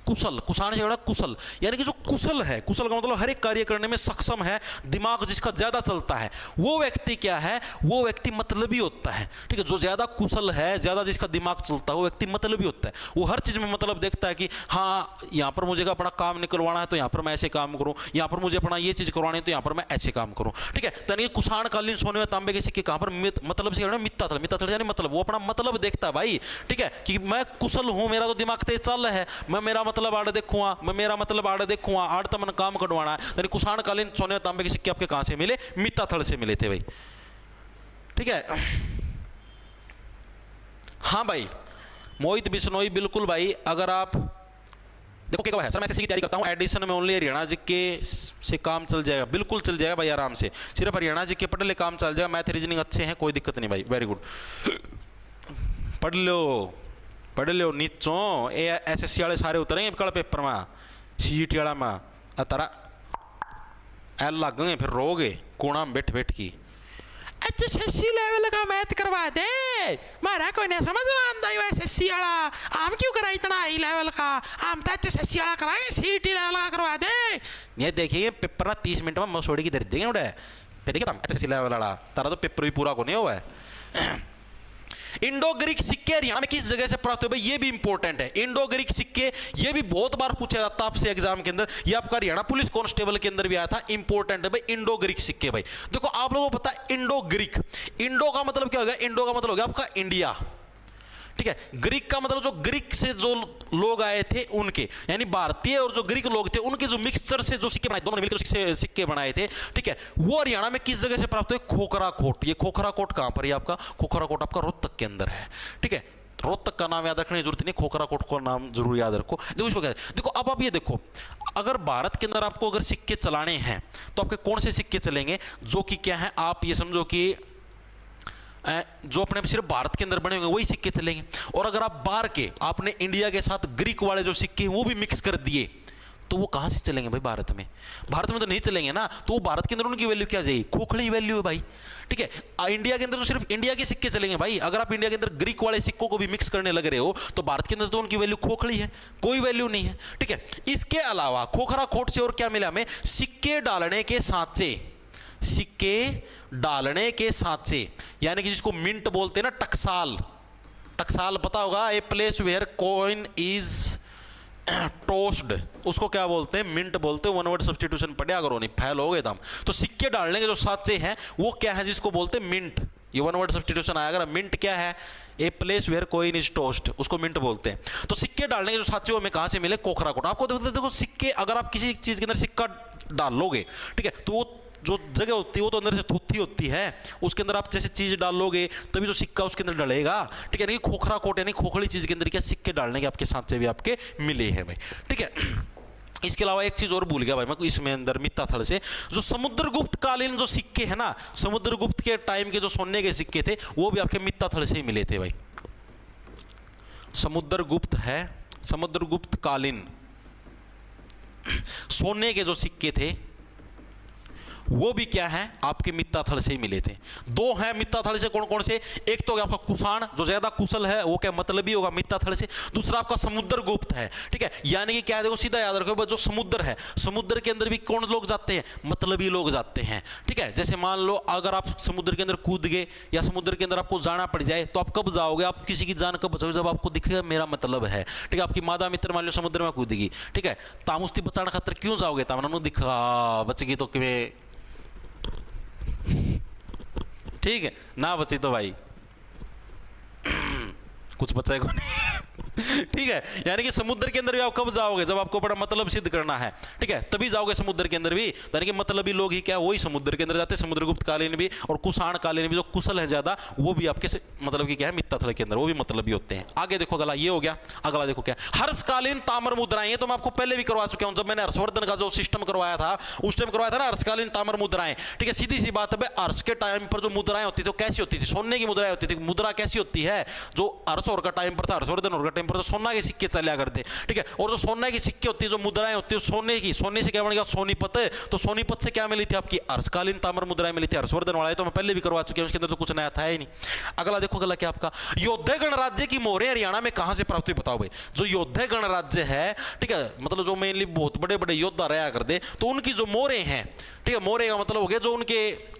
[SPEAKER 1] कुशल, कुषाण से बड़ा कुशल, यानी कि जो कुशल है, कुशल का मतलब हर एक कार्य करने में सक्षम है, दिमाग जिसका ज्यादा चलता है वो व्यक्ति क्या है, वो व्यक्ति मतलबी होता है, ठीक है। जो ज्यादा कुशल है, ज्यादा जिसका दिमाग चलता है वो व्यक्ति मतलबी होता है, वो हर चीज में मतलब देखता है कि हाँ यहाँ पर मुझे अपना काम निकलवाना है तो यहाँ पर मैं ऐसे काम करूँ, यहाँ पर मुझे अपना ये चीज करवानी है तो यहाँ पर मैं ऐसे काम करूँ, ठीक है। तो यानी कुषाणकालीन सोने व तांबे के सिक्के कहाँ पर मतलब से मित्ताथल, मित्ताथल यानी मतलब, वो अपना मतलब देखता है भाई, ठीक है, कि मैं कुशल हूँ, मेरा तो दिमाग तेज चल रहा है, मैं मेरा मतलब आड़ देखूंगा, मैं मेरा मतलब आड़ देखूंगा, आड़ तो मन काम कटवाना है। यानी कुषाण कालीन सोने और तांबे के सिक्के आपके कहां से मिले? मित्ता थल से मिले थे भाई। ठीक है, हाँ भाई मोहित बिश्नोई बिल्कुल भाई। अगर आप देखो क्या है सर, मैं एसएससी की तैयारी करता हूँ, एडिशन में ओनली हरियाणा जीके से काम चल जाएगा, बिल्कुल चल जाएगा भाई आराम से, सिर्फ हरियाणा जीके पढ़ ले काम चल जाएगा, मैथ रीजनिंग अच्छे हैं कोई दिक्कत नहीं भाई, वेरी गुड। पढ़ लो नीचों, ये एसएससी वाले सारे उतरेंगे कल पेपर में, सीईटी वाला में तारा एल लग गए फिर रोगे कोना में बैठ बैठ की। एसएससी लेवल का मैथ करवा दे, मारा कोई नहीं समझ आता है एसएससी वाला, आम क्यों करा इतना हाई लेवल का, आम तो एसएससी वाला कराएंगे, सीईटी लेवल का करवा दे। ये देखिए पेपर ना 30 मिनट में मसोड़ी की दे देंगे उड़े, फिर देखिए एसएससी लेवल वाला तारा तो पेपर भी पूरा को नहीं हुआ है। इंडो ग्रीक सिक्के हरियाणा में किस जगह से प्राप्त हुए? ये भी इंपॉर्टेंट है। इंडो ग्रीक सिक्के ये भी बहुत बार पूछा जाता है आपसे एग्जाम के अंदर, ये आपका हरियाणा पुलिस कांस्टेबल के अंदर भी आया था, इंपॉर्टेंट है भाई इंडो ग्रीक सिक्के। भाई देखो आप लोगों को पता है इंडो ग्रीक, इंडो का मतलब क्या हो गया? इंडो का मतलब हो गया आपका इंडिया, ठीक है। ग्रीक का मतलब जो ग्रीक से जो लोग आए थे उनके, यानी भारतीय और जो ग्रीक लोग थे उनके जो मिक्सचर से जो सिक्के बनाए, दोनों ने मिलकर सिक्के बनाए थे, ठीक है। वो हरियाणा में किस जगह से प्राप्त हुए? खोखरा कोट। ये खोखरा कोट कहां पर है आपका? खोखरा कोट आपका रोहतक के अंदर है, ठीक है। रोहतक का नाम याद रखने की जरूरत नहीं, खोखरा कोट का नाम जरूर याद रखो। देखो इसको क्या है, देखो अब आप ये देखो, अगर भारत के अंदर आपको अगर सिक्के चलाने हैं तो आपके कौन से सिक्के चलेंगे? जो कि क्या है, आप ये समझो कि जो अपने सिर्फ भारत के अंदर बने होंगे वही सिक्के चलेंगे। और अगर आप बाहर के, आपने इंडिया के साथ ग्रीक वाले जो सिक्के हैं वो भी मिक्स कर दिए, तो वो कहां से चलेंगे भाई? भारत में। भारत में तो नहीं चलेंगे ना, तो वो भारत के अंदर उनकी वैल्यू क्या जाएगी? खोखली वैल्यू है भाई, ठीक है। इंडिया के अंदर तो सिर्फ इंडिया के सिक्के चलेंगे भाई। अगर आप इंडिया के अंदर ग्रीक वाले सिक्कों को भी मिक्स करने लग रहे हो तो भारत के अंदर तो उनकी वैल्यू खोखली है, कोई वैल्यू नहीं है, ठीक है। इसके अलावा खोखरा कोट से और क्या मिला हमें? सिक्के डालने के सांचे, सिक्के डालने के सांचे, यानी कि जिसको मिंट बोलते हैं ना, टकसाल। टकसाल पता होगा, a place where coin is tossed, उसको क्या बोलते हैं? मिंट बोलते हैं। वन वर्ड सब्स्टिट्यूशन पढ़ा करो, नहीं फैल हो गए था हम। तो सिक्के डालने के जो सांचे हैं वो क्या है? जिसको बोलते हैं मिंट। ये वन वर्ड सब्स्टिट्यूशन आया, अगर मिंट क्या है? A place where coin is tossed, उसको मिंट बोलते हैं। तो सिक्के डालने के जो सांचे हमें कहां से मिले? खोखरा कोट। आपको देखो सिक्के, अगर आप किसी चीज के अंदर सिक्का डाल लोगे, ठीक है, तो वो जो जगह होती है वो तो अंदर से थुत्थी होती है, उसके अंदर आप जैसे चीज डाल लोगे तभी तो सिक्का उसके अंदर डलेगा, ठीक है। नहीं खोखरा कोट यानी खोखली चीज के अंदर क्या सिक्के डालने के आपके सांचे भी आपके मिले हैं भाई, ठीक है। इसके अलावा एक चीज और भूल गया भाई मैं इसमें अंदर मित्ता थल से, जो समुद्रगुप्त कालीन जो सिक्के हैं ना, समुद्रगुप्त के टाइम के जो सोने के सिक्के थे वो भी आपके मित्ता थल से ही मिले थे भाई। समुद्रगुप्त है, समुद्रगुप्त कालीन सोने के जो सिक्के थे वो भी क्या है? आपके मित्ता थल से ही मिले थे। दो हैं मित्ता थल से, कौन कौन से? एक तो आपका कुषाण जो ज्यादा कुशल है, वो क्या मतलब ही होगा मित्ता थल से। दूसरा आपका समुद्रगुप्त है, ठीक है। यानी कि क्या है, देखो सीधा याद रखो, जो समुद्र है, समुद्र के अंदर भी कौन लोग जाते हैं? मतलबी लोग जाते हैं, ठीक है। जैसे मान लो अगर आप समुद्र के अंदर कूद गए या समुद्र के अंदर आपको जाना पड़ जाए तो आप कब जाओगे? आप किसी की जान कब बचाओगे? जब आपको दिखेगा मेरा मतलब है, ठीक है। आपकी मादा मित्र मान लो समुद्र में कूदेगी, ठीक है, तामुस्ती बचाने खातर क्यों जाओगे? तामना दिखा बचेगी तो कि ठीक है ना, बची तो भाई कुछ बचेगा नहीं ठीक है। यानी कि समुद्र के अंदर भी आप कब जाओगे? जब आपको बड़ा मतलब सिद्ध करना है, ठीक है, तभी जाओगे समुद्र के अंदर भी। यानी कि मतलबी लोग ही क्या, वही समुद्र के अंदर जाते हैं। समुद्रगुप्त कालीन भी और कुषाण कालीन भी जो कुशल है ज्यादा, वो भी आपके मतलब कि क्या है मित्ता थल के अंदर, वो भी मतलबी होते हैं। आगे देखो अगला ये हो गया। अगला देखो क्या, हर्षकालीन ताम्र मुद्राएं। तो मैं आपको पहले भी करवा चुका हूं, जब मैंने हर्षवर्धन का जो सिस्टम करवाया था उस टाइम करवाया था ना, हर्षकालीन ताम्र मुद्राएं, ठीक है। सीधी सी बात है, हर्ष के टाइम पर जो मुद्राएं होती थी वो कैसी होती थी? सोने की मुद्राएं होती थी। मुद्रा कैसी होती है? जो हर्ष और का टाइम पर था, हर्षवर्धन और का टाइम पर तो सोना के सिक्के चला करते, ठीक है। और जो सोने की सिक्के होती है, जो मुद्राएं होती है सोने की, सोने से क्या बन गया? सोनीपत। तो सोनीपत से क्या मिली थी? आपकी हर्षकालीन ताम्र मुद्राएं मिली थी। हर्षवर्धन वाला है तो मैं पहले भी करवा चुके हैं, उसके अंदर तो कुछ नया था ही नहीं। अगला देखो, अगला क्या आपका, योद्धे गणराज्य की मोहरें हरियाणा में कहां से प्राप्त हुई? बताओ भाई। जो योद्धे गणराज्य है, ठीक है, मतलब जो मेनली बहुत बड़े बड़े योद्धा रहा करते, तो उनकी जो मोहरें हैं, ठीक है, मोहरें का मतलब हो गया जो उनके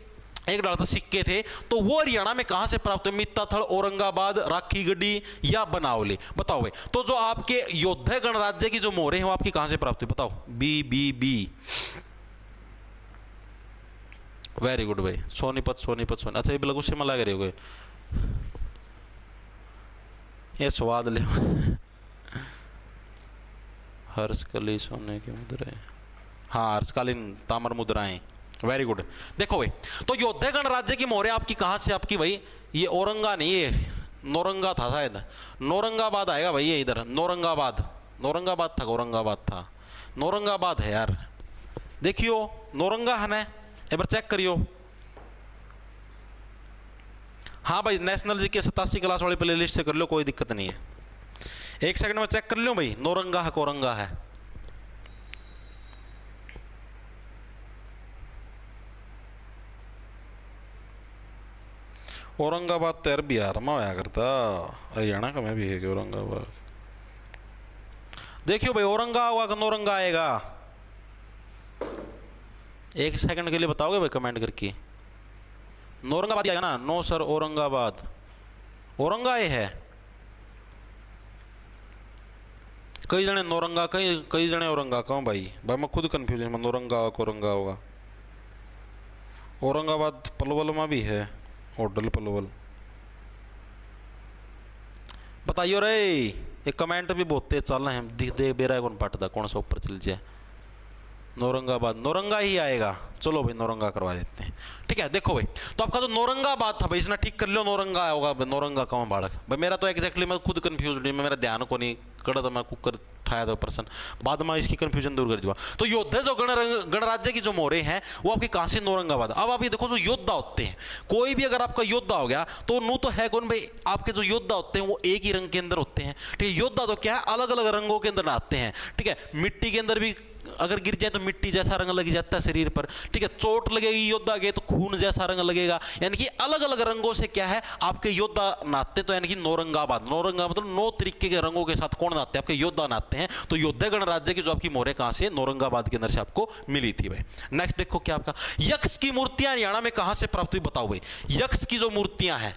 [SPEAKER 1] एक डालता सिक्के थे, तो वो हरियाणा में कहां से प्राप्त हुए? मित्ता थल, औरंगाबाद, राखी गढ़ी या बनावली? बताओ भाई। तो जो आपके योद्धे गणराज्य की जो मोहरें हैं वो आपकी कहां से प्राप्त हुई? बताओ। B B B, very good भाई। सोनीपत सोनीपत सोनी, अच्छा ये बिल्कुल गुस्से में लग रहे हो, ये स्वाद ले हर्षकली सोने की मुद्राएं, हाँ हर्षकालीन ताम्र मुद्राएं, वेरी गुड। देखो भाई, तो योद्धा गणराज्य की मोहरें आपकी कहाँ से, आपकी भाई ये औरंगा नहीं, ये नौरंगा था शायद, नौरंगाबाद आएगा भाई, ये इधर नौरंगाबाद, नौरंगाबाद था, औरंगाबाद था, नौरंगाबाद है यार, देखियो नौरंगा है ना, एक बार चेक करियो। हाँ भाई नेशनल जी के 87 क्लास वाली प्ले लिस्ट से कर लो, कोई दिक्कत नहीं है, एक सेकंड में चेक कर लो भाई, नौरंगा है कोरंगा है। औरंगाबाद तो यार बिहार में आया करता, हरियाणा का मैं भी है कि औरंगाबाद। देखियो भाई औरंगा होगा कि नौरंगा आएगा, एक सेकंड के लिए बताओगे भाई कमेंट करके, नौरंगाबाद आएगा ना? नो सर औरंगाबाद, औरंगा ये है, कई जने नौरंगा कई जने औरंगा कहूँ भाई मैं खुद कंफ्यूजन में, नौरंगा औरंगा होगा। औरंगाबाद पलवल में भी है, होटल पलवल, बताइयो रे, ये कमेंट भी बहुत तेज चल रहे हैं, दिख दे बेरा कौन पटता कौन सा ऊपर चल जाए, नौरंगाबाद, नौरंगा ही आएगा, चलो भाई नौरंगा करवा देते हैं, ठीक है। देखो भाई, तो आपका जो नौरंगाबाद था भाई, इसने ठीक कर लो, नौरंगा होगा, नौरंगा कौन बालक भाई, मेरा तो एग्जैक्टली मैं खुद कंफ्यूज नहीं, मेरा ध्यान को नहीं कड़ा था, मैं कुकर ठाया था पर्सन, बाद में इसकी कंफ्यूजन दूर कर दिया। तो योद्धा जो गणराज्य की जो मोहरें हैं वो आपकी कहाँ से, नौरंगाबाद। अब आप ये देखो, जो योद्धा होते हैं, कोई भी अगर आपका योद्धा हो गया तो नू तो है कौन भाई, आपके जो योद्धा होते हैं वो एक ही रंग के अंदर होते हैं, ठीक है। योद्धा तो क्या है, अलग अलग रंगों के अंदर नहाते हैं, ठीक है। मिट्टी के अंदर भी अगर गिर जाए तो मिट्टी जैसा रंग लग जाता है शरीर पर, ठीक है। चोट लगेगी योद्धा के तो खून जैसा रंग लगेगा, यानी कि अलग अलग रंगों से क्या है आपके योद्धा नाते, तो यानी कि नौरंगाबाद, नौरंगा मतलब 9 तरीके के रंगों के साथ कौन नाते हैं, आपके योद्धा नाते हैं। तो योद्धा गणराज्य की जो आपकी मोहरें कहां से, नौरंगाबाद के अंदर से आपको मिली थी भाई। नेक्स्ट देखो क्या आपका, यक्ष की मूर्तियां हरियाणा में कहां से प्राप्त हुई, बताओ भाई। यक्ष की जो मूर्तियां हैं,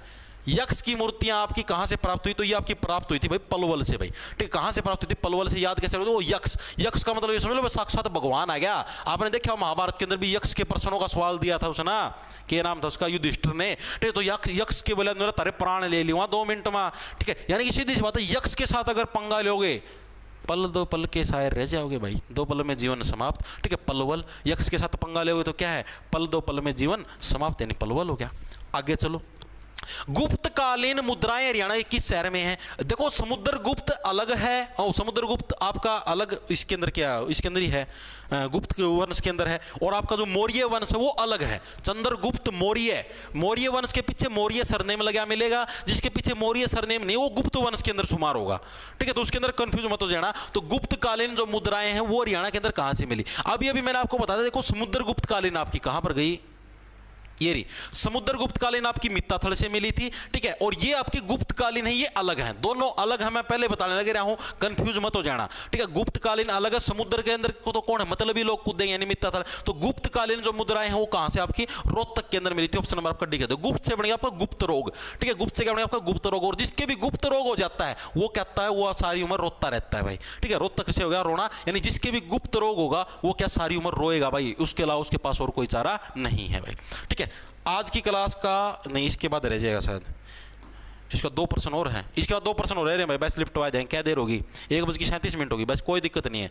[SPEAKER 1] यक्ष की मूर्तियां आपकी कहां से प्राप्त हुई, तो ये आपकी प्राप्त हुई थी भाई पलवल से भाई, ठीक है। कहां से प्राप्त हुई थी, पलवल से। याद कैसे रखो, यक्ष, यक्ष का मतलब ये समझ लो साक्षात भगवान आ गया। आपने देखा महाभारत के अंदर भी यक्ष के प्रश्नों का सवाल दिया था उसने ना, क्या नाम था उसका, युधिष्ठिर ने, ठीक है। तो यक्ष के बोले मेरा तारे प्राण ले लिया 2 मिनट में, ठीक है। यानी कि सीधी सी बात है, यक्ष के साथ अगर पंगा लोगे, पल दो पल के शायर रह जाओगे भाई, 2 पल में जीवन समाप्त, ठीक है। पलवल, यक्ष के साथ पंगा लोगे तो क्या है, पल 2 पल में जीवन समाप्त, यानी पलवल हो गया। आगे चलो, गुप्तकालीन मुद्राएं हरियाणा के किस शहर में हैं। देखो समुद्रगुप्त अलग है, और समुद्रगुप्त आपका अलग, इसके अंदर क्या, इसके अंदर ही है, गुप्त वंश के अंदर है। और आपका जो मौर्य वंश है वो अलग है, चंद्रगुप्त मौर्य, मौर्य वंश के पीछे मौर्य सरनेम लगा मिलेगा, जिसके पीछे मौर्य सरनेम नहीं वो गुप्त वंश के अंदर शुमार होगा, ठीक है। तो उसके अंदर कंफ्यूज मत हो जाना। तो गुप्तकालीन जो मुद्राएं हैं वो हरियाणा के अंदर कहां से मिली, अभी अभी मैंने आपको बताया। देखो समुद्रगुप्तकालीन आपकी कहां पर गई, ये रही समुद्रगुप्तकालीन आपकी मित्ताथल से मिली थी, ठीक है। और ये आपकी गुप्तकालीन है, ये अलग है, दोनों अलग है, मैं पहले बताने लग रहा हूं, कंफ्यूज मत हो जाना, ठीक है। गुप्तकालीन अलग है, समुद्र के अंदर को तो कौन है, मतलब ही लोग कूदेंगे यानी मित्ताथल। तो गुप्तकालीन जो मुद्राएं हैं वो कहां से आपकी, रोहतक के अंदर मिली थी। ऑप्शन नंबर आपका डी है। गुप्त से बनेगा आपका गुप्त रोग, ठीक है। गुप्त से क्या बनेगा आपका गुप्त रोग, और जिसके भी गुप्त रोग हो जाता है वो कहता है वो सारी उम्र रोता रहता है भाई, ठीक है। रोहतक से हो गया रोना, यानी जिसके भी गुप्त रोग होगा वो क्या सारी उम्र रोएगा भाई, उसके अलावा उसके पास और कोई चारा नहीं है भाई, ठीक है। आज की क्लास का नहीं, इसके बाद रह जाएगा शायद, इसका 2% और है, इसके बाद 2% और रह रहे हैं भाई, बस लिफ्ट आ जाएंगे, क्या देर होगी, 1:37 होगी, बस कोई दिक्कत नहीं है।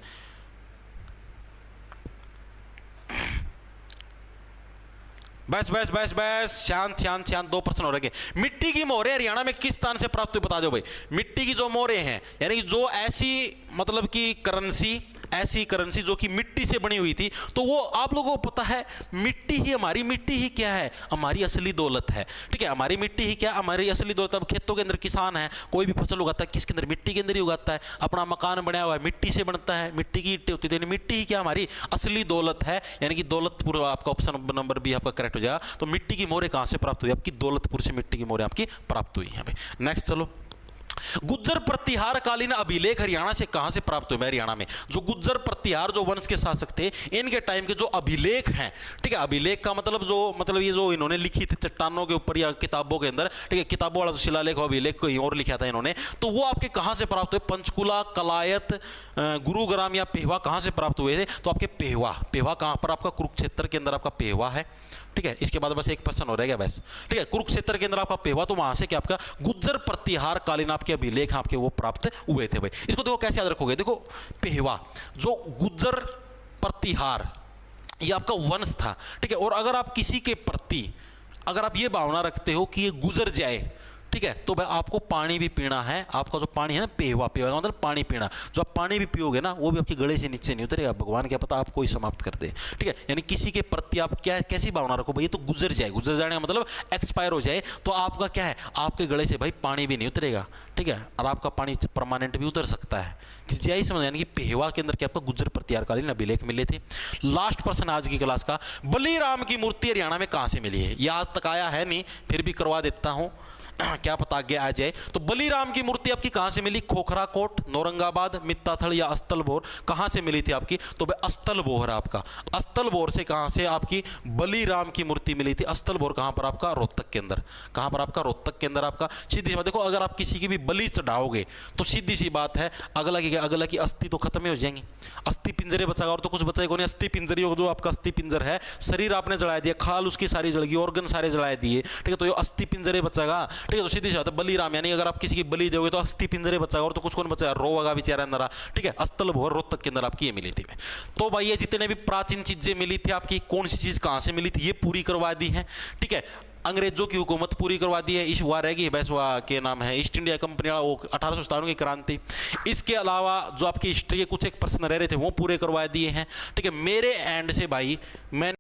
[SPEAKER 1] बस बस बस बस शांत शांत शांत, 2% हो रहे। मिट्टी की मोहरें हरियाणा में किस स्थान से प्राप्त हुई बता दो भाई। मिट्टी की जो मोहरें हैं, यानी जो ऐसी मतलब कि करेंसी, ऐसी करेंसी जो कि मिट्टी से बनी हुई थी, तो वो आप लोगों को पता है मिट्टी ही, हमारी मिट्टी ही क्या है, हमारी असली दौलत है, ठीक है। हमारी मिट्टी ही क्या, हमारी असली दौलत। अब खेतों के अंदर किसान है, कोई भी फसल उगाता है किसके अंदर, मिट्टी के अंदर ही उगाता है। अपना मकान बनाया हुआ है मिट्टी से बनता है, मिट्टी की ईंटें होती है, मिट्टी ही क्या हमारी असली दौलत है, यानी कि दौलतपुर आपका ऑप्शन नंबर बी आपका करेक्ट हो जाएगा। तो मिट्टी की मोहरें कहां से प्राप्त हुई, आपकी दौलतपुर से मिट्टी की मोहरें आपकी प्राप्त हुई है भाई। नेक्स्ट चलो, गुज्जर प्रतिहार कालीन अभिलेख हरियाणा से कहां से प्राप्त हुए। हरियाणा में जो गुज्जर प्रतिहार जो वंश के शासक थे, इनके टाइम के जो अभिलेख हैं, ठीक है। अभिलेख का मतलब जो मतलब ये जो इन्होंने लिखी थी चट्टानों के ऊपर या किताबों के अंदर, ठीक है। किताबों वाला जो शिलालेख अभिलेख कहीं और लिखा था इन्होंने, तो वो आपके कहां से प्राप्त हुए, पंचकुला, कलायत, गुरुग्राम या पेहवा कहां से प्राप्त हुए थे। तो आपके पेहवा, पेहवा कहां पर आपका, कुरुक्षेत्र के अंदर आपका पेहवा है, ठीक है, इसके बाद बस एक प्रश्न हो रहेगा बस। ठीक है, कुरुक्षेत्र के अंदर आपका पेहवा, तो वहां से क्या आपका गुज्जर प्रतिहार कालीन आपके अभिलेख आपके वो प्राप्त हुए थे भाई। इसको देखो कैसे याद रखोगे, देखो पेहवा जो गुज्जर प्रतिहार ये आपका वंश था। ठीक है, और अगर आप किसी के प्रति अगर आप ये भावना रखते हो कि ये गुजर जाए, ठीक है, तो भाई आपको पानी भी पीना है। आपका जो पानी है ना पेहवा, पेहवा मतलब पानी पीना, जो आप पानी भी पियोगे ना वो भी आपके गले से नीचे नहीं उतरेगा, भगवान क्या पता आपको ही समाप्त कर दे। ठीक है, यानी किसी के प्रति आप क्या कैसी भावना रखो भाई, ये तो गुजर जाए, गुजर जाने का मतलब एक्सपायर हो जाए, तो आपका क्या है, आपके गले से भाई पानी भी नहीं उतरेगा। ठीक है, और आपका पानी परमानेंट भी उतर सकता है। यही समझ, यानी कि पेहवा के अंदर क्या आपका गुज्जर प्रतिहारकालीन अभिलेख मिले थे। लास्ट प्रश्न आज की क्लास का, बलीराम की मूर्ति हरियाणा में कहां से मिली है? ये आज तक आया है नहीं, फिर भी करवा देता हूं, क्या पता आगे आ जाए। तो बलीराम की मूर्ति आपकी कहां से मिली? खोखरा कोट, औरंगाबाद, मित्ताथल या अस्तलबोर, कहां से मिली थी आपकी? तो भाई अस्तलबोर आपका, अस्तलबोर से कहां से आपकी बलीराम की मूर्ति मिली थी? अस्तलबोर कहां पर आपका? रोहतक के अंदर। कहां पर आपका? रोहतक के अंदर आपका। सीधी सी बात देखो, अगर आप किसी की भी बलि चढ़ाओगे तो सीधी सी बात है अगला की अगला की अस्थि तो खत्म ही हो जाएंगी। अस्थि पिंजरे बचाएगा और तो कुछ बचाएगा नहीं। अस्थि पिंजरी जो आपका अस्थि पिंजर है, शरीर आपने जला दिया, खाल उसकी सारी जल गई, ऑर्गन सारे जला दिए। ठीक है, तो ये अस्थि पिंजरे बचाएगा। ठीक है, तो सीधी सी बात है बलीराम, यानी अगर आप किसी की बलि दोगे तो अस्थि पिंजरे बचाएगा और तो कुछ कौन बचाएगा? रोगा बेचारा अंदर। ठीक है, अस्तलबोर रोहतक के अंदर आपकी ये मिली थी। तो भाई ये जितने भी प्राचीन चीजें मिली थी आपकी, कौन सी चीज कहां से मिली थी, ये पूरी करवा दी है। ठीक है, अंग्रेजों की हुकूमत पूरी करवा दी है। इस हुआ रहेगी बस वह के नाम है ईस्ट इंडिया कंपनी वाला, वो 1857 की क्रांति। इसके अलावा जो आपकी हिस्ट्री के कुछ एक प्रश्न रह रहे थे वो पूरे करवा दिए हैं। ठीक है, मेरे एंड से भाई मैं